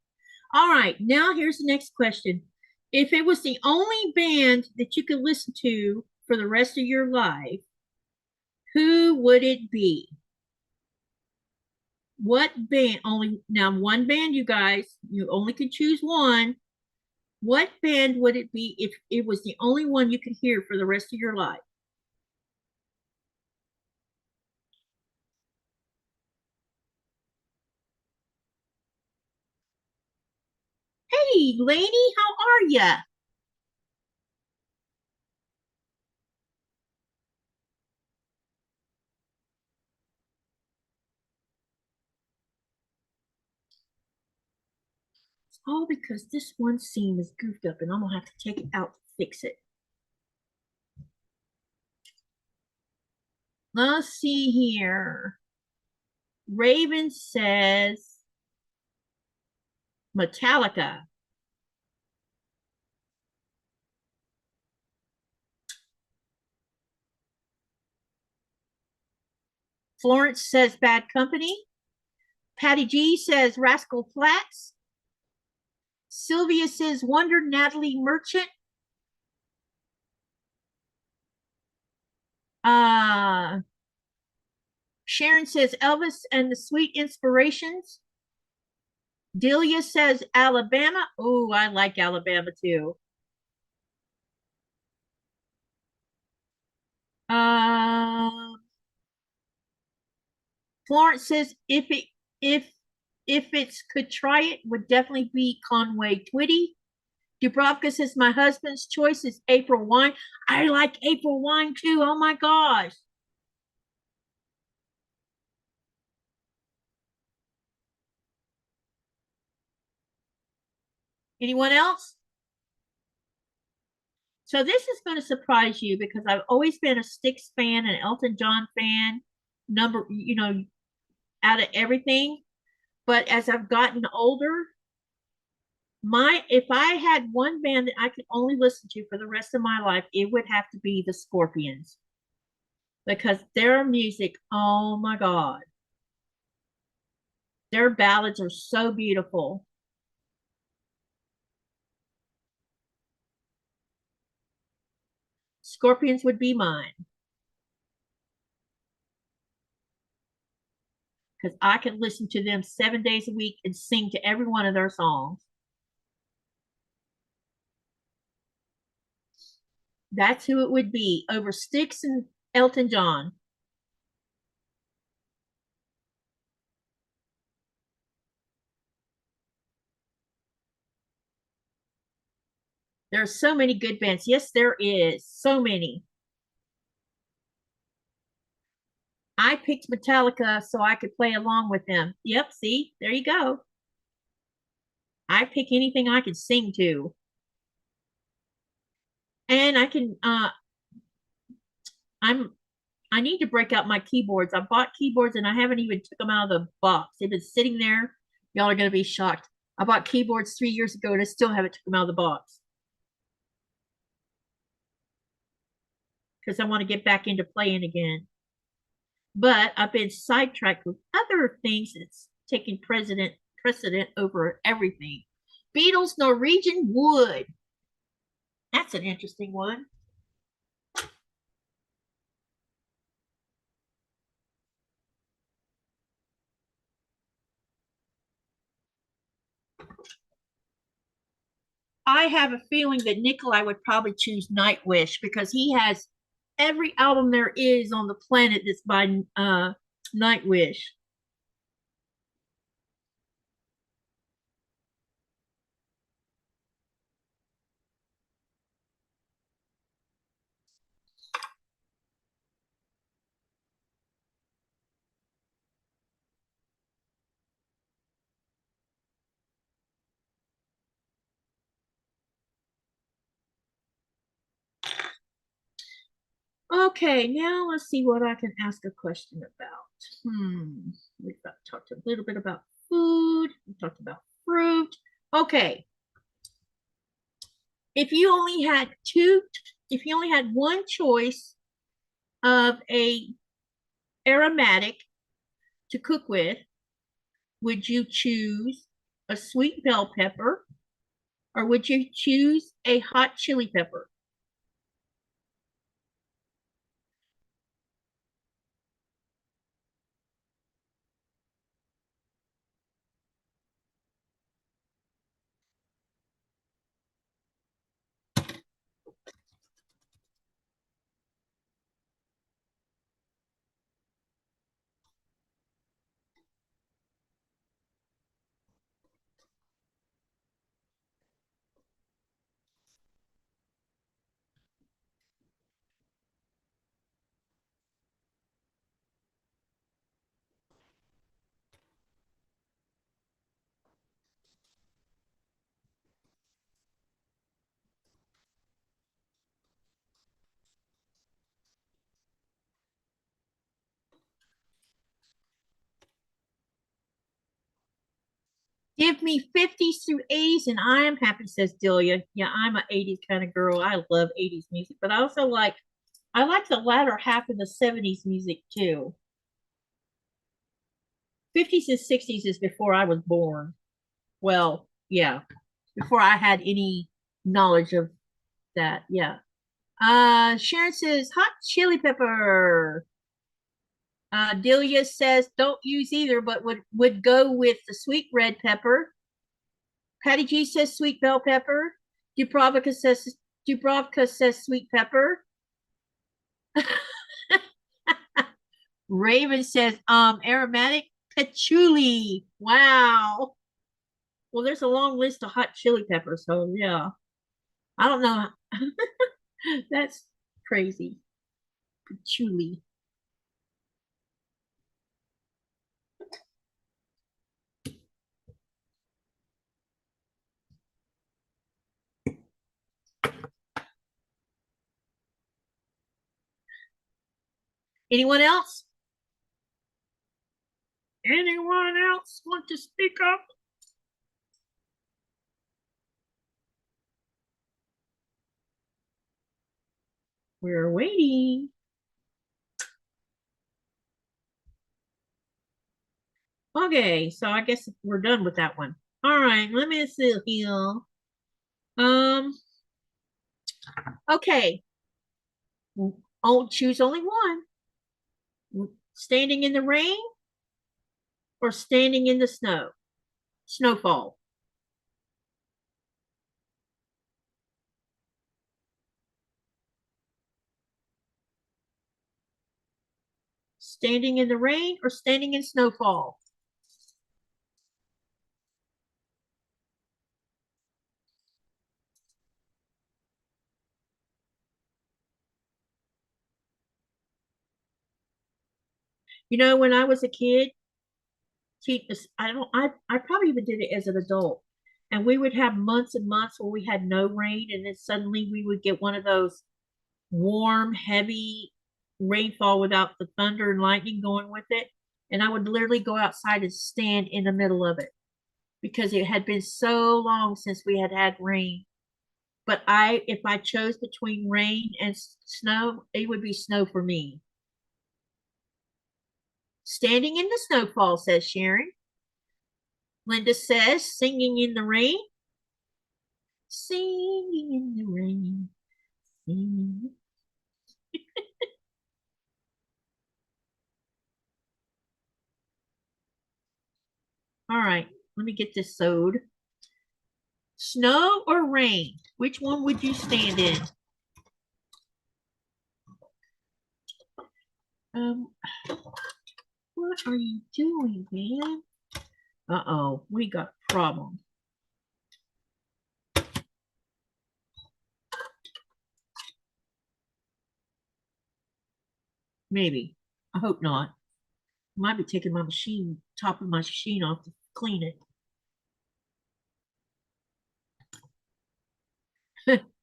All right, now here's the next question. If it was the only band that you could listen to for the rest of your life, who would it be? What band? Only now one band, you guys. You only can choose one. What band would it be if it was the only one you could hear for the rest of your life? Hey, Lainey, how are ya? It's all because this one seam is goofed up and I'm gonna have to take it out to fix it. Let's see here. Raven says Metallica. Florence says Bad Company. Patty G says Rascal Flats. Sylvia says Wonder Natalie Merchant. Uh, Sharon says Elvis and the Sweet Inspirations. Delia says Alabama. Oh, I like Alabama too. Um, Florence says if it's could try it would definitely be Conway Twitty. Dubrovka says my husband's choice is April wine. I like April wine too. Oh my gosh. Anyone else? So this is going to surprise you because I've always been a Styx fan and Elton John fan, number, out of everything. But as I've gotten older, my if I had one band that I could only listen to for the rest of my life, it would have to be the Scorpions because their music, oh my God, their ballads are so beautiful. Scorpions would be mine because I could listen to them 7 days a week and sing to every one of their songs. That's who it would be over Styx and Elton John. There are so many good bands. Yes, there is. So many. I picked Metallica so I could play along with them. Yep, see, there you go. I pick anything I can sing to. And I'm I need to break out my keyboards. I bought keyboards and I haven't even took them out of the box. They've been sitting there. Y'all are gonna be shocked. I bought keyboards 3 years ago and I still haven't took them out of the box because I want to get back into playing again. But I've been sidetracked with other things that's taking precedent over everything. Beatles Norwegian Wood. That's an interesting one. I have a feeling that Nikolai would probably choose Nightwish because he has every album there is on the planet that's by Nightwish. Okay, now let's see what I can ask a question about. We've talked a little bit about food. We talked about fruit. Okay, if you only had if you only had one choice of a aromatic to cook with, would you choose a sweet bell pepper or would you choose a hot chili pepper? Give me 50s through 80s and I am happy, says Delia. Yeah, I'm an 80s kind of girl. I love 80s music, but I also I like the latter half of the 70s music too. 50s and 60s is before I was born. Well, yeah, before I had any knowledge of that. Yeah. Sharon says hot chili pepper. Delia says don't use either, but would go with the sweet red pepper. Patty G says sweet bell pepper. Dubrovka says sweet pepper. Raven says aromatic patchouli. Wow. Well, there's a long list of hot chili peppers, so yeah. I don't know. That's crazy. Patchouli. Anyone else? Anyone else want to speak up? We're waiting. Okay, so I guess we're done with that one. All right, let me see here. Um, okay. Oh, choose only one. Standing in the rain or standing in the snow? Snowfall. Standing in the rain or standing in snowfall? You know, when I was a kid, I probably even did it as an adult. And we would have months and months where we had no rain, and then suddenly we would get one of those warm, heavy rainfall without the thunder and lightning going with it. And I would literally go outside and stand in the middle of it because it had been so long since we had had rain. But if I chose between rain and snow, it would be snow for me. Standing in the snowfall, says Sharon. Linda says, singing in the rain. Singing in the rain. Singing. All right, let me get this sewed. Snow or rain? Which one would you stand in? Um, what are you doing, man? Uh-oh, we got a problem. Maybe. I hope not. I might be taking my machine, top of my machine off to clean it.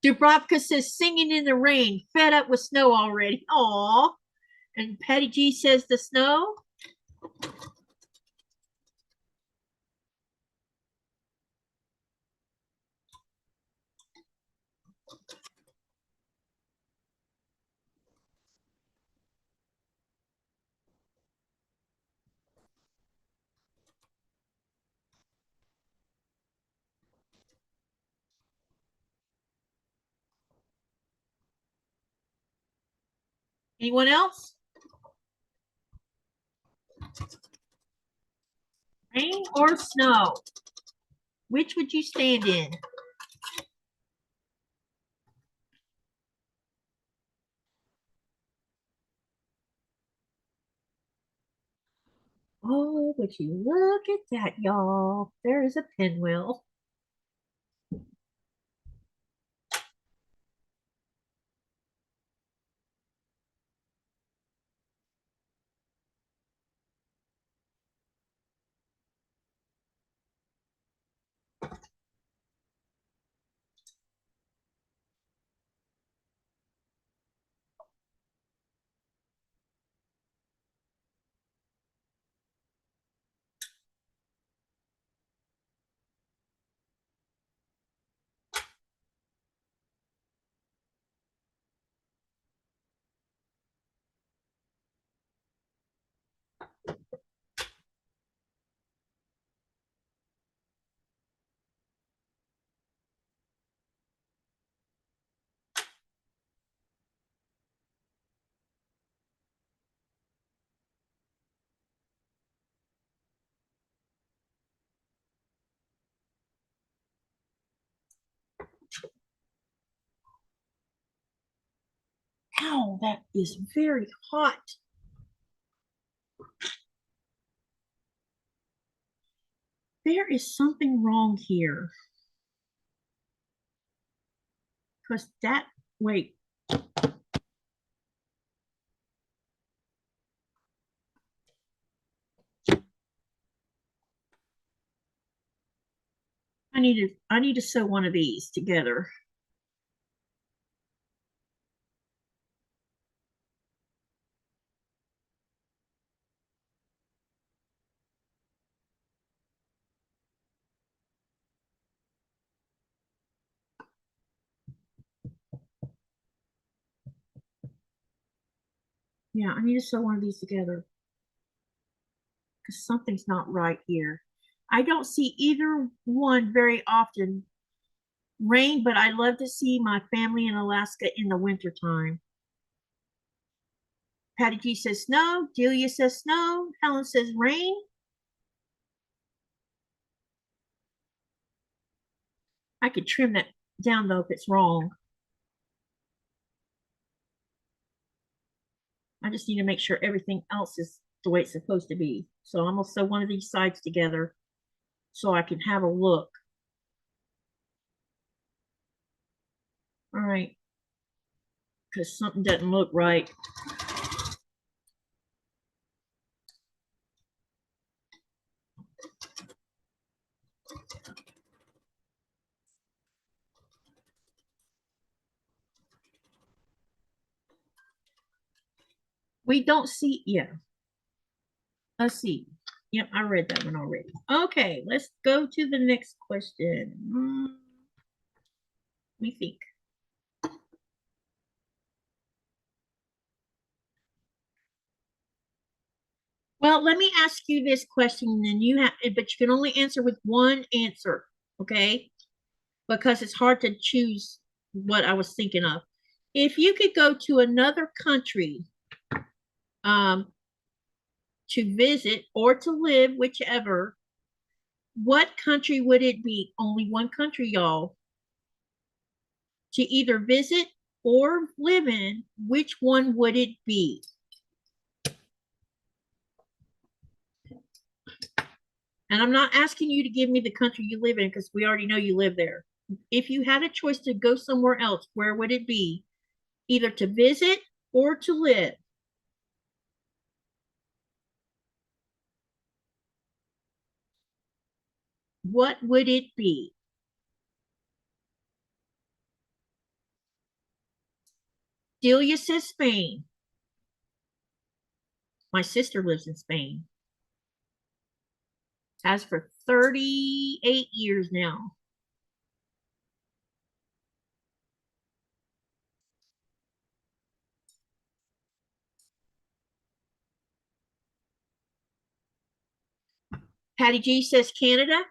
Dubrovka says singing in the rain, fed up with snow already. Aw. And Patty G says the snow. Anyone else? Rain or snow? Which would you stand in? Oh, would you look at that, y'all? There is a pinwheel. Ow, that is very hot. There is something wrong here. Because that, wait. I need to sew one of these together. Yeah, I need to sew one of these together because something's not right here. I don't see either one very often. Rain, but I love to see my family in Alaska in the wintertime. Patty G says snow. Delia says snow. Helen says rain. I could trim that down though if it's wrong. I just need to make sure everything else is the way it's supposed to be. So I'm gonna sew one of these sides together so I can have a look. All right, because something doesn't look right. We don't see, yeah. Let's see. Yep, I read that one already. Okay, let's go to the next question. Let me think. Well, let me ask you this question, and then you have, but you can only answer with one answer, okay? Because it's hard to choose what I was thinking of. If you could go to another country, um, to visit or to live, whichever, what country would it be? Only one country, y'all. To either visit or live in, which one would it be? And I'm not asking you to give me the country you live in because we already know you live there. If you had a choice to go somewhere else, where would it be? Either to visit or to live? What would it be? Delia says Spain. My sister lives in Spain. Has for 38 years now. Patty G says Canada.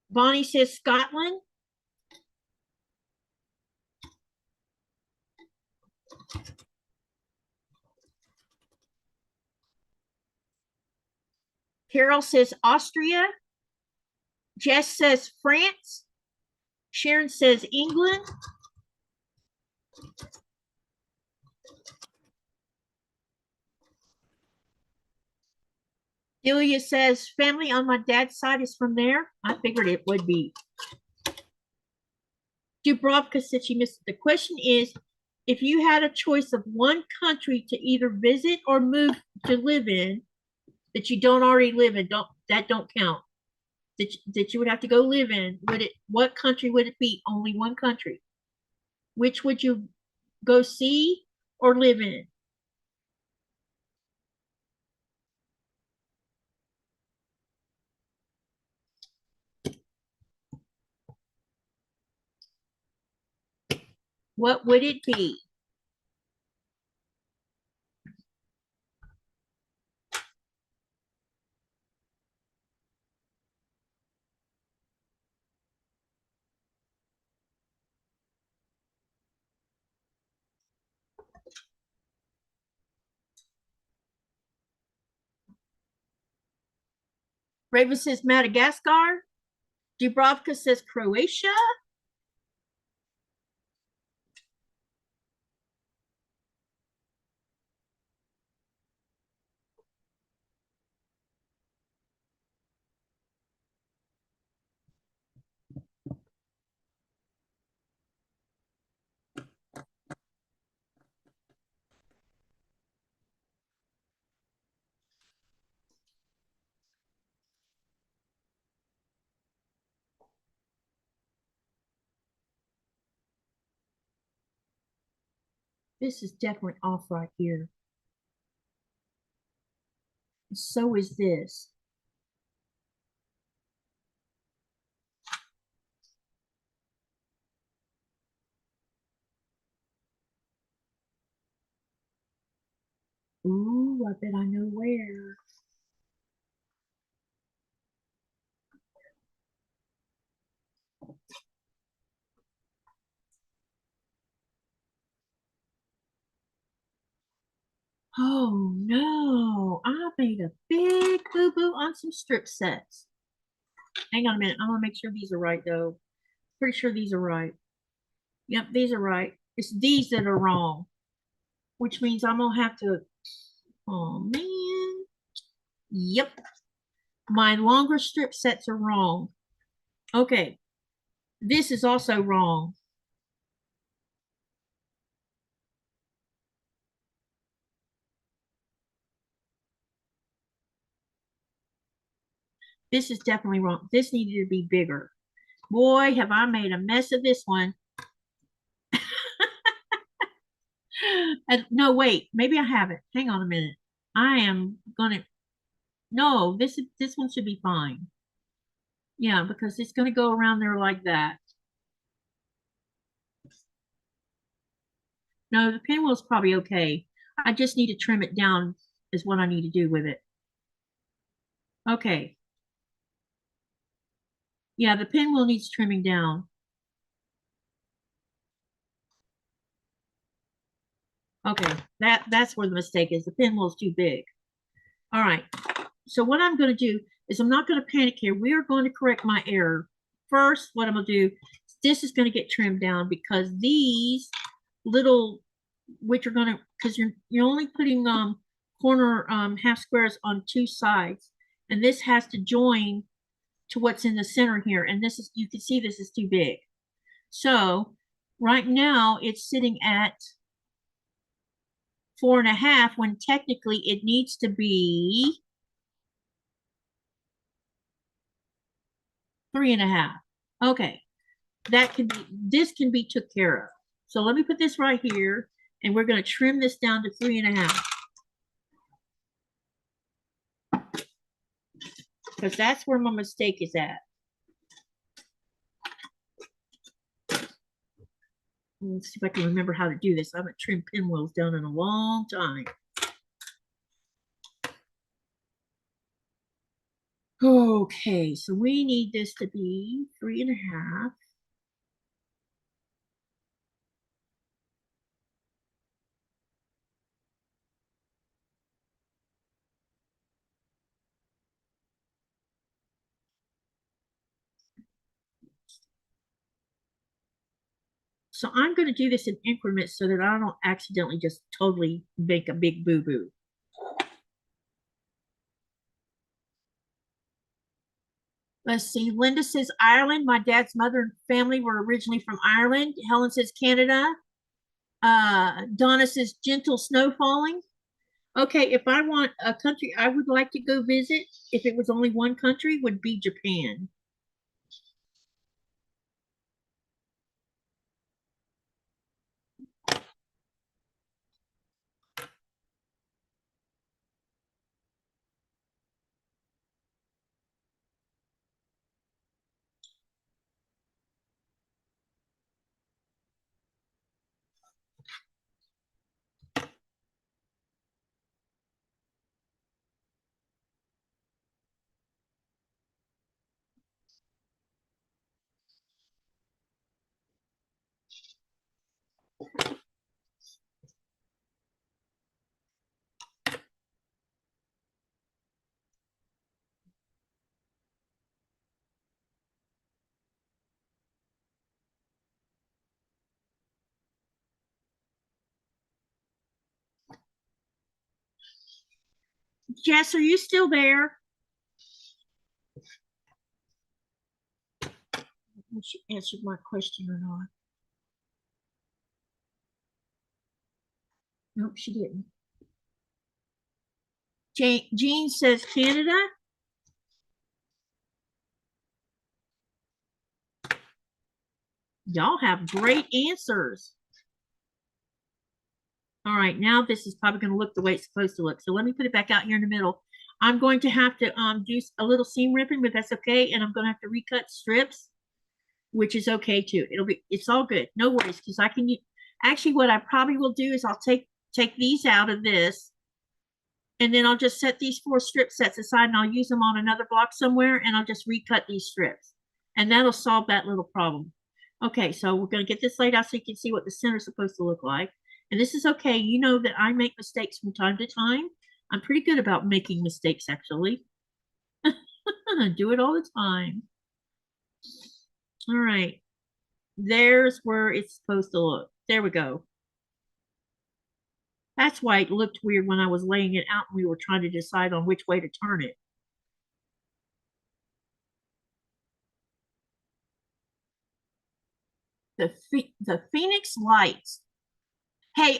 Bonnie says Scotland. Carol says Austria. Jess says France. Sharon says England. Delia says family on my dad's side is from there. I figured it would be. Dubrovka said she missed it. The question is, if you had a choice of one country to either visit or move to live in that you don't already live in, don't count. That you would have to go live in, what country would it be? Only one country. Which would you go see or live in? What would it be? Raven says Madagascar. Dubrovka says Croatia. This is definitely off right here. So is this. Ooh, I bet I know where. Oh no, I made a big boo-boo on some strip sets. Hang on a minute. I'm gonna make sure these are right though. Pretty sure these are right. Yep, these are right. It's these that are wrong, which means I'm gonna have to. Oh man. Yep, my longer strip sets are wrong. Okay, this is also wrong. This is definitely wrong. This needed to be bigger. Boy, have I made a mess of this one. No, wait, maybe I haven't. Hang on a minute. I am gonna. No, this one should be fine. Yeah, because it's gonna go around there like that. No, the pinwheel is probably okay. I just need to trim it down is what I need to do with it. Okay. Yeah, the pinwheel needs trimming down. Okay, that's where the mistake is. The pinwheel is too big. All right. So what I'm going to do is I'm not going to panic here. We are going to correct my error. First, what I'm going to do, this is going to get trimmed down because these little, which are going to, because you're only putting corner half squares on two sides, and this has to join to what's in the center here. And this is, you can see this is too big. So right now it's sitting at 4.5 when technically it needs to be 3.5. Okay, that can be, this can be took care of. So let me put this right here and we're going to trim this down to 3.5 because that's where my mistake is at. Let's see if I can remember how to do this. I haven't trimmed pinwheels down in a long time. Okay, so we need this to be 3.5. So I'm going to do this in increments so that I don't accidentally just totally make a big boo-boo. Let's see. Linda says Ireland. My dad's mother and family were originally from Ireland. Helen says Canada. Donna says gentle snow falling. Okay, if I want a country I would like to go visit, if it was only one country, would be Japan. Jess, are you still there? She answered my question or not. Nope, she didn't. Jean says Canada. Y'all have great answers. All right, now this is probably going to look the way it's supposed to look. So let me put it back out here in the middle. I'm going to have to do a little seam ripping, but that's okay. And I'm going to have to recut strips, which is okay too. It's all good. No worries, because I can actually what I probably will do is I'll take these out of this, and then I'll just set these 4 strip sets aside, and I'll use them on another block somewhere, and I'll just recut these strips, and that'll solve that little problem. Okay, so we're going to get this laid out so you can see what the center is supposed to look like. And this is okay. You know that I make mistakes from time to time. I'm pretty good about making mistakes, actually. I do it all the time. All right. There's where it's supposed to look. There we go. That's why it looked weird when I was laying it out and we were trying to decide on which way to turn it. The Phoenix Lights. Hey,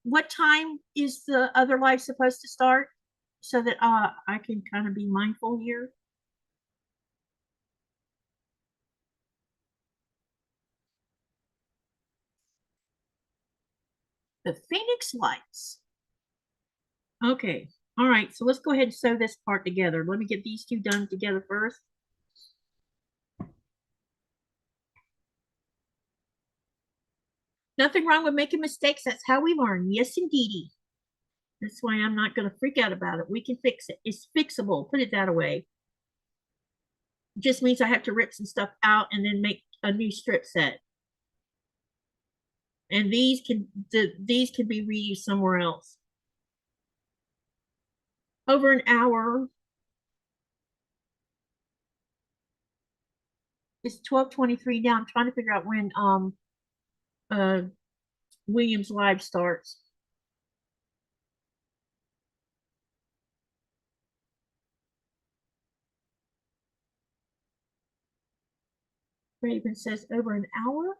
what time is the other live supposed to start? So that I can kind of be mindful here. The Phoenix Lights. Okay. All right. So let's go ahead and sew this part together. Let me get these two done together first. Nothing wrong with making mistakes. That's how we learn. Yes, indeedy. That's why I'm not going to freak out about it. We can fix it. It's fixable. Put it that way. It just means I have to rip some stuff out and then make a new strip set. And these can be reused somewhere else. Over an hour. It's 12:23 now. I'm trying to figure out when Williams Live starts. Raven says over an hour.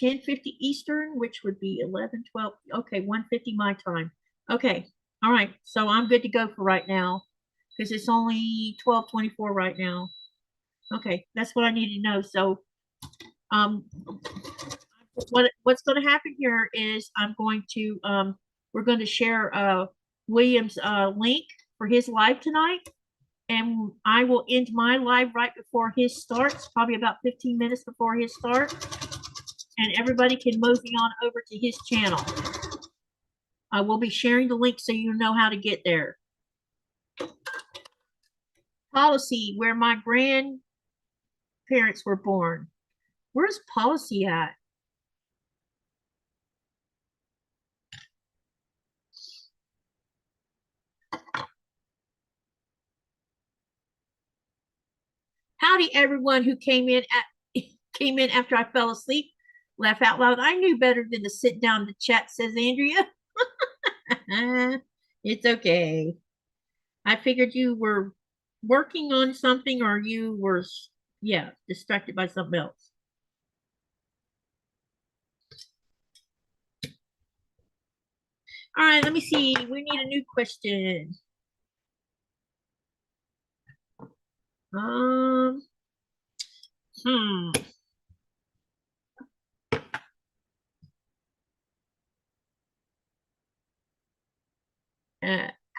$10:50 Eastern, which would be 11:12. Okay, 1:50 my time. Okay, all right. So I'm good to go for right now because it's only 12:24 right now. Okay, that's what I need to know. So, um, what's going to happen here is we're going to share William's link for his live tonight, and I will end my live right before his starts, probably about 15 minutes before his start, and everybody can mosey on over to his channel. I will be sharing the link so you know how to get there. Policy, where my grandparents were born. Where's Policy at? Howdy, everyone who came in after I fell asleep. Laugh out loud. I knew better than to sit down to chat, says Andrea. It's okay. I figured you were working on something or you were, yeah, distracted by something else. All right, let me see. We need a new question. Hmm.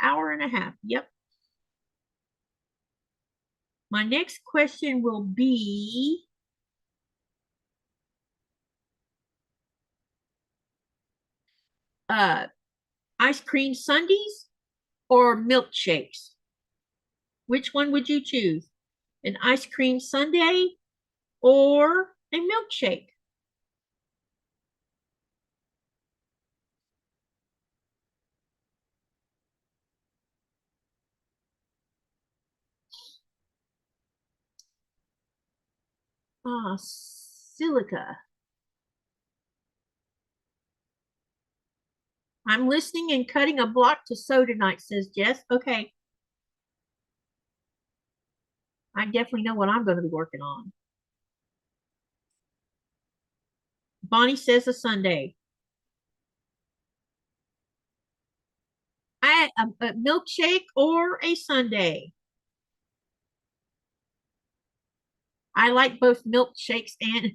Hour and a half. Yep. My next question will be ice cream sundaes or milkshakes? Which one would you choose? An ice cream sundae or a milkshake? silica. I'm listening and cutting a block to sew tonight, says Jess. Okay. I definitely know what I'm going to be working on. Bonnie says a Sunday. A milkshake or a sundae. I like both milkshakes and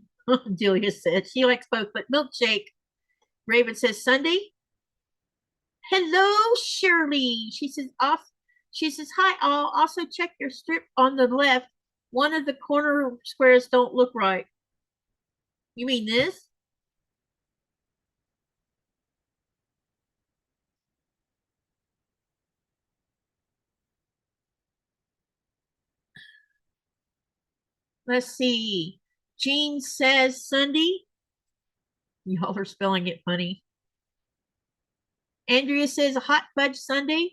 Delia said she likes both, but milkshake. Raven says Sunday. Hello, Shirley. She says off. She says hi. I'll also check your strip on the left. One of the corner squares don't look right. You mean this? Let's see. Jean says Sunday. Y'all are spelling it funny. Andrea says a hot fudge sundae.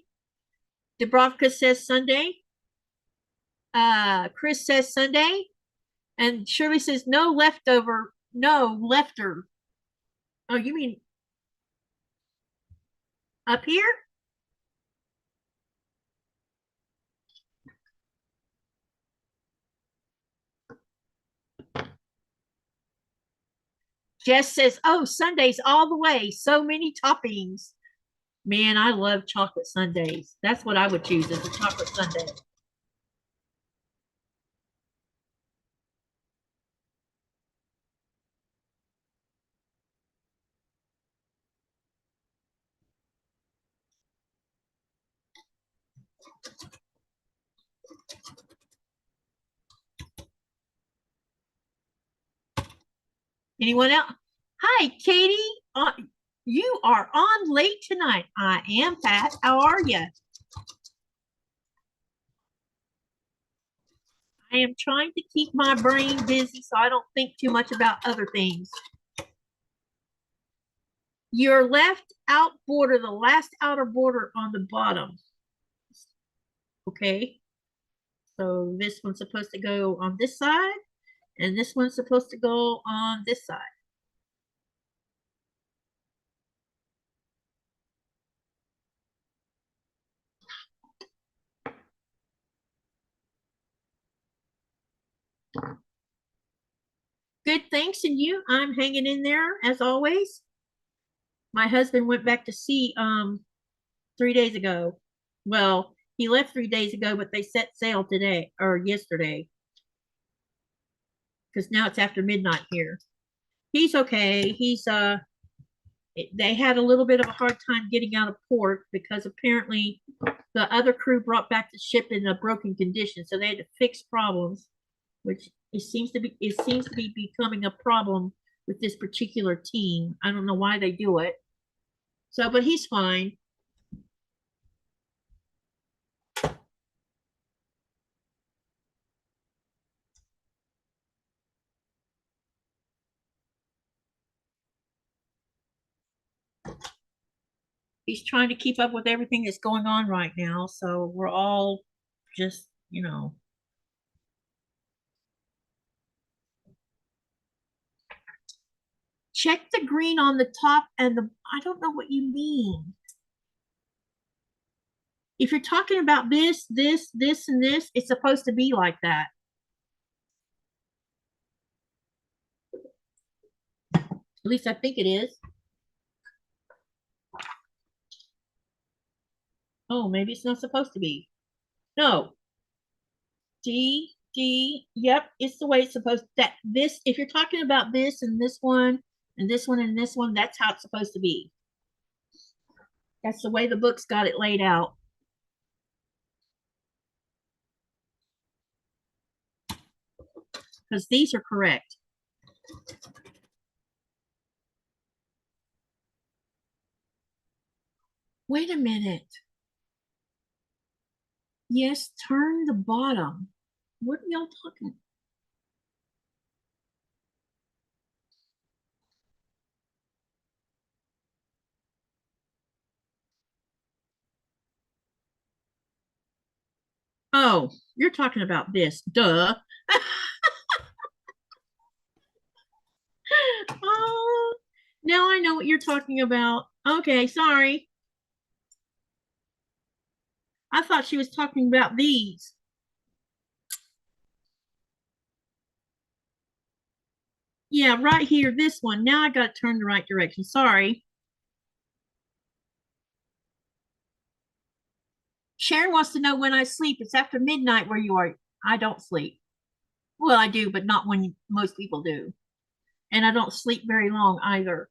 Dubrovka says Sunday. Chris says Sunday. And Shirley says no leftover. No lefter. Oh, you mean up here? Jess says, oh, Sundays all the way. So many toppings. Man, I love chocolate sundaes. That's what I would choose as a chocolate sundae. Anyone else? Hi, Katie. You are on late tonight. I am, Pat. How are you? I am trying to keep my brain busy so I don't think too much about other things. Your left out border, the last outer border on the bottom. Okay. So this one's supposed to go on this side, and this one's supposed to go on this side. Good, thanks. And you? I'm hanging in there as always. My husband went back to sea 3 days ago. Well, he left 3 days ago, but they set sail today or yesterday because now it's after midnight here. He's okay. They had a little bit of a hard time getting out of port because apparently the other crew brought back the ship in a broken condition, so they had to fix problems, which it seems to be becoming a problem with this particular team. I don't know why they do it. So, but he's fine. He's trying to keep up with everything that's going on right now. So we're all just, check the green on the top and I don't know what you mean. If you're talking about this, and this, it's supposed to be like that. At least I think it is. Oh, maybe it's not supposed to be. No. Yep, it's the way it's supposed to. That this, if you're talking about this and this one and this one and this one, that's how it's supposed to be. That's the way the book's got it laid out. Because these are correct. Wait a minute. Yes, turn the bottom. What are y'all talking? Oh, you're talking about this. Duh. Now I know what you're talking about. Okay, sorry. I thought she was talking about these. Yeah, right here, this one. Now I got to turn the right direction. Sorry. Sharon wants to know when I sleep. It's after midnight where you are. I don't sleep. Well, I do, but not when most people do. And I don't sleep very long either.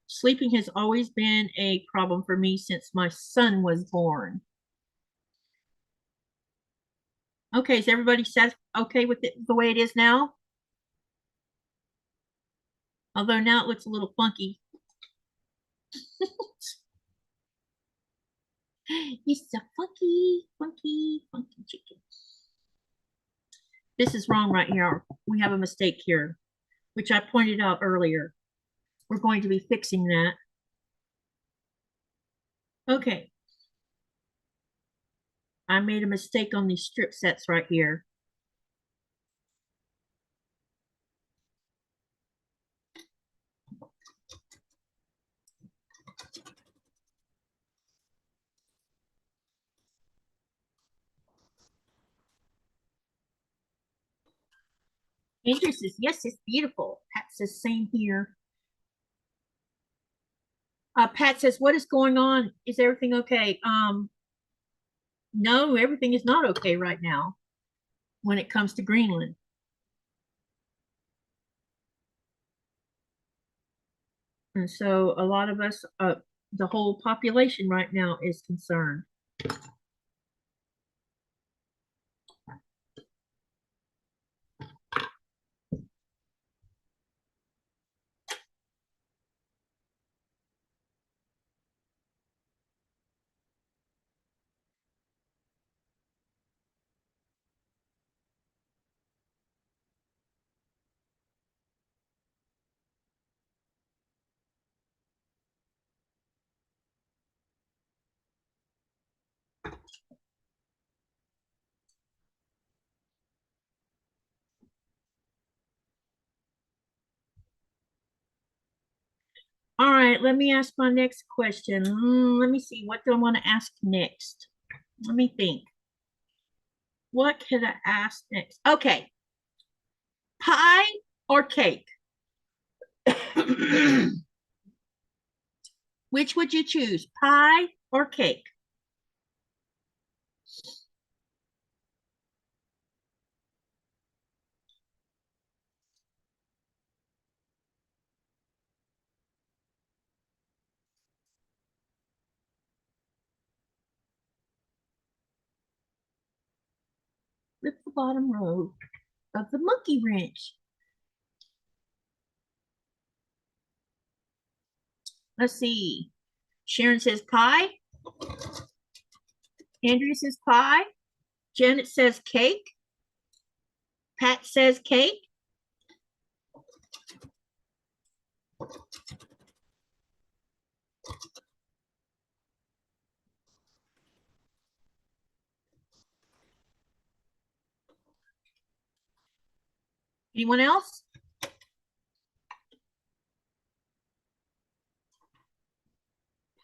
Sleeping has always been a problem for me since my son was born. Okay, is everybody okay with it the way it is now? Although now it looks a little funky. He's a funky, funky, funky chicken. This is wrong right here. We have a mistake here, which I pointed out earlier. We're going to be fixing that. Okay. I made a mistake on these strip sets right here. Andrew says, yes, it's beautiful. Pat says, same here. Pat says, what is going on? Is everything okay? No, everything is not okay right now when it comes to Greenland. And so a lot of us, the whole population right now is concerned. All right, let me ask my next question. Let me see. What do I want to ask next? Let me think. What could I ask next? Okay. Pie or cake? Which would you choose, pie or cake? Flip the bottom row of the monkey wrench. Let's see. Sharon says pie. Andrea says pie. Janet says cake. Pat says cake. Anyone else?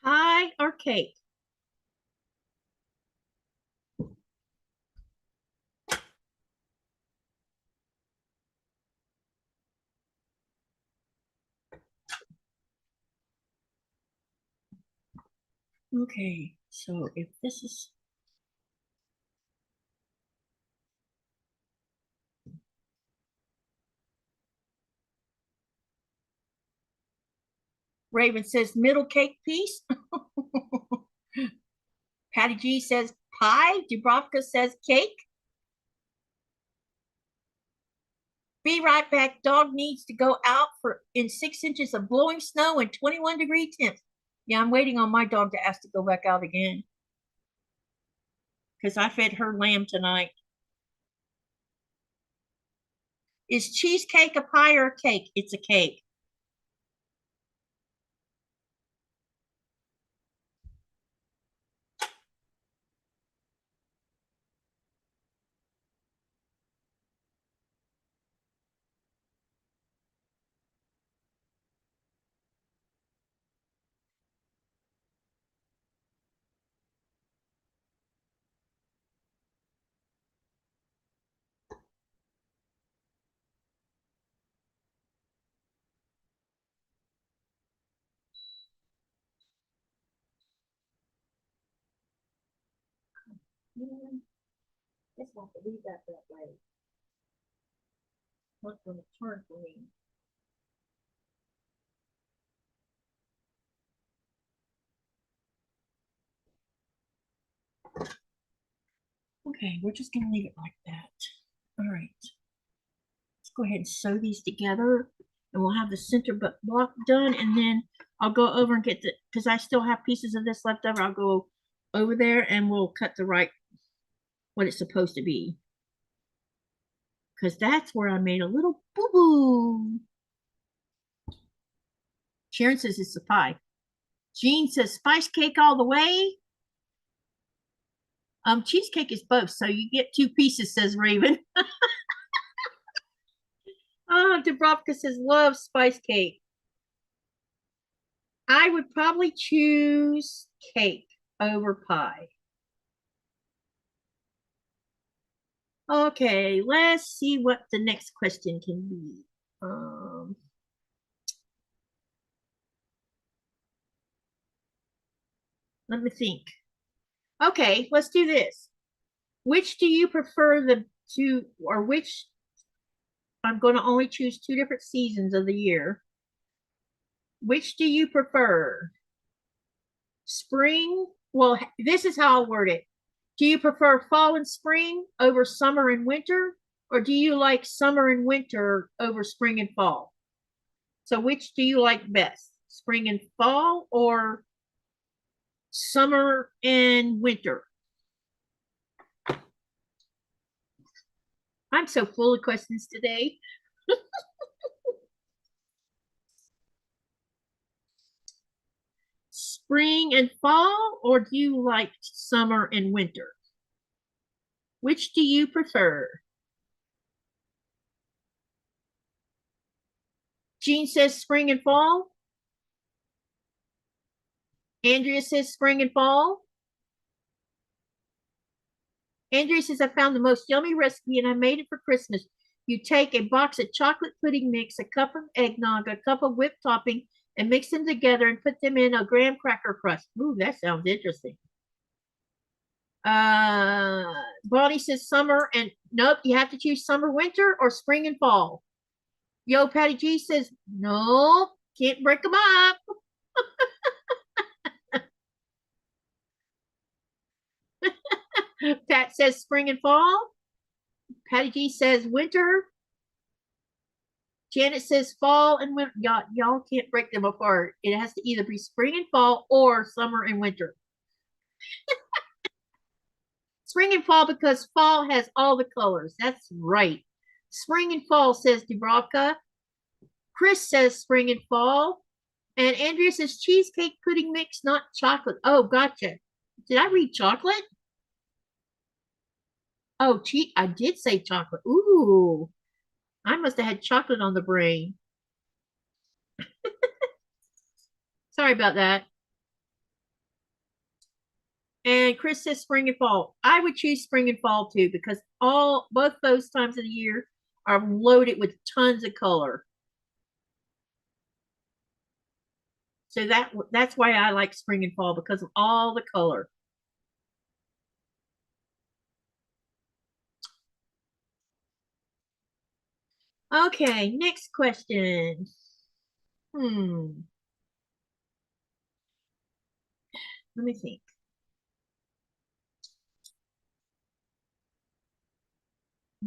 Pie or cake? Okay, so if this is Raven says middle cake piece. Patty G says pie. Dubrovka says cake. Be right back. Dog needs to go out for in 6 inches of blowing snow and 21-degree temps. Yeah, I'm waiting on my dog to ask to go back out again because I fed her lamb tonight. Is cheesecake a pie or a cake? It's a cake. Yeah, it's not to leave that way. What's going to turn for me? Okay, we're just going to leave it like that. All right. Let's go ahead and sew these together, and we'll have the center block done, and then I'll go over and get the, because I still have pieces of this left over, I'll go over there and we'll cut the right, what it's supposed to be. Because that's where I made a little boo-boo. Sharon says it's a pie. Jean says spice cake all the way. Cheesecake is both, so you get two pieces, says Raven. Dubrovka says love spice cake. I would probably choose cake over pie. Okay, let's see what the next question can be. Let me think. Okay, let's do this. Which do you prefer the two, or which, I'm going to only choose two different seasons of the year. Which do you prefer? Spring? Well, this is how I'll word it. Do you prefer fall and spring over summer and winter? Or do you like summer and winter over spring and fall? So which do you like best? Spring and fall or summer and winter? I'm so full of questions today. Spring and fall, or do you like summer and winter? Which do you prefer? Jean says spring and fall. Andrea says spring and fall. Andrea says, I found the most yummy recipe and I made it for Christmas. You take a box of chocolate pudding mix, a cup of eggnog, a cup of whipped topping, and mix them together and put them in a graham cracker crust. Ooh, that sounds interesting. Bonnie says summer, and nope, you have to choose summer, winter, or spring and fall. Yo, Patty G says, no, can't break them up. Pat says spring and fall. Patty G says winter. Janet says fall and winter. Y'all can't break them apart. It has to either be spring and fall or summer and winter. Spring and fall because fall has all the colors. That's right. Spring and fall, says Dubrovka. Chris says spring and fall. And Andrea says cheesecake pudding mix, not chocolate. Oh, gotcha. Did I read chocolate? Oh, I did say chocolate. Ooh, I must have had chocolate on the brain. Sorry about that. And Chris says spring and fall. I would choose spring and fall too because both those times of the year are loaded with tons of color. So that's why I like spring and fall because of all the color. Okay, next question. Let me think.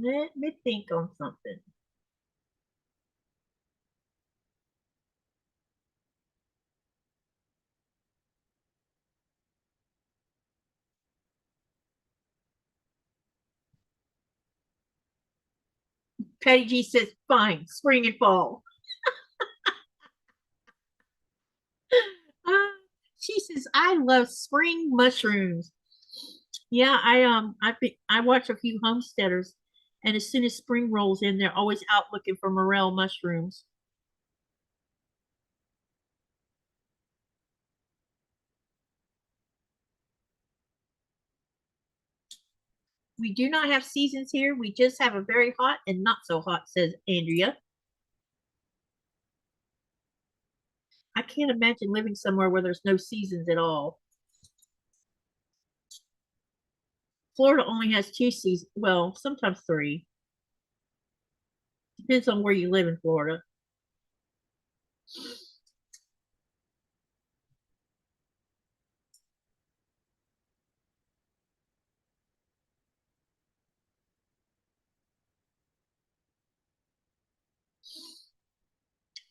Let me think on something. Patty G says, fine, spring and fall. Uh, she says, I love spring mushrooms. Yeah, I watch a few homesteaders, and as soon as spring rolls in, they're always out looking for morel mushrooms. We do not have seasons here. We just have a very hot and not so hot, says Andrea. I can't imagine living somewhere where there's no seasons at all. Florida only has 2 seasons. Well, sometimes 3. Depends on where you live in Florida.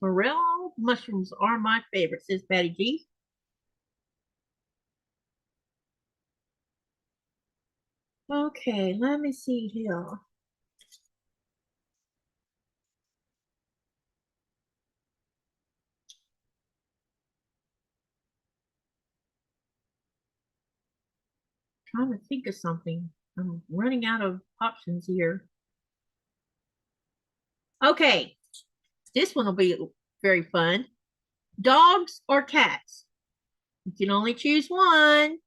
Morel mushrooms are my favorite, says Patty G. Okay, let me see here. Trying to think of something. I'm running out of options here. Okay, this one will be very fun. Dogs or cats? You can only choose one.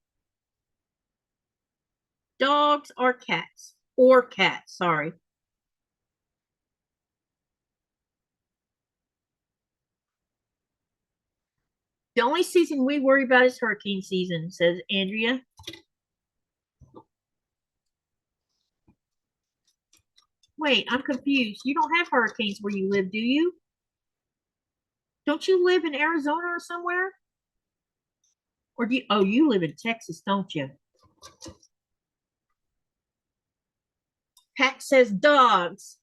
Dogs or cats? Or cats, sorry. The only season we worry about is hurricane season, says Andrea. Wait, I'm confused. You don't have hurricanes where you live, do you? Don't you live in Arizona or somewhere? Or do you, oh, you live in Texas, don't you? Pat says dogs.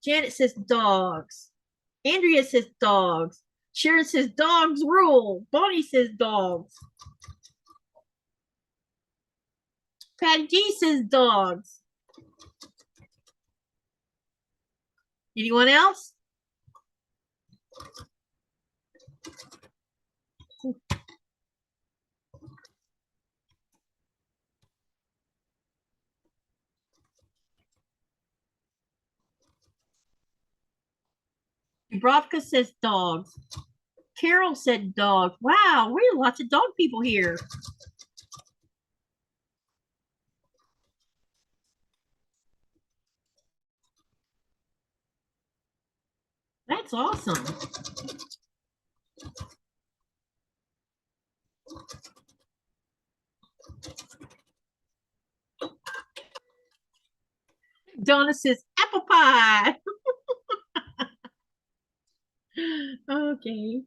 Janet says dogs. Andrea says dogs. Sharon says dogs rule. Bonnie says dogs. Patty G says dogs. Anyone else? Dubrovka says dogs. Carol said dogs. Wow, we're lots of dog people here. That's awesome. Donna says apple pie. Okay.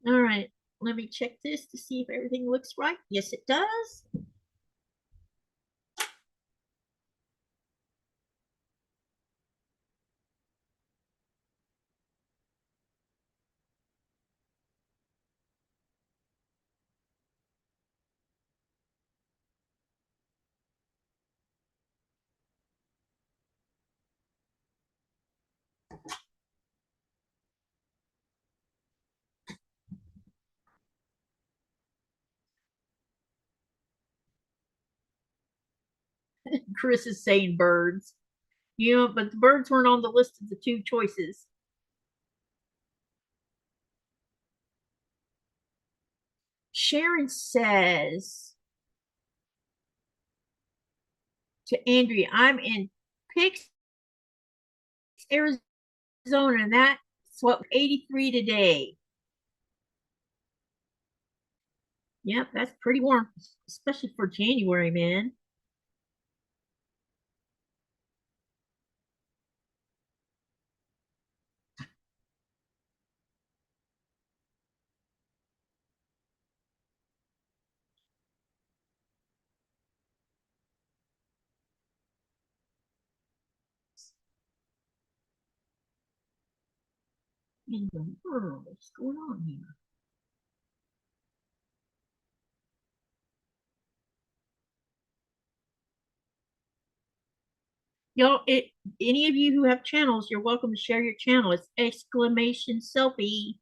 All right. Let me check this to see if everything looks right. Yes, it does. Chris is saying birds. You know, but the birds weren't on the list of the 2 choices. Sharon says to Andrea, I'm in Pix, Arizona, and that's what 83 today. Yep, that's pretty warm, especially for January, man. In the world, what's going on here? Y'all, any of you who have channels, you're welcome to share your channel. It's exclamation selfie.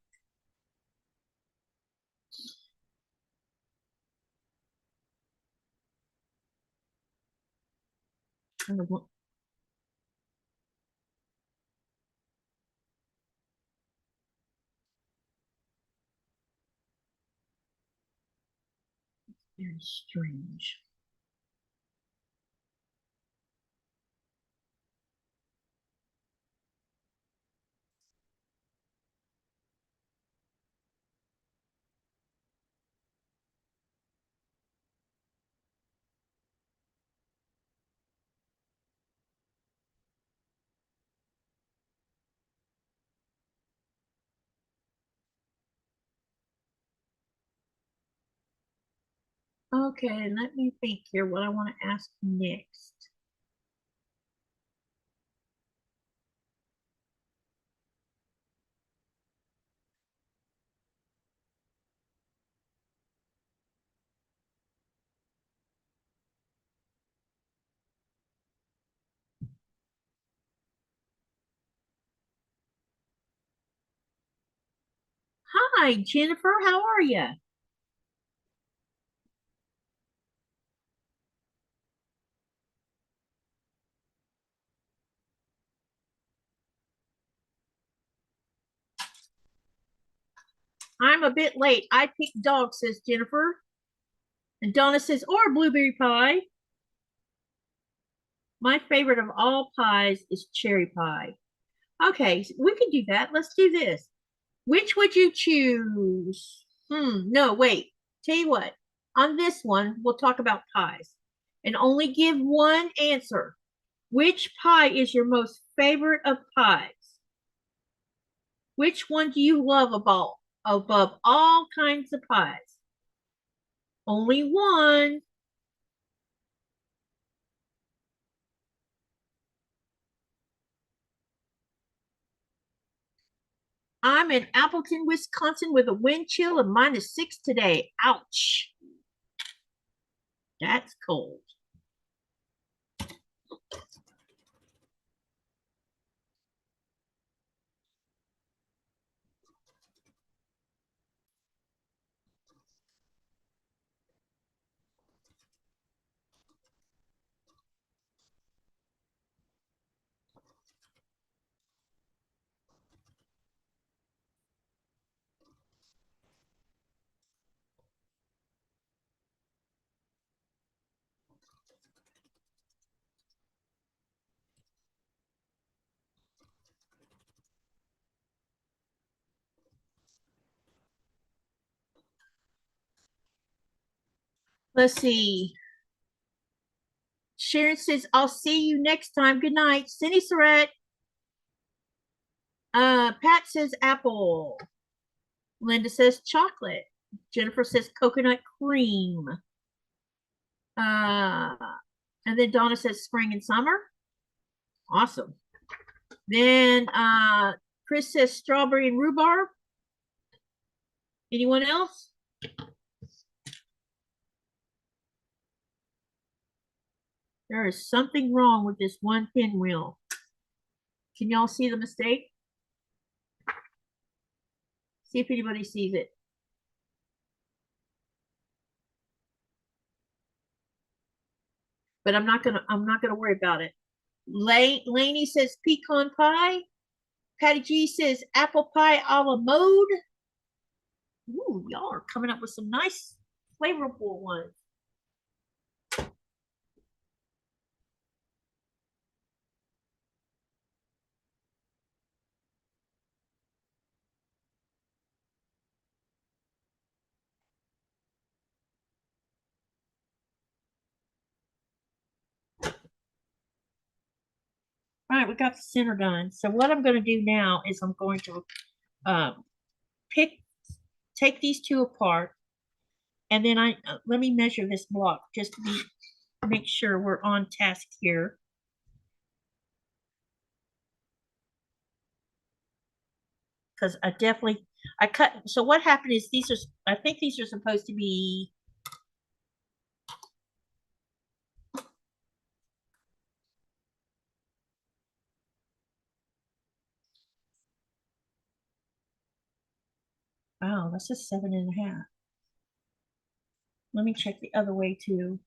Very strange. Okay, let me think here what I want to ask next. Hi, Jennifer. How are you? I'm a bit late. I picked dog, says Jennifer. And Donna says, or blueberry pie. My favorite of all pies is cherry pie. Okay, we can do that. Let's do this. Which would you choose? No, wait. Tell you what. On this one, we'll talk about pies and only give one answer. Which pie is your most favorite of pies? Which one do you love above all kinds of pies? Only one. I'm in Appleton, Wisconsin with a wind chill of -6 today. Ouch. That's cold. Let's see. Sharon says, I'll see you next time. Good night. Cindy Surratt. Pat says apple. Linda says chocolate. Jennifer says coconut cream. Uh, and then Donna says spring and summer. Awesome. Then Chris says strawberry and rhubarb. Anyone else? There is something wrong with this one pinwheel. Can y'all see the mistake? See if anybody sees it. But I'm not gonna worry about it. Laney says pecan pie. Patty G says apple pie a la mode. Ooh, y'all are coming up with some nice flavorful ones. All right, we got the center done. So what I'm going to do now is I'm going to um, pick, take these two apart, and then let me measure this block just to make sure we're on task here. Because I cut. So what happened is I think these are supposed to be. Oh, this is 7.5. Let me check the other way too.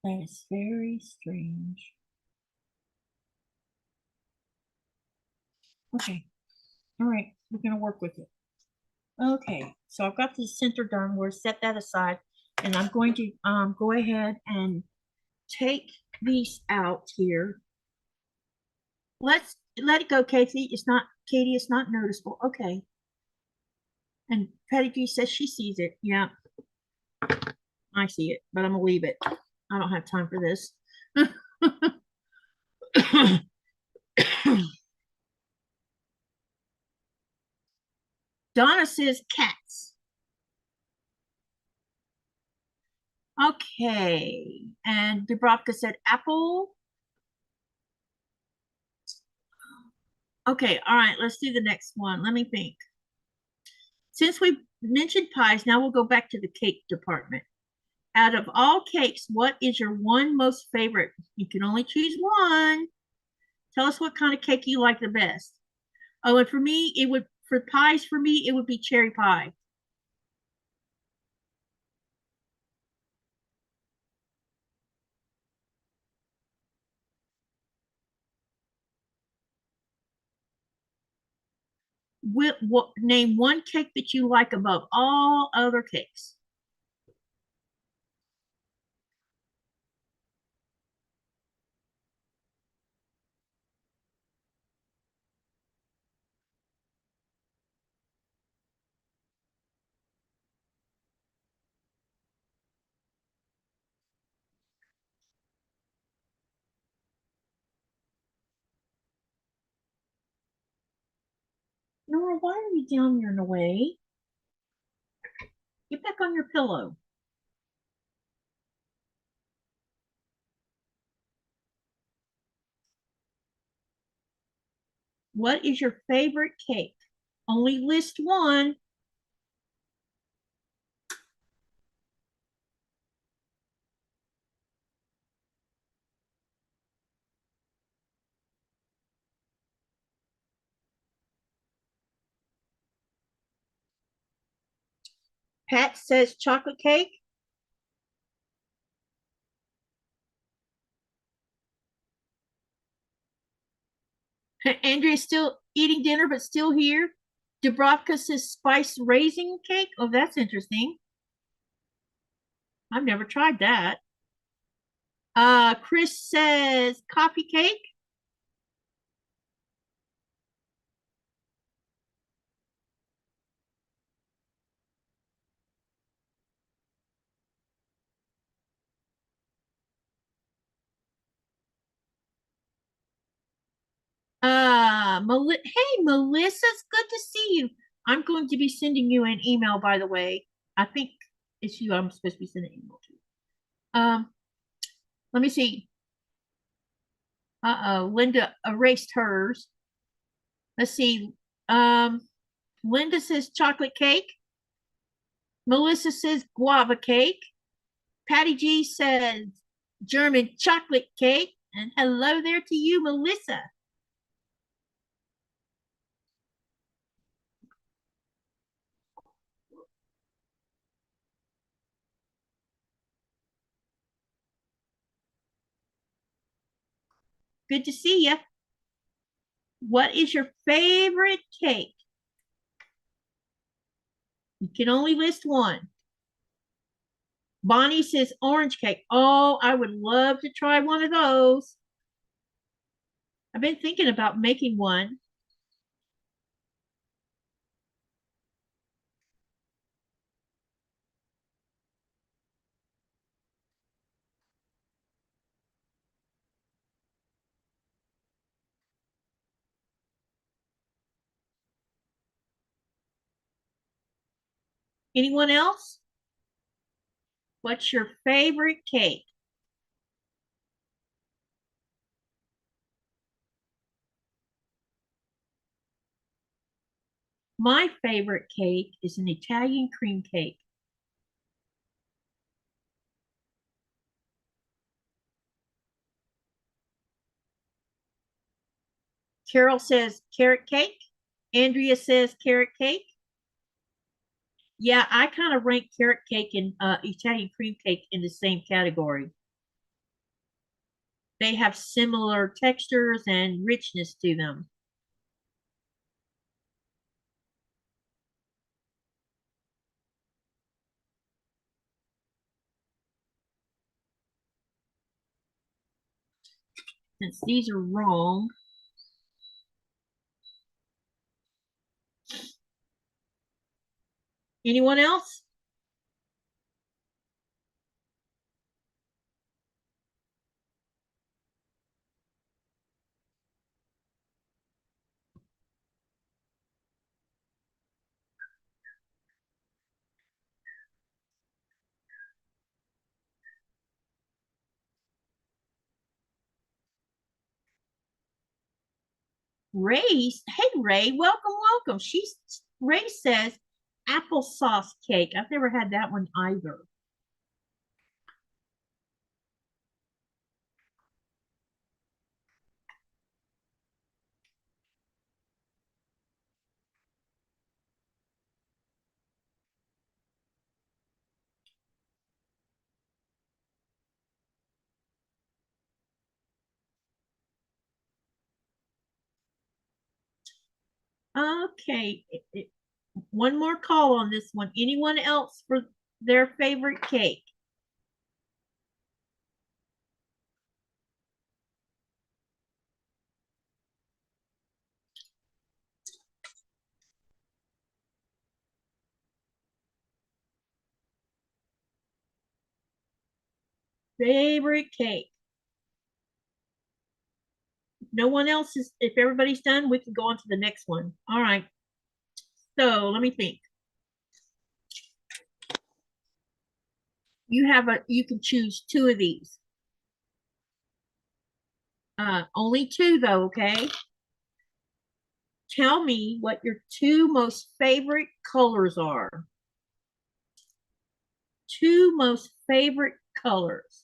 That is very strange. Okay. All right. We're going to work with it. Okay. So I've got the center done. We'll set that aside. And I'm going to go ahead and take these out here. Let's let it go, Katie. Katie, it's not noticeable. Okay. And Pedigree says she sees it. Yeah, I see it, but I'm gonna leave it. I don't have time for this. Donna says cats. Okay. And Dubrovka said apple. Okay, all right, let's do the next one. Let me think. Since we mentioned pies, now we'll go back to the cake department. Out of all cakes, what is your one most favorite? You can only choose one. Tell us what kind of cake you like the best. Oh, and for me, for pies, for me, it would be cherry pie. Name one cake that you like above all other cakes. Nora, why are you down here in the way? Get back on your pillow. What is your favorite cake? Only list one. Pat says chocolate cake. Andrea's still eating dinner, but still here. Dubrovka says spice raisin cake. Oh, that's interesting. I've never tried that. Chris says coffee cake. Hey, Melissa, it's good to see you. I'm going to be sending you an email, by the way. I think it's you I'm supposed to be sending an email to. Let me see. Linda erased hers. Let's see. Linda says chocolate cake. Melissa says guava cake. Patty G says German chocolate cake. And hello there to you, Melissa. Good to see you. What is your favorite cake? You can only list one. Bonnie says orange cake. Oh, I would love to try one of those. I've been thinking about making one. Anyone else? What's your favorite cake? My favorite cake is an Italian cream cake. Carol says carrot cake. Andrea says carrot cake. Yeah, I kind of rank carrot cake and Italian cream cake in the same category. They have similar textures and richness to them. Since these are wrong, anyone else? Ray, hey Ray, welcome, welcome. Ray says applesauce cake. I've never had that one either. Okay, one more call on this one. Anyone else for their favorite cake? Favorite cake. No one else is, if everybody's done, we can go on to the next one. All right. So let me think. You can choose two of these. Only two though, okay? Tell me what your two most favorite colors are. Two most favorite colors.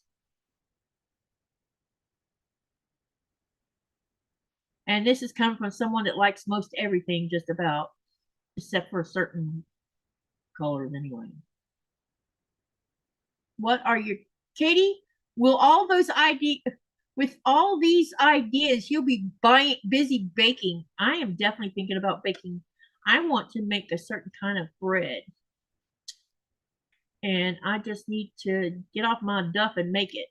And this is coming from someone that likes most everything, just about, except for certain colors anyway. What are your, Katie? Will all those ideas, with all these ideas, you'll be busy baking. I am definitely thinking about baking. I want to make a certain kind of bread. And I just need to get off my duff and make it.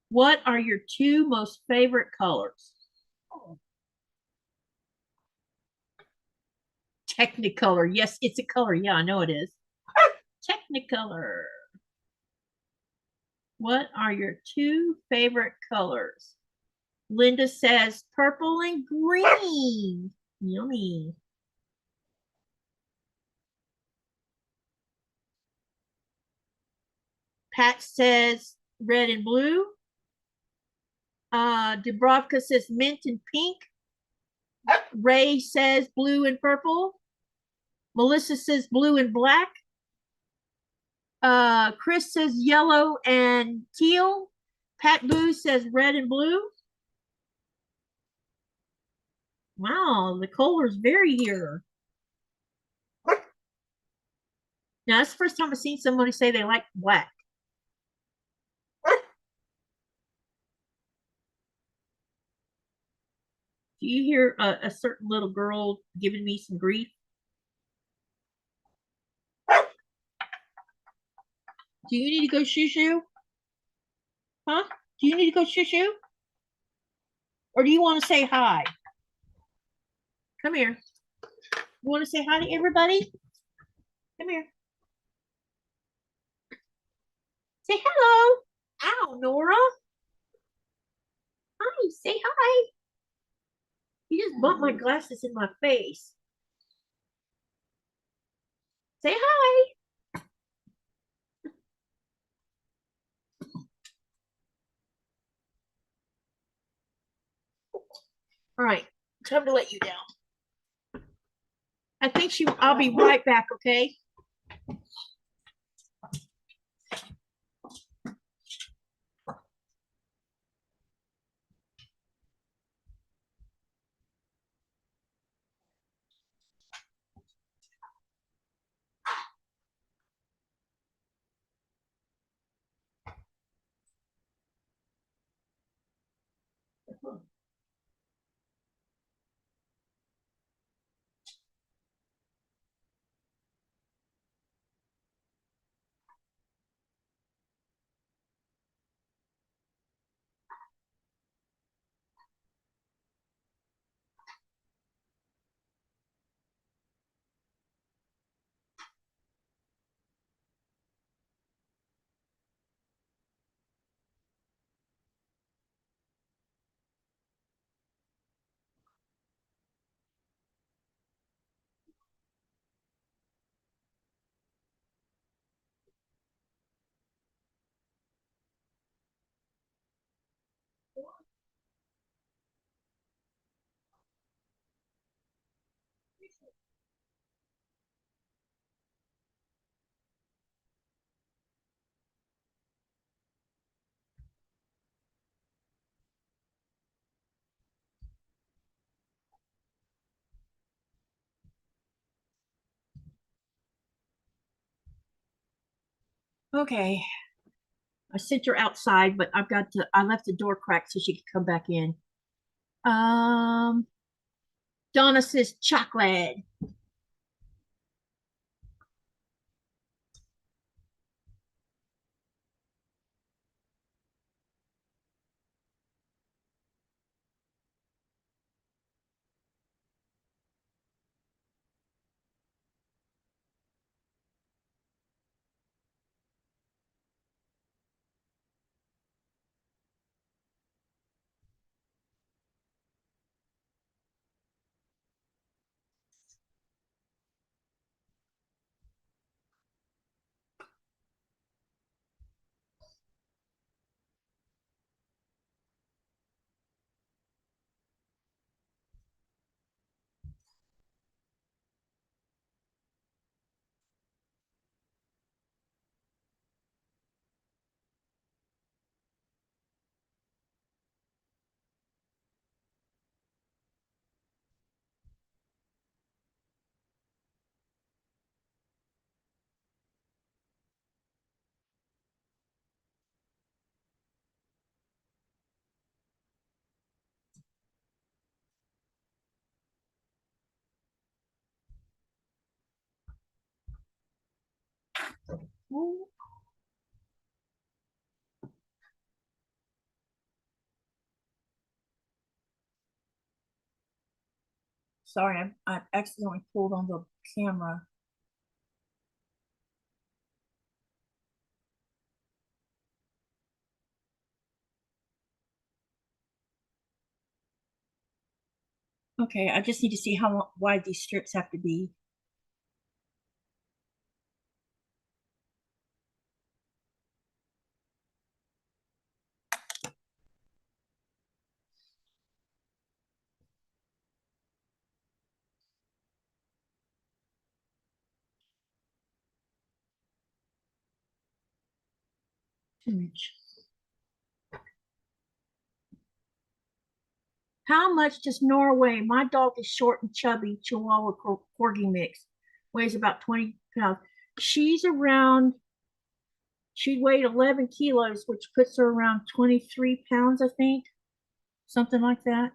What are your two most favorite colors? Technicolor. Yes, it's a color. Yeah, I know it is. Technicolor. What are your two favorite colors? Linda says purple and green. Yummy. Pat says red and blue. Dubrovka says mint and pink. Ray says blue and purple. Melissa says blue and black. Chris says yellow and teal. Pat Boo says red and blue. Wow, the colors vary here. Now, that's the first time I've seen somebody say they like black. Do you hear a certain little girl giving me some grief? Do you need to go shoo-shoo? Huh? Do you need to go shoo-shoo? Or do you want to say hi? Come here. You want to say hi to everybody? Come here. Say hello. Ow, Nora. Hi, say hi. You just bumped my glasses in my face. Say hi. All right, time to let you down. I think I'll be right back, okay? Okay, I sent her outside, but I left the door cracked so she could come back in. Um, Donna says chocolate. Ooh, sorry, I accidentally pulled on the camera. Okay, I just need to see how wide these strips have to be. Image. How much does Norway? My dog is short and chubby, Chihuahua Corgi mix, weighs about 20 pounds. She's around, she weighed 11 kilos, which puts her around 23 pounds, I think, something like that.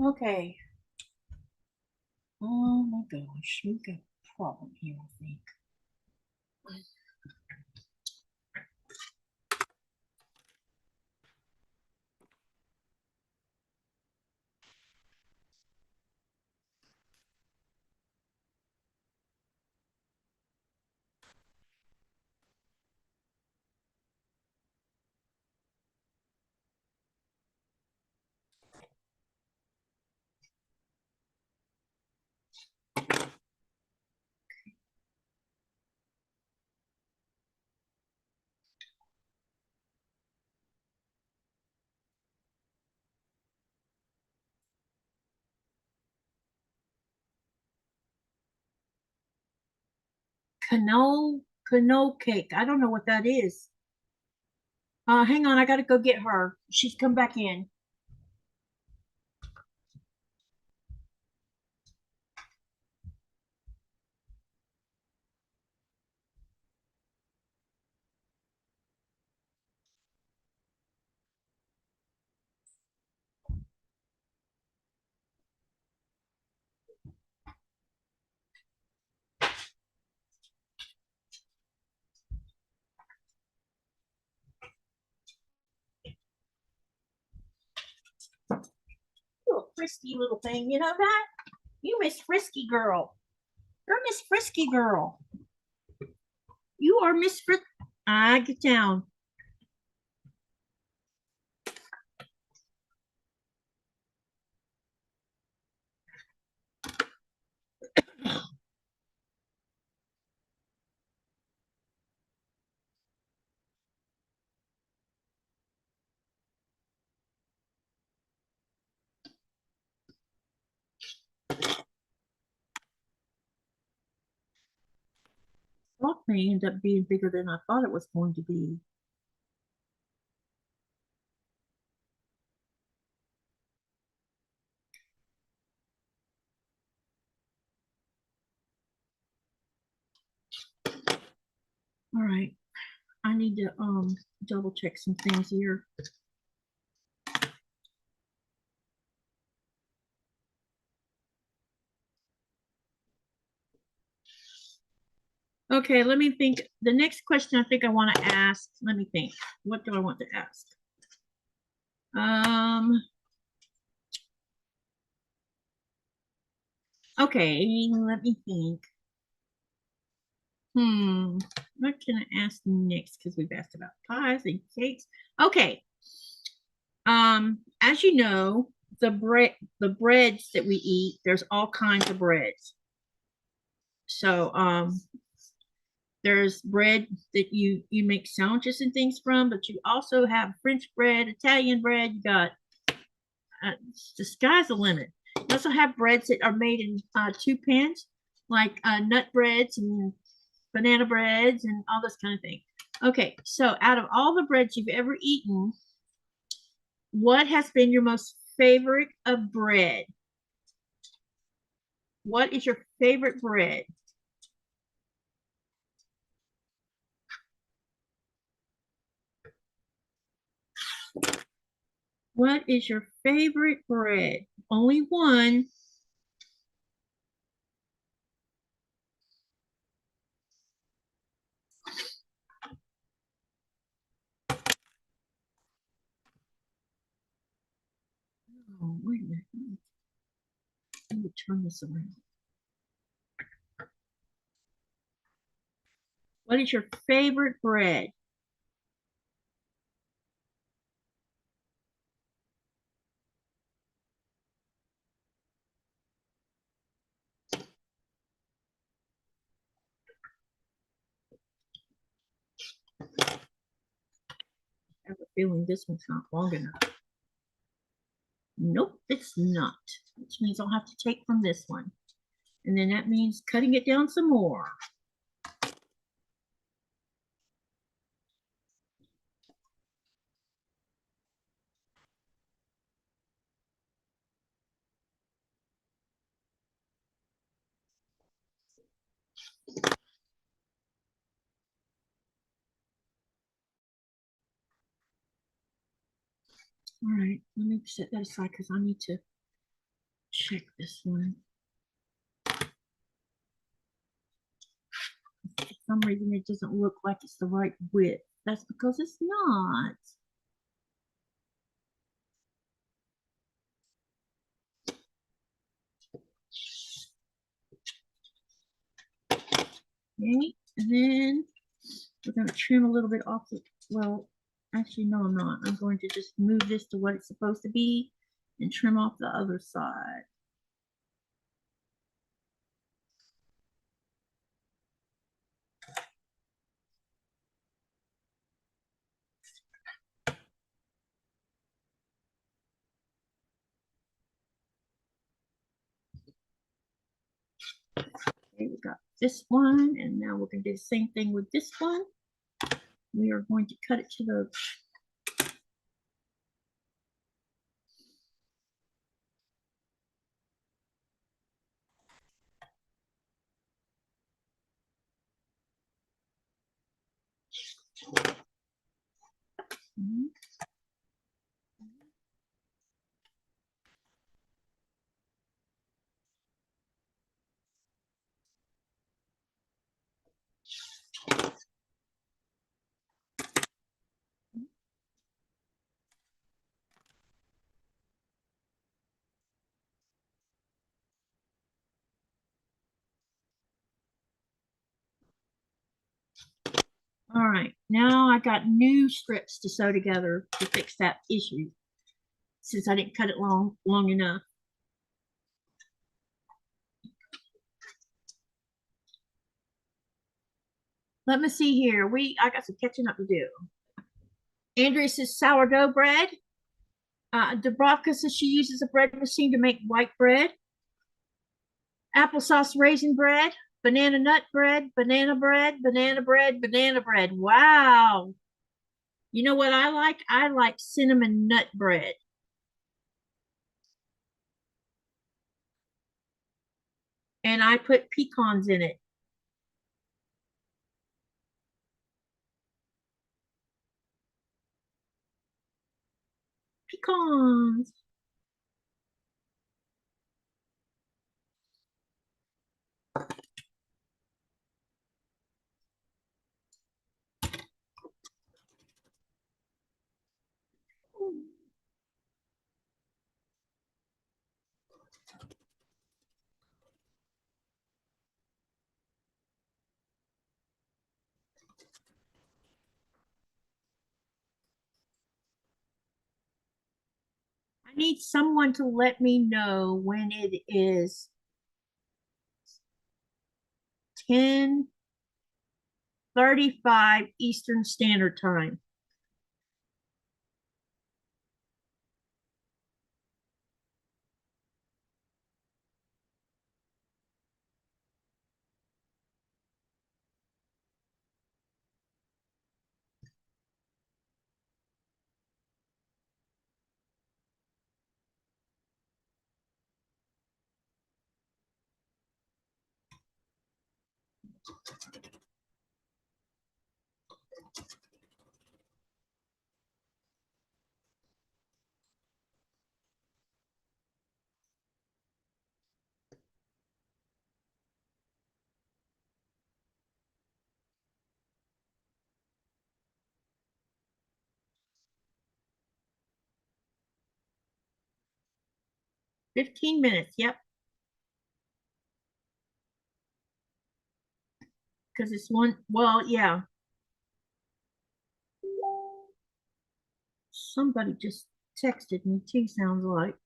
Okay. Oh my gosh, we got a problem here, I think. canoe cake. I don't know what that is. Hang on, I gotta go get her. She's come back in. You a frisky little thing, you know that? You Miss Frisky Girl. You're Miss Frisky Girl. You are Miss Frisk. I get down. Cloth may end up being bigger than I thought it was going to be. All right. I need to double check some things here. Okay, let me think. The next question I think I want to ask, let me think. What do I want to ask? Okay, let me think. What can I ask next? Because we've asked about pies and cakes. Okay. As you know, the breads that we eat, there's all kinds of breads. So, there's bread that you make sandwiches and things from, but you also have French bread, Italian bread. You got the sky's the limit. You also have breads that are made in two pans, like nut breads and banana breads and all this kind of thing. Okay, so out of all the breads you've ever eaten, what has been your most favorite of bread? What is your favorite bread? What is your favorite bread? Only one. Oh, wait a minute. Let me turn this around. What is your favorite bread? I have a feeling this one's not long enough. Nope, it's not. Which means I'll have to take from this one. And then that means cutting it down some more. All right, let me set that aside because I need to check this one. For some reason, it doesn't look like it's the right width. That's because it's not. Okay, and then we're going to trim a little bit off the, well, actually, no, I'm not. I'm going to just move this to what it's supposed to be and trim off the other side. Okay, we got this one, and now we're going to do the same thing with this one. We are going to cut it to the all right, now I got new strips to sew together to fix that issue since I didn't cut it long enough. Let me see here. I got some catching up to do. Andrea says sourdough bread. Dubravka says she uses a bread machine to make white bread. Applesauce raisin bread, banana nut bread, banana bread, banana bread, banana bread. Wow. You know what I like? I like cinnamon nut bread. And I put pecans in it. Pecans. I need someone to let me know when it is 10:35 Eastern Standard Time. $15 minutes. Yep. Because it's one, well, yeah. Somebody just texted me too, sounds like.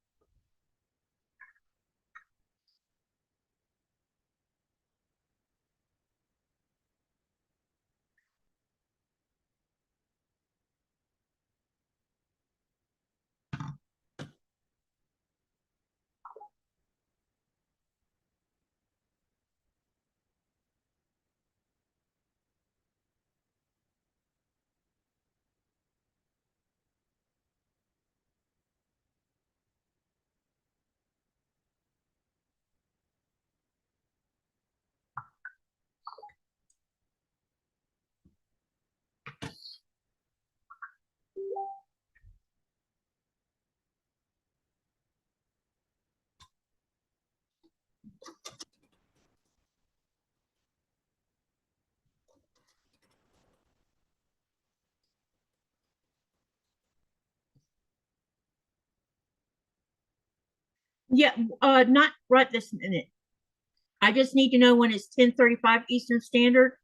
Yeah, not right this minute. I just need to know when it's 10:35 Eastern Standard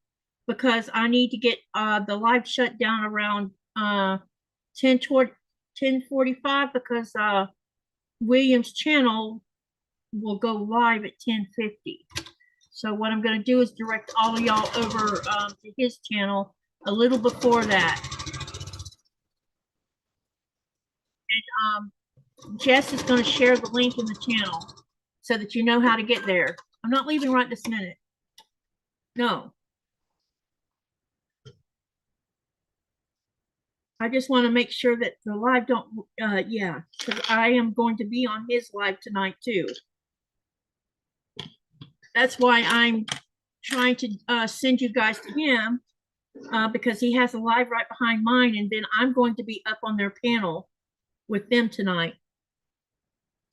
because I need to get the live shut down around 10:45 because William's channel will go live at 10:50. So what I'm going to do is direct all of y'all over to his channel a little before that. And Jess is going to share the link in the channel so that you know how to get there. I'm not leaving right this minute. No. I just want to make sure that the live don't, yeah, because I am going to be on his live tonight too. That's why I'm trying to send you guys to him because he has a live right behind mine, and then I'm going to be up on their panel with them tonight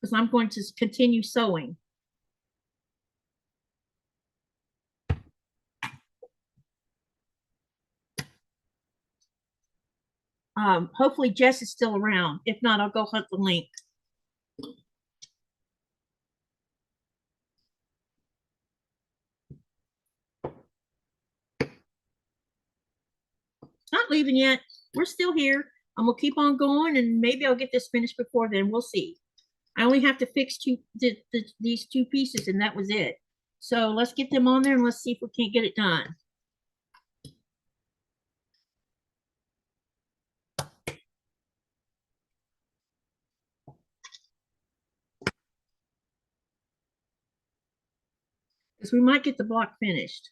because I'm going to continue sewing. Hopefully Jess is still around. If not, I'll go hunt the link. Not leaving yet. We're still here. I'm gonna keep on going, and maybe I'll get this finished before then. We'll see. I only have to fix these two pieces, and that was it. So let's get them on there, and let's see if we can't get it done. Because we might get the block finished.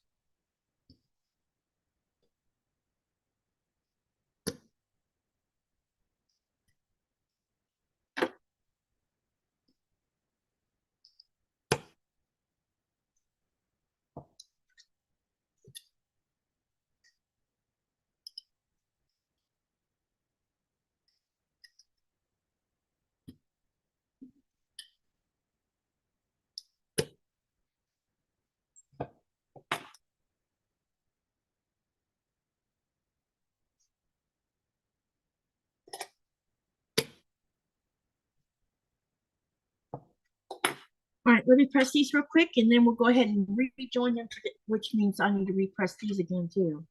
All right, let me press these real quick, and then we'll go ahead and rejoin them, which means I need to repress these again too.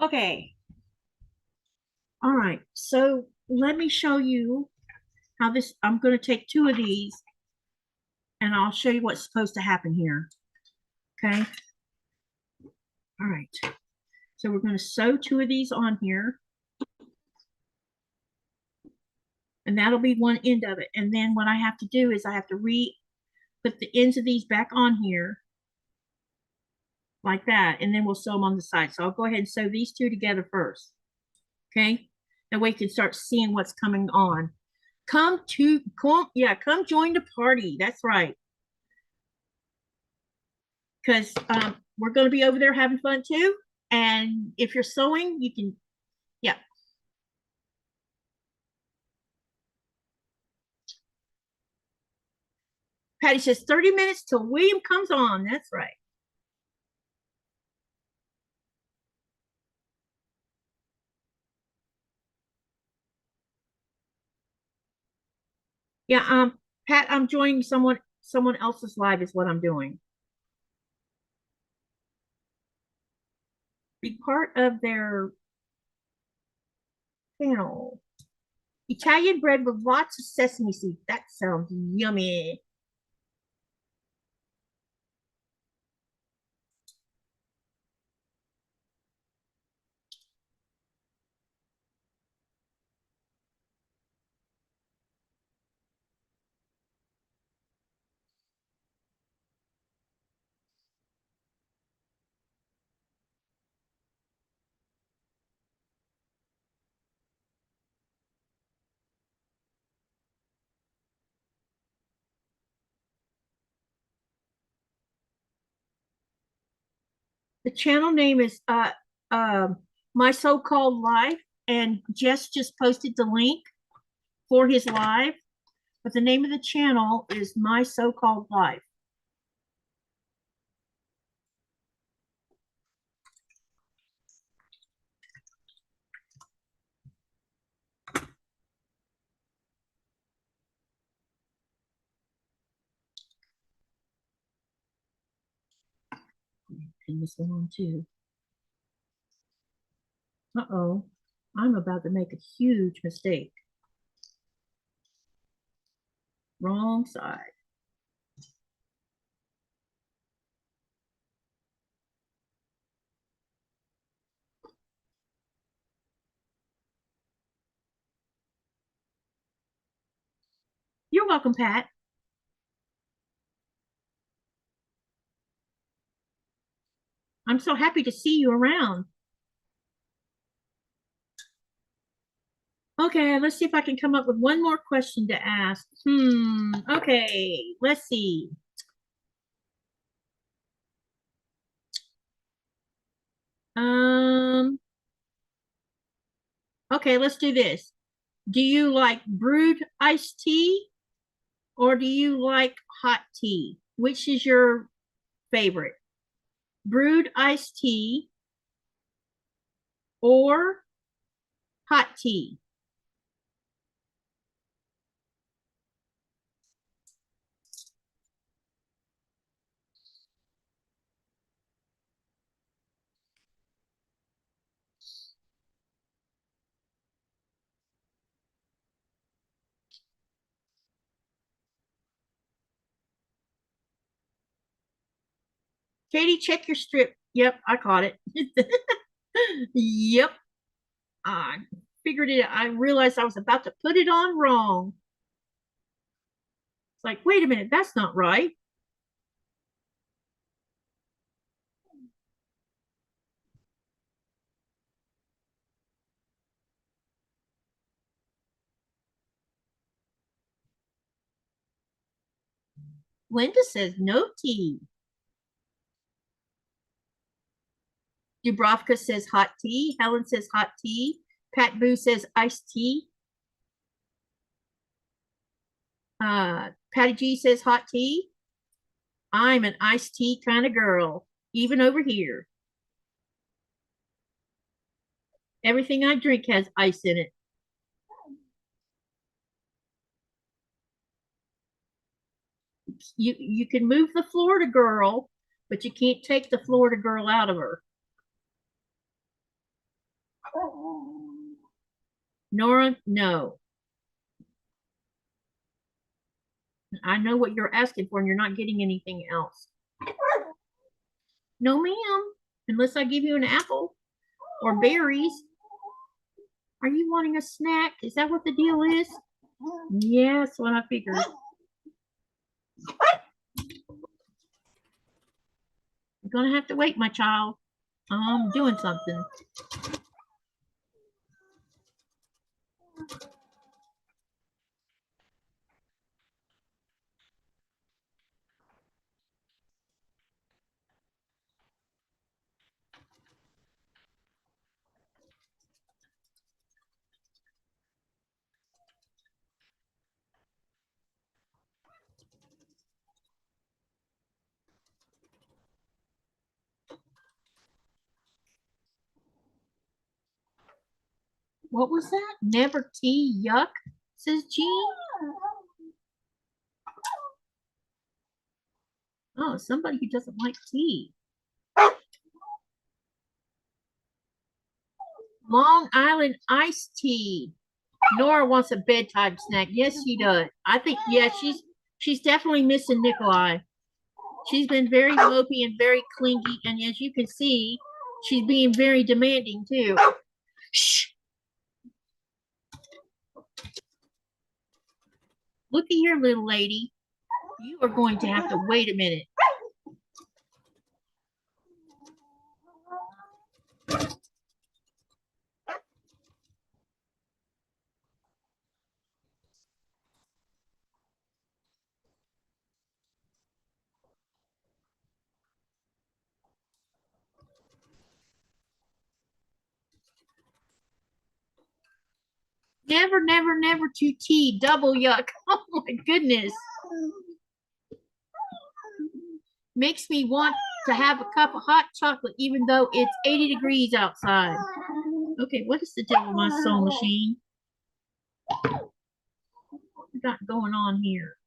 Okay. All right, so let me show you how this, I'm going to take two of these and I'll show you what's supposed to happen here. Okay. All right. So we're going to sew two of these on here. And that'll be one end of it. And then what I have to do is I have to put the ends of these back on here like that. And then we'll sew them on the side. So I'll go ahead and sew these two together first. Okay. That way you can start seeing what's coming on. Come join the party. That's right. Because we're going to be over there having fun too. And if you're sewing, you can, yeah. Patty says 30 minutes till William comes on. That's right. Yeah, Pat, I'm joining someone else's live is what I'm doing. Be part of their panel. Italian bread with lots of sesame seeds. That sounds yummy. The channel name is My So-Called Live, and Jess just posted the link for his live, but the name of the channel is My So-Called Live. Pin this one on too. Uh-oh, I'm about to make a huge mistake. Wrong side. You're welcome, Pat. I'm so happy to see you around. Okay, let's see if I can come up with one more question to ask. Okay, let's see. Okay, let's do this. Do you like brewed iced tea or do you like hot tea? Which is your favorite? Brewed iced tea or hot tea? Katie, check your strip. Yep, I caught it. Yep. I figured it. I realized I was about to put it on wrong. It's like, wait a minute, that's not right. Linda says no tea. Dubrovka says hot tea. Helen says hot tea. Pat Boo says iced tea. Patty G says hot tea. I'm an iced tea kind of girl, even over here. Everything I drink has ice in it. You can move the Florida girl, but you can't take the Florida girl out of her. Nora, no. I know what you're asking for, and you're not getting anything else. No, ma'am. Unless I give you an apple or berries. Are you wanting a snack? Is that what the deal is? Yes, what I figured. You're gonna have to wait, my child. I'm doing something. What was that? Never tea, yuck, says Jean. Oh, somebody who doesn't like tea. Long Island iced tea. Nora wants a bedtime snack. Yes, she does. I think, yeah, she's definitely missing Nikolai. She's been very mopey and very clingy, and as you can see, she's being very demanding too. Shh. Look at here, little lady. You are going to have to wait a minute. Never, never, never to tea. Double yuck. Oh my goodness. Makes me want to have a cup of hot chocolate even though it's 80 degrees outside. Okay, what is the deal with my sewing machine? What we got going on here?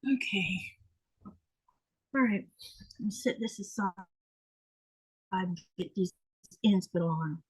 Okay. All right. I'll set this aside and get these ends put on.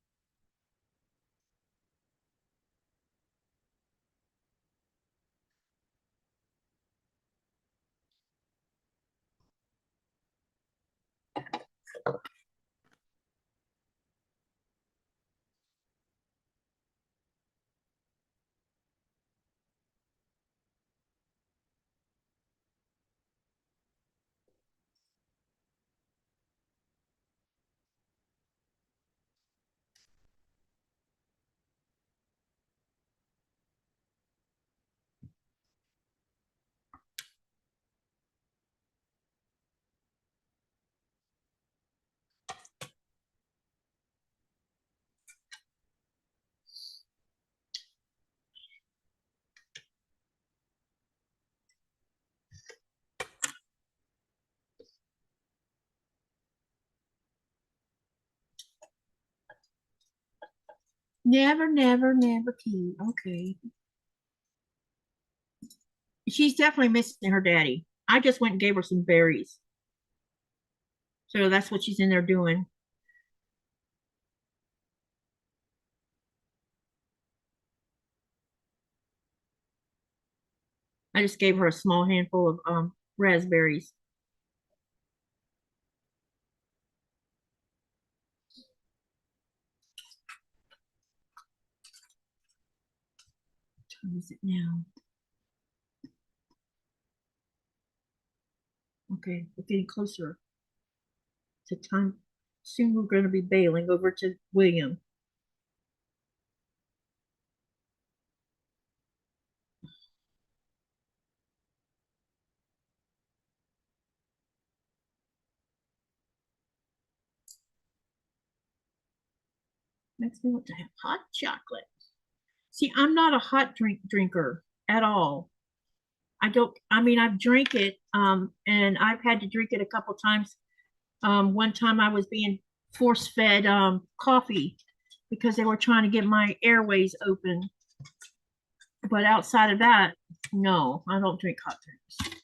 Never, never, never key. Okay. She's definitely missing her daddy. I just went and gave her some berries. So that's what she's in there doing. I just gave her a small handful of raspberries. What time is it now? Okay, we're getting closer to time. Soon we're going to be bailing over to William. Makes me want to have hot chocolate. See, I'm not a hot drinker at all. I don't. I mean, I've drank it, and I've had to drink it a couple times. One time I was being force fed coffee because they were trying to get my airways open. But outside of that, no, I don't drink hot drinks.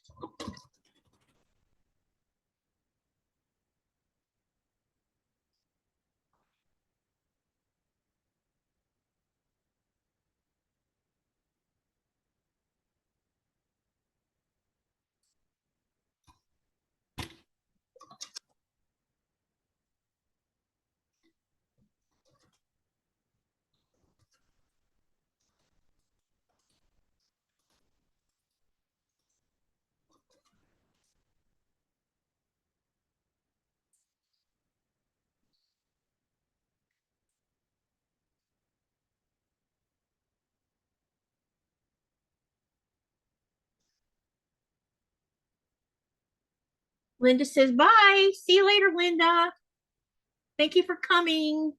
Linda says, bye. See you later, Linda. Thank you for coming.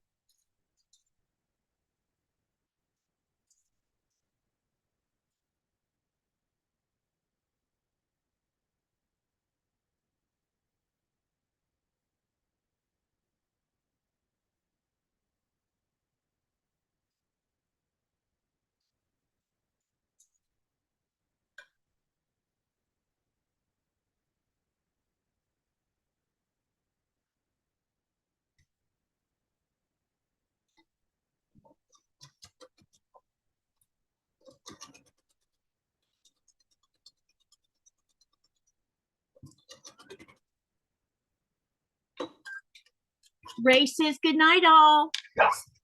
Ray says, good night, all.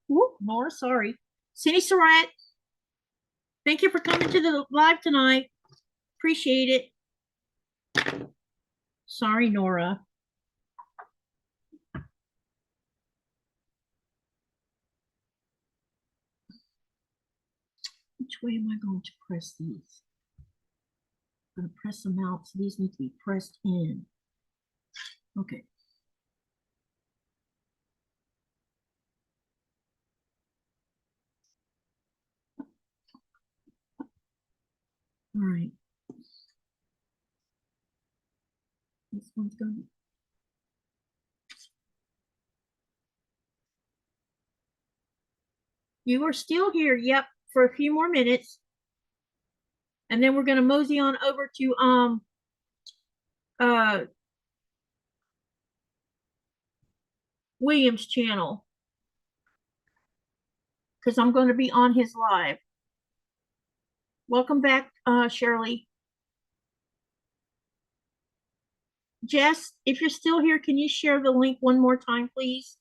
Ooh, Nora, sorry. Cindy Surratt, thank you for coming to the live tonight. Appreciate it. Sorry, Nora. Which way am I going to press these? I'm going to press them out, so these need to be pressed in. Okay. All right. This one's going to be. You are still here, yep, for a few more minutes. And then we're going to mosey on over to William's channel because I'm going to be on his live. Welcome back, Shirley. Jess, if you're still here, can you share the link one more time, please?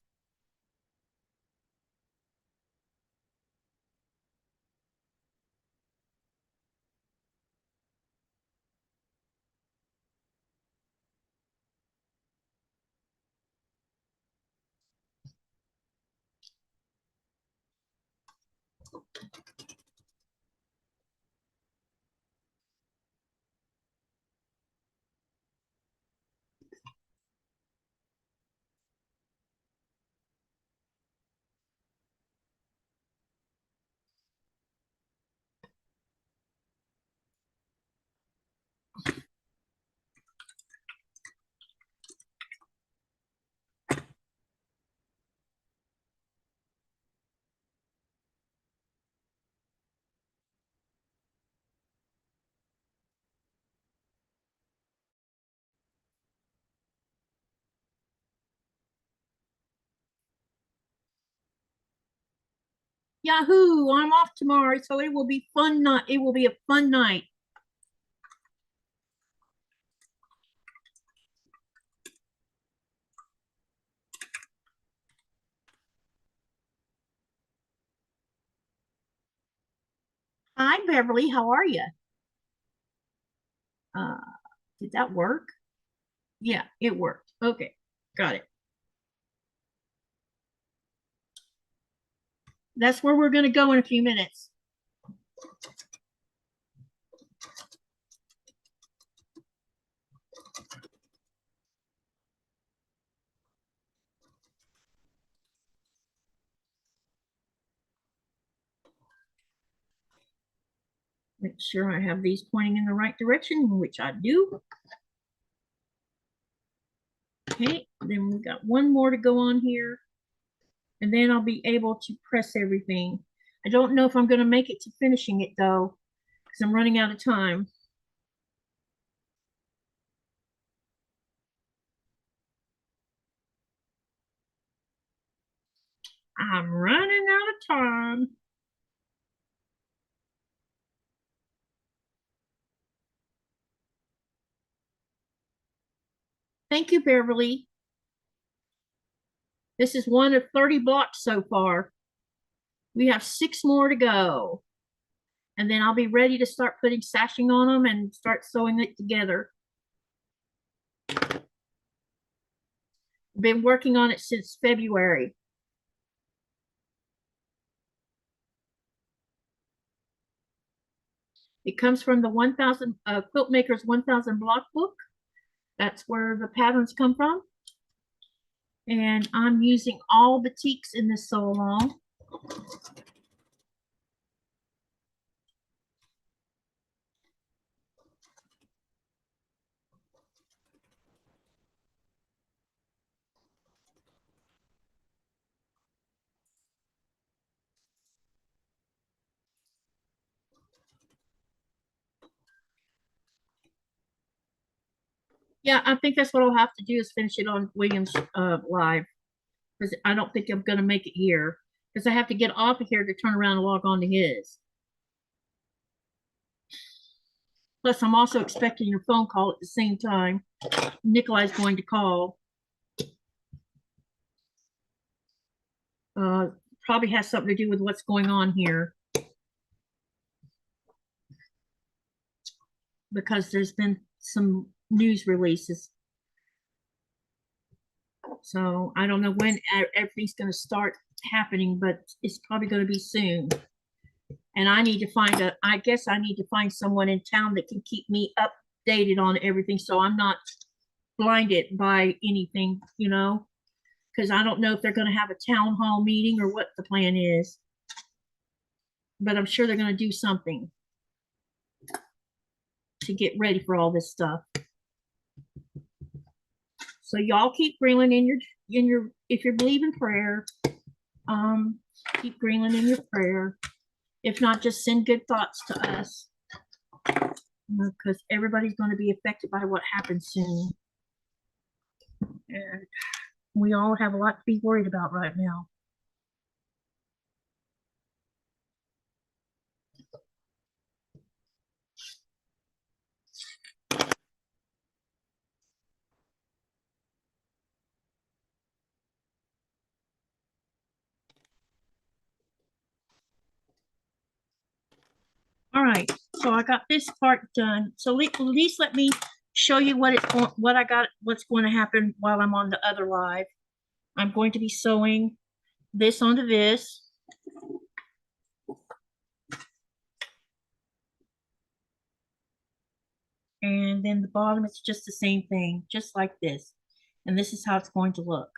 Yahoo! I'm off tomorrow, so it will be fun night. It will be a fun night. Hi, Beverly. How are you? Uh, did that work? Yeah, it worked. Okay, got it. That's where we're going to go in a few minutes. Make sure I have these pointing in the right direction, which I do. Okay, then we got one more to go on here, and then I'll be able to press everything. I don't know if I'm going to make it to finishing it though, because I'm running out of time. I'm running out of time. Thank you, Beverly. This is one of 30 blocks so far. We have 6 more to go. And then I'll be ready to start putting sashing on them and start sewing it together. Been working on it since February. It comes from the 1000 Quiltmakers 1000 block book. That's where the patterns come from. And I'm using all batiks in this sew along. Yeah, I think that's what I'll have to do is finish it on William's live, because I don't think I'm going to make it here, because I have to get off of here to turn around and log on to his. Plus, I'm also expecting your phone call at the same time. Nikolai's going to call. Probably has something to do with what's going on here, because there's been some news releases. So I don't know when everything's going to start happening, but it's probably going to be soon. And I need to find I guess I need to find someone in town that can keep me updated on everything, so I'm not blinded by anything, you know, because I don't know if they're going to have a town hall meeting or what the plan is. But I'm sure they're going to do something to get ready for all this stuff. So y'all keep Greenland in your if you believe in prayer, keep Greenland in your prayer. If not, just send good thoughts to us. because everybody's going to be affected by what happens soon. And we all have a lot to be worried about right now. All right, so I got this part done. So at least let me show you what I got, what's going to happen while I'm on the other live. I'm going to be sewing this onto this. And then the bottom, it's just the same thing, just like this. And this is how it's going to look.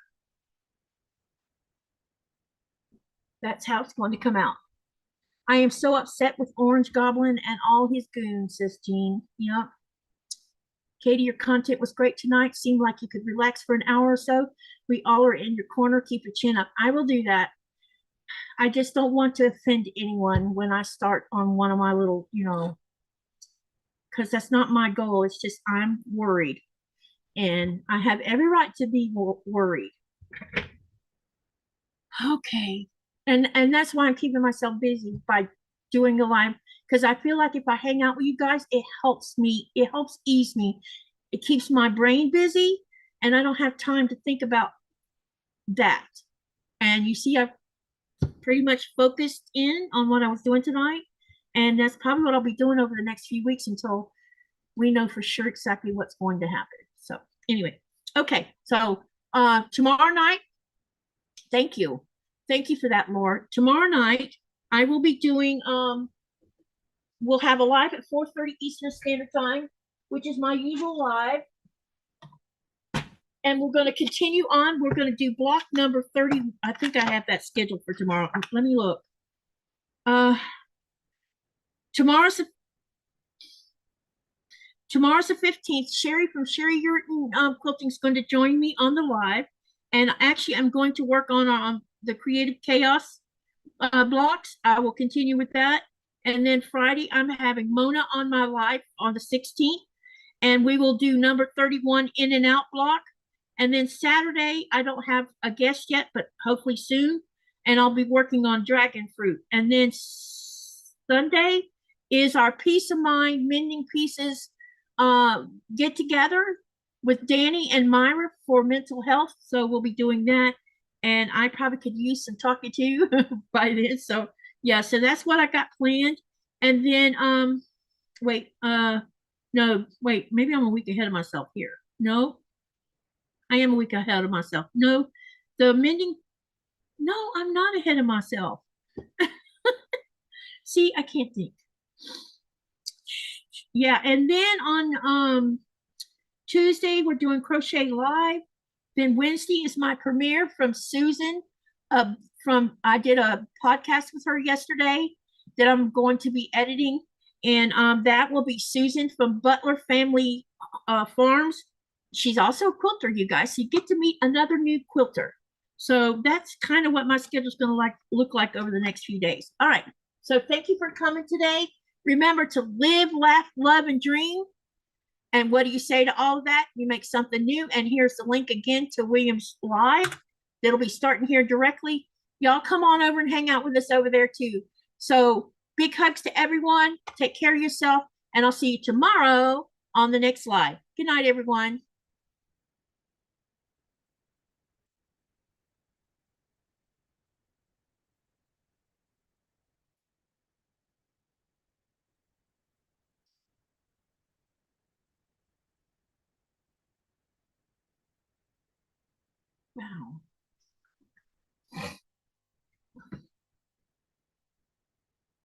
That's how it's going to come out. I am so upset with Orange Goblin and all his goons, says Jean. Yep. Katie, your content was great tonight. Seemed like you could relax for an hour or so. We all are in your corner. Keep your chin up. I will do that. I just don't want to offend anyone when I start on one of my little, because that's not my goal. It's just I'm worried. And I have every right to be worried. Okay. And that's why I'm keeping myself busy by doing a live, because I feel like if I hang out with you guys, it helps me. It helps ease me. It keeps my brain busy, and I don't have time to think about that. And you see, I've pretty much focused in on what I was doing tonight, and that's probably what I'll be doing over the next few weeks until we know for sure exactly what's going to happen. So anyway, okay. So tomorrow night, thank you. Thank you for that, Laura. Tomorrow night, I will be doing, we'll have a live at 4:30 Eastern Standard Time, which is my usual live. And we're going to continue on. We're going to do block number 30. I think I have that scheduled for tomorrow. Let me look. Tomorrow's the 15th. Sherry from Sherry Yurton Quilting is going to join me on the live. And actually, I'm going to work on the Creative Chaos blocks. I will continue with that. And then Friday, I'm having Mona on my live on the 16th. And we will do number 31 in and out block. And then Saturday, I don't have a guest yet, but hopefully soon. And I'll be working on dragon fruit. And then Sunday is our Peace of Mind Mending Pieces get together with Danny and Myra for mental health. So we'll be doing that. And I probably could use some talking to by then. So yeah, so that's what I got planned. And then no, wait, maybe I'm a week ahead of myself here. No, I am a week ahead of myself. No, the mending, no, I'm not ahead of myself. See, I can't think. Yeah, and then on Tuesday we're doing crochet live. Then Wednesday is my premiere from Susan. From I did a podcast with her yesterday that I'm going to be editing, and that will be Susan from Butler Family Farms. She's also a quilter, you guys. So you get to meet another new quilter. So that's kind of what my schedule is going to look like over the next few days. All right. So thank you for coming today. Remember to live, laugh, love, and dream. And what do you say to all of that? You make something new. And here's the link again to William's live. That'll be starting here directly. Y'all come on over and hang out with us over there too. So big hugs to everyone. Take care of yourself. And I'll see you tomorrow on the next live. Good night, everyone. Wow.